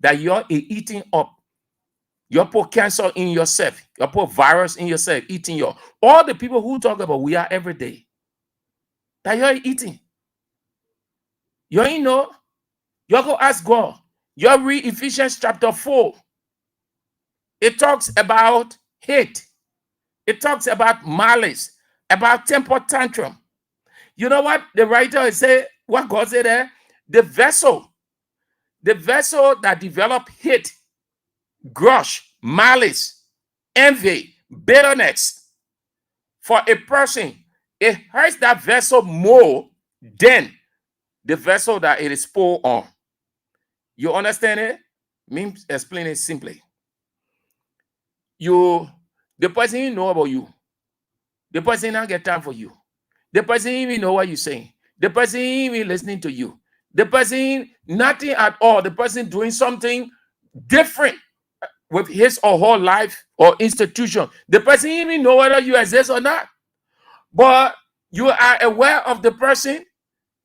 that you're eating up. You put cancer in yourself. You put virus in yourself, eating your. All the people who talk about we are every day, that you're eating. You ain't know. You go ask God. You read Ephesians chapter 4. It talks about hate. It talks about malice, about temper tantrum. You know what the writer say? What God said there? The vessel that develop hate, grudge, malice, envy, bitterness for a person, it hurts that vessel more than the vessel that it is poured on. You understand it? Me explain it simply. The person you know about you. The person not get time for you. The person even know what you're saying. The person even listening to you. The person nothing at all. The person doing something different. with his or her life or institution. The person even know whether you exist or not. But you are aware of the person,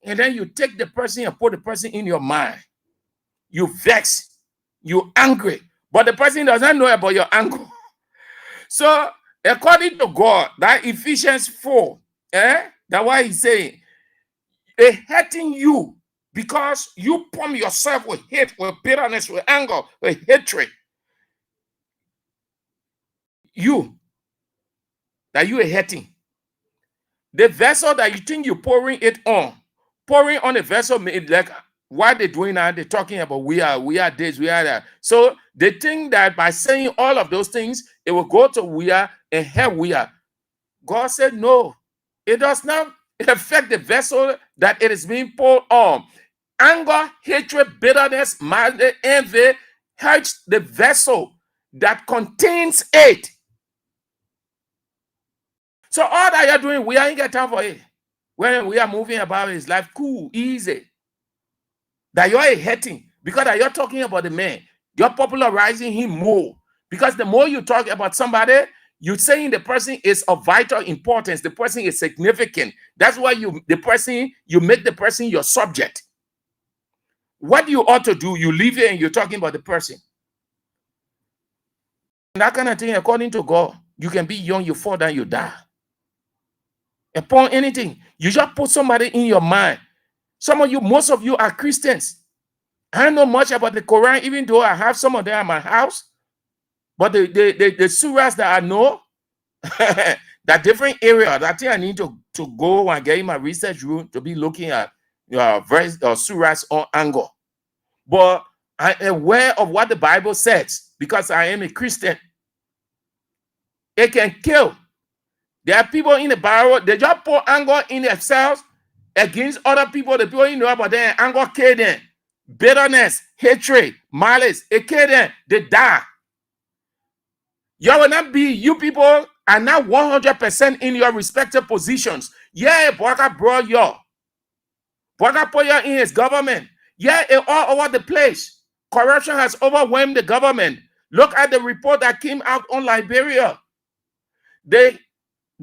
and then you take the person and put the person in your mind. You vex, you angry, but the person doesn't know about your anger. So according to God, that Ephesians 4, that's why he's saying, it hurting you because you pump yourself with hate, with bitterness, with anger, with hatred. You are hurting. The vessel that you think you're pouring on the vessel, like what they're doing now, they're talking about we are this, we are that. So they think that by saying all of those things, it will go to we are and help we are. God said, no, it does not affect the vessel that it is being poured on. Anger, hatred, bitterness, malice, envy hurts the vessel that contains it. So all that you're doing, we ain't got time for it. When we are moving about his life, cool, easy. That you're hating because that you're talking about the man. You're popularizing him more. Because the more you talk about somebody, you're saying the person is of vital importance. The person is significant. That's why you make the person your subject. What you ought to do, you leave it and you're talking about the person. And that kind of thing, according to God, you can be young, you fall down, you die. Upon anything, you just put somebody in your mind. Most of you are Christians. I don't know much about the Quran, even though I have some of them at my house. But the surahs that I know, that different areas, I think I need to go and get in my research room to be looking at surahs on anger. But I'm aware of what the Bible says because I am a Christian. It can kill. There are people in the Bible, they just pour anger in themselves against other people. The people you know about them, anger kill them. Bitterness, hatred, malice, it kill them. They die. You will not be, you people are not 100% in your respective positions. Yeah, Boga brought you. Boga put you in his government. Yeah, it all over the place. Corruption has overwhelmed the government. Look at the report that came out on Liberia. The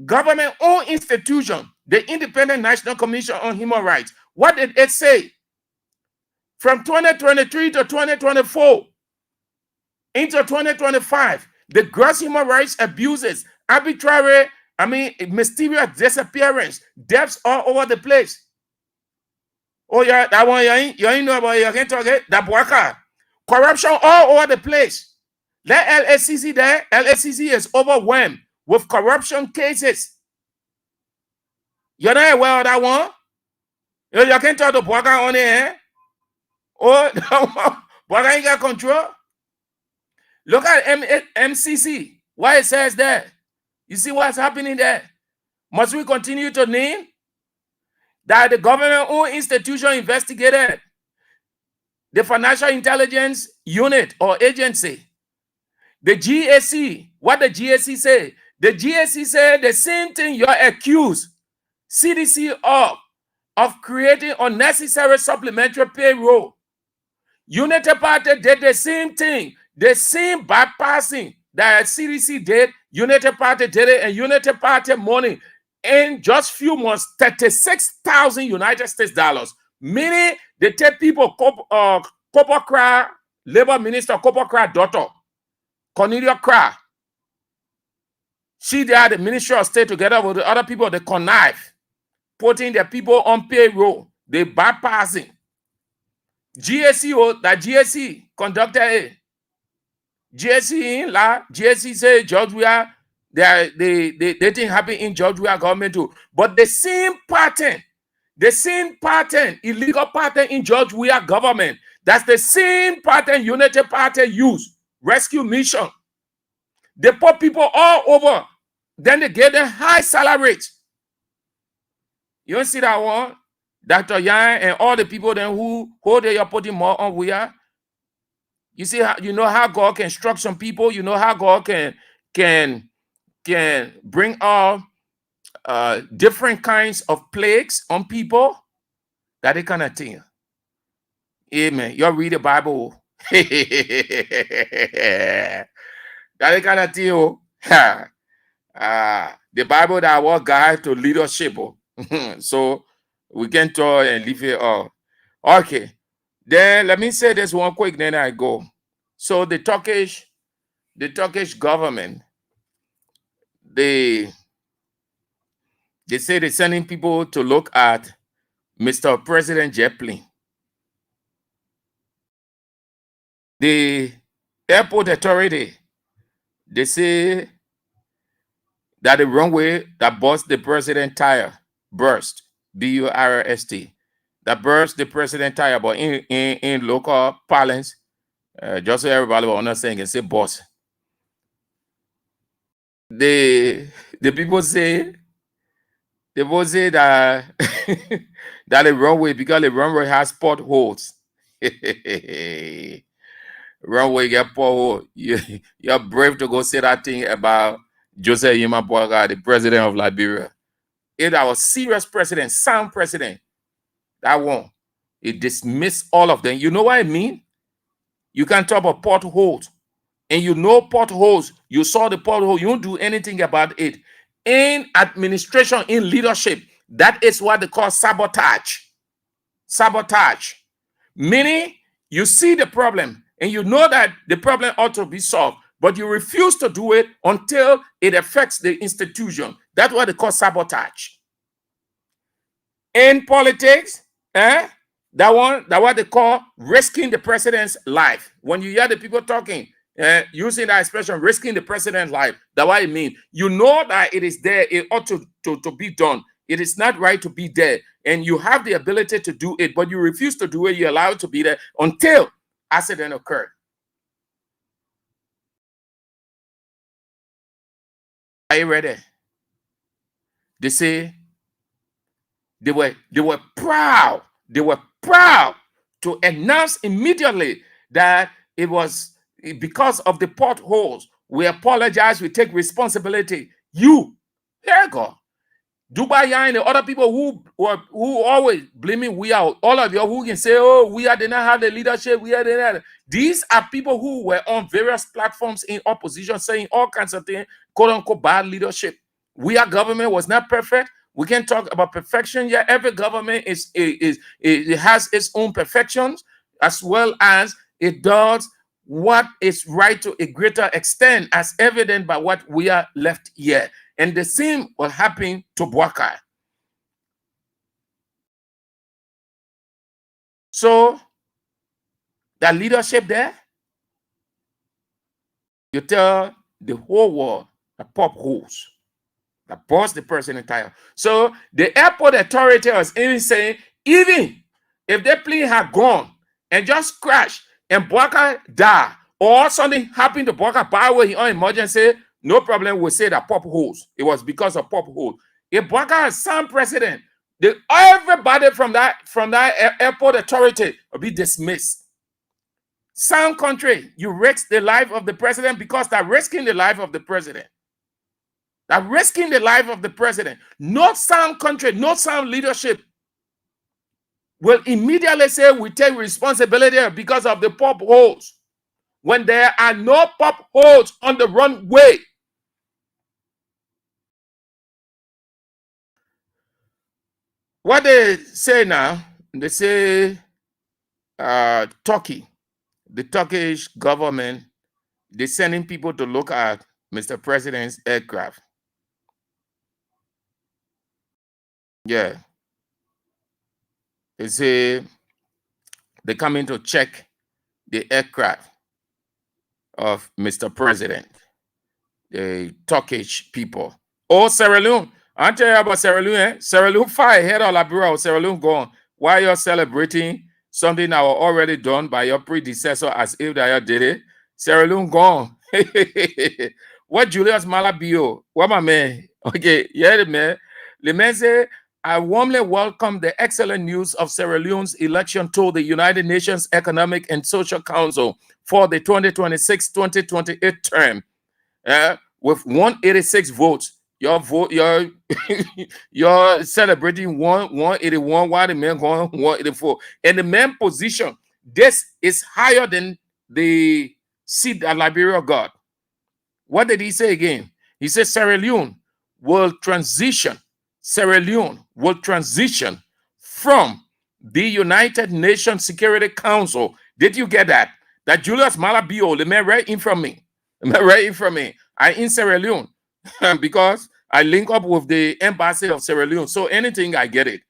government-owned institution, the Independent National Commission on Human Rights. What did it say? From 2023 to 2024 into 2025, the gross human rights abuses, arbitrary, mysterious disappearance, deaths all over the place. Oh yeah, that one you ain't know about it, you can't talk it. That worker. Corruption all over the place. Let LACC there. LACC is overwhelmed with corruption cases. You're not aware of that one? You can't talk to worker on it, eh? Oh, worker ain't got control. Look at MCC. Why it says that? You see what's happening there? Must we continue to name that the government-owned institution investigated the Financial Intelligence Unit or Agency? The GAC, what the GAC say? The GAC said the same thing you're accused CDC of creating unnecessary supplementary payroll. Unity Party did the same thing, the same bypassing that CDC did. Unity Party did it, and Unity Party money in just few months, 36,000 United States dollars. Meaning they take people, Copper Cry, Labor Minister Copper Cry daughter, Cornelia Cry. She there, the Ministry of State, together with the other people, they connive, putting their people on payroll. They bypassing. GSC conducted it. GSC in la, GSC say George Weah, they didn't happen in George Weah government too. But the same pattern, illegal pattern in George Weah government, that's the same pattern Unity Party use. Rescue mission. They put people all over. Then they get them high salaries. You don't see that one? Dr. Yan and all the people then who they are putting more on Weah. You see how you know how God can instruct some people. You know how God can bring all different kinds of plagues on people. That kind of thing. Amen. You read the Bible. That kind of thing. Oh. The Bible that was guide to leadership. Oh. So we can talk and leave it all. Okay. Then let me say this one quick, then I go. So the Turkish government, they say they're sending people to look at Mr. President jet plane. The airport authority, they say that the runway that burst the president tire burst, B-U-R-S-T, that burst the president tire, but in local parlance, just so everybody will understand, and say boss. The people say that that the runway, because the runway has potholes. Runway get pothole. You're brave to go say that thing about Joseph Yima Boaga, the president of Liberia. If that was serious president, sound president, that one, it dismissed all of them. You know what I mean? You can talk about potholes, and you know potholes. You saw the pothole. You don't do anything about it. In administration, in leadership, that is what they call sabotage. Sabotage. Meaning, you see the problem, and you know that the problem ought to be solved, but you refuse to do it until it affects the institution. That's what they call sabotage. In politics, that what they call risking the president's life. When you hear the people talking, using that expression, risking the president's life, that's what it means. You know that it is there, it ought to be done. It is not right to be there, and you have the ability to do it, but you refuse to do it. You allow it to be there until accident occurred. Are you ready? They say they were proud. They were proud to announce immediately that it was because of the potholes. We apologize. We take responsibility. You, here you go. Dubai and the other people who always blaming Weah, all of you who can say, oh, Weah did not have the leadership, Weah did not. These are people who were on various platforms in opposition saying all kinds of things, quote unquote, bad leadership. Weah government was not perfect. We can talk about perfection. Yeah, every government it has its own perfections, as well as it does what is right to a greater extent, as evident by what we are left here. And the same will happen to Boakai. So, that leadership there, you tell the whole world that pop holes, that burst the person entire. So, the airport authority was even saying, even if the plane had gone and just crashed and Boakai died, or something happened to Boakai by way on emergency, no problem, we'll say that pop holes. It was because of pop holes. If Boakai has some president, everybody from that airport authority will be dismissed. Some country, you risk the life of the president because they're risking the life of the president. They're risking the life of the president. No sound country, no sound leadership will immediately say we take responsibility because of the pop holes when there are no pop holes on the runway. What they say now, they say Turkey, the Turkish government, they're sending people to look at Mr. President's aircraft. Yeah. They say they're coming to check the aircraft of Mr. President, the Turkish people. Oh, Sierra Leone. I'll tell you about Sierra Leone. Eh? Sierra Leone fire head of Liberia, Sierra Leone gone. Why you're celebrating something that was already done by your predecessor as if that you did it? Sierra Leone gone. What Julius Malabio? What my man? Okay, yeah, the man. The man said, I warmly welcome the excellent news of Sierra Leone's election to the United Nations Economic and Social Council for the 2026-2028 term. With 186 votes. Your vote, you're celebrating 181, while the man going 184. And the man position, this is higher than the seat that Liberia got. What did he say again? He said Sierra Leone will transition. Sierra Leone will transition from the United Nations Security Council. Did you get that? That Julius Malabio, the man right in from me. The man right in from me. I in Sierra Leone because I link up with the embassy of Sierra Leone. So anything, I get it.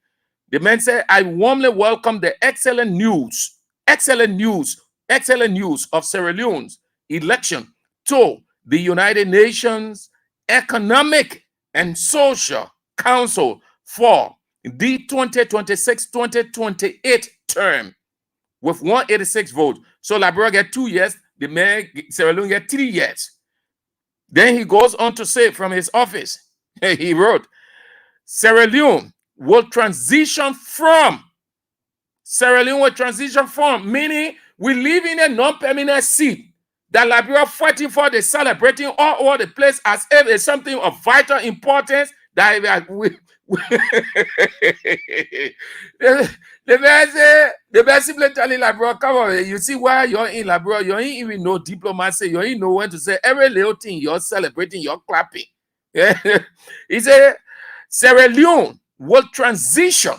The man said, I warmly welcome the excellent news of Sierra Leone's election to the United Nations Economic and Social Council for the 2026-2028 term with 186 votes. So Liberia get 2 years, the man Sierra Leone get 3 years. Then he goes on to say from his office, he wrote, Sierra Leone will transition from, meaning we live in a non-permanent seat that Liberia fighting for, they celebrating all over the place as if it's something of vital importance that we the best simply telling Liberia, come on, you see why you're in Liberia, you ain't even know diplomacy, you ain't know when to say every little thing, you're celebrating, you're clapping. He said Sierra Leone will transition,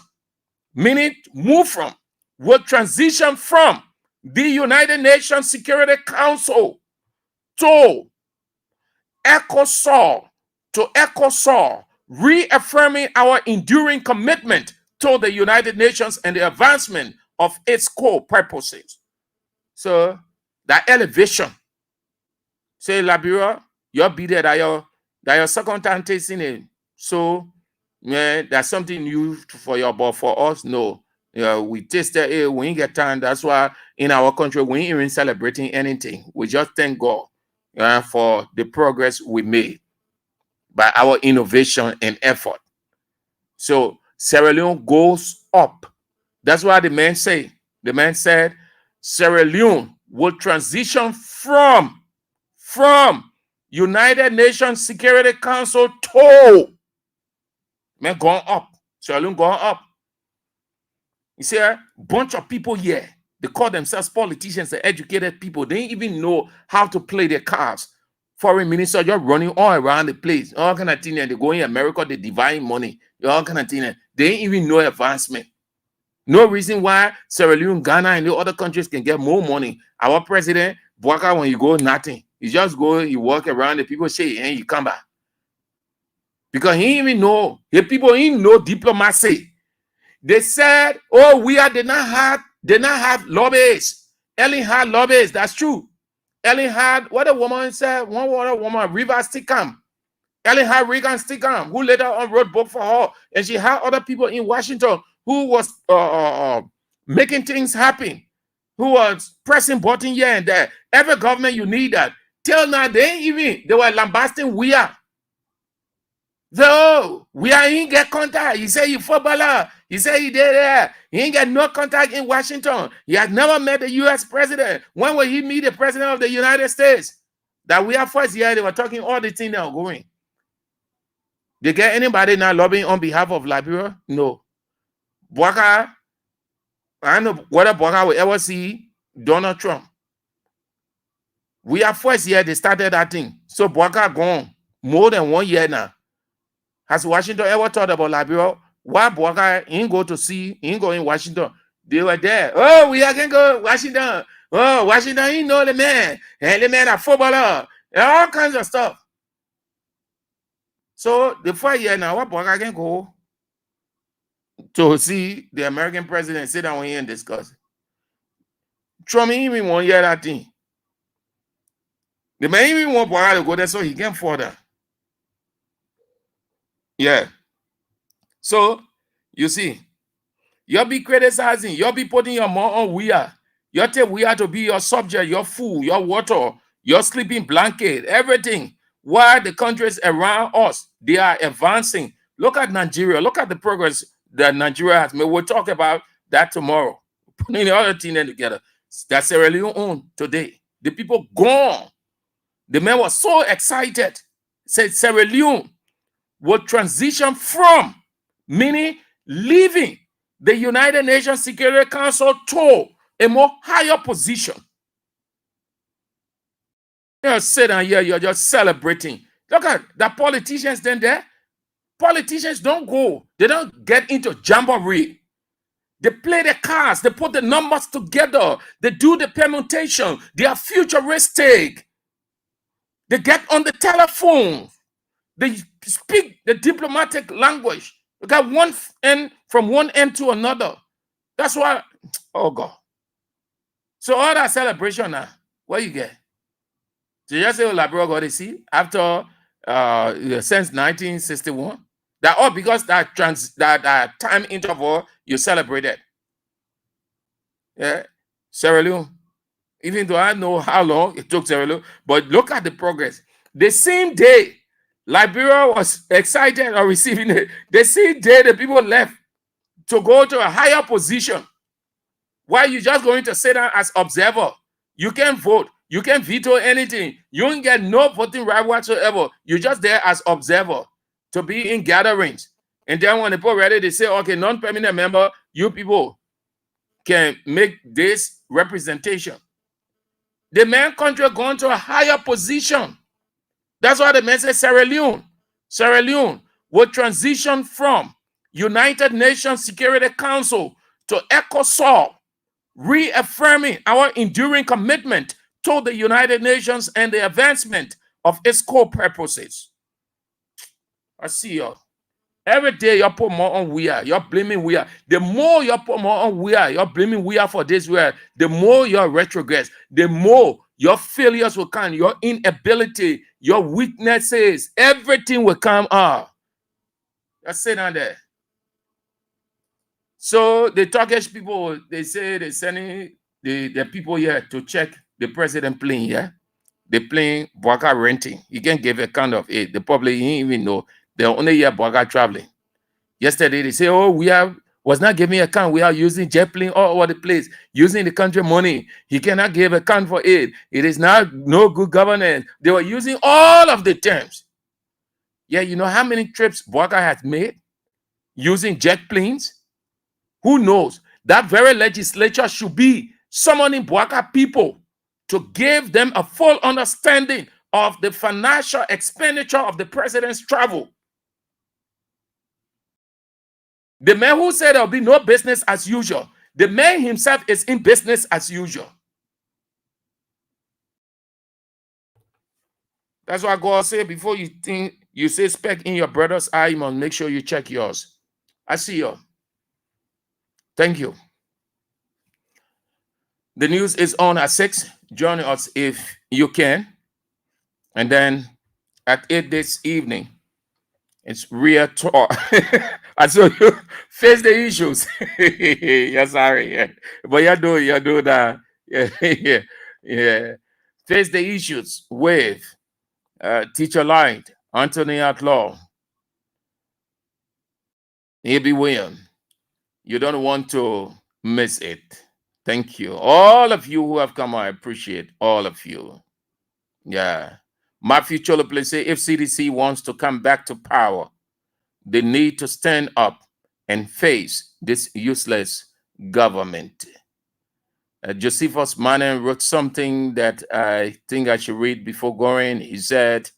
meaning move from, will transition from the United Nations Security Council to ECOSOL, reaffirming our enduring commitment to the United Nations and the advancement of its core purposes. So that elevation, say Liberia, you'll be there that your second time tasting it. So yeah, that's something new for you, but for us, no. We tasted it, we ain't get time. That's why in our country, we ain't even celebrating anything. We just thank God for the progress we made by our innovation and effort. So Sierra Leone goes up. That's why the man said Sierra Leone will transition from United Nations Security Council to, man, going up. Sierra Leone going up. You see, a bunch of people here, they call themselves politicians and educated people. They ain't even know how to play their cards. Foreign minister just running all around the place. All kind of thing. They go in America, they divide money. All kind of thing. They ain't even know advancement. No reason why Sierra Leone, Ghana, and the other countries can get more money. Our president, Boaka, when you go, nothing. You just go, you walk around, the people say, and you come back. Because he ain't even know. The people ain't know diplomacy. They said, oh, Weah did not have lobbyists. Ellen had lobbyists. That's true. Ellen had, what a woman said, one woman, River Stickham. Ellen had Reagan Stickham, who later on wrote book for her. And she had other people in Washington who was making things happen, who was pressing button here and there. Every government you need that. Till now, they were lambasting Weah. So Weah ain't get contact. He said he footballer. He said he did that. He ain't got no contact in Washington. He has never met the U.S. president. When will he meet the president of the United States? That we have first year, they were talking all the things that are going. They get anybody now lobbying on behalf of Liberia? No. Boaka, I don't know whether Boaka will ever see Donald Trump. We have first year, they started that thing. So Boaka gone more than 1 year now. Has Washington ever thought about Liberia? Why Boaka ain't go to see, ain't go in Washington? They were there. Oh, we are going to go to Washington. Oh, Washington ain't know the man. And the man a footballer. And all kinds of stuff. So the 4 year now, what Boaka can go to see the American president sit down here and discuss. Trump ain't even 1 year that thing. The man even want Boaka to go there so he can further. Yeah. So, you see, you'll be criticizing, you'll be putting your mouth on Weah. You take Weah to be your subject, your food, your water, your sleeping blanket, everything. While the countries around us, they are advancing. Look at Nigeria. Look at the progress that Nigeria has made. We'll talk about that tomorrow. Putting the other thing together. That's Sierra Leone today. The people gone. The man was so excited. Said Sierra Leone will transition from, meaning leaving the United Nations Security Council to a more higher position. You sit down here, you're just celebrating. Look at the politicians then there. Politicians don't go. They don't get into jamboree. They play the cards. They put the numbers together. They do the permutation. They are futuristic. They get on the telephone. They speak the diplomatic language. You got one end from one end to another. That's why, oh God. So all that celebration now, what you get? So you just say, oh, Labrador got to see after since 1961. That all because that time interval you celebrated. Yeah, Sierra Leone. Even though I know how long it took Sierra Leone, but look at the progress. The same day Liberia was excited or receiving it, the same day the people left to go to a higher position. Why you just going to sit down as observer? You can't vote. You can't veto anything. You don't get no voting right whatsoever. You're just there as observer to be in gatherings. And then when the people ready, they say, okay, non-permanent member, you people can make this representation. The main country going to a higher position. That's why the man says Sierra Leone will transition from United Nations Security Council to ECOSOC, reaffirming our enduring commitment to the United Nations and the advancement of its core purposes. I see you. Every day you put more on Weah. You're blaming Weah. The more you put more on Weah, you're blaming Weah for this, the more you're retrogress, the more your failures will come, your inability, your weaknesses, everything will come up. Just sit down there. So the Turkish people, they say they're sending the people here to check the president plane, yeah? The plane, Boaka renting. You can give a kind of it. The public, you didn't even know. They only hear Boaka traveling. Yesterday, they say, oh, we was not giving account. We are using jet plane all over the place, using the country money. He cannot give account for it. It is not no good governance. They were using all of the terms. Yeah, you know how many trips Boaka has made using jet planes? Who knows? That very legislature should be summoning Boaka people to give them a full understanding of the financial expenditure of the president's travel. The man who said there'll be no business as usual, the man himself is in business as usual. That's why God said, before you think you say speck in your brother's eye, you must make sure you check yours. I see you. Thank you. The news is on at 6. Join us if you can. And then at 8 this evening, it's real talk. I saw you face the issues. Yeah, sorry. Yeah. But you do that. Yeah. Face the issues with Teacher Light, Anthony Outlaw, A.B. William. You don't want to miss it. Thank you. All of you who have come, I appreciate all of you. Yeah. Matthew Cholopole say, if CDC wants to come back to power, they need to stand up and face this useless government. Josephus Mannen wrote something that I think I should read before going. He said,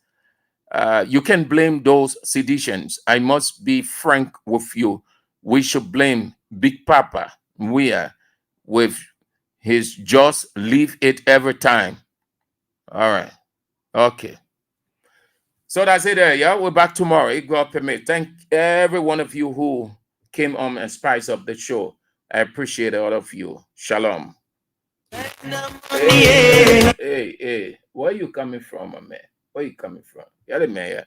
you can blame those seditions. I must be frank with you. We should blame Big Papa Weah with his just leave it every time. All right. Okay. So that's it there. Yeah, we're back tomorrow. If God permit. Thank every one of you who came on and spiced up the show. I appreciate all of you. Shalom. Hey, where are you coming from, my man? Where are you coming from? You're the mayor.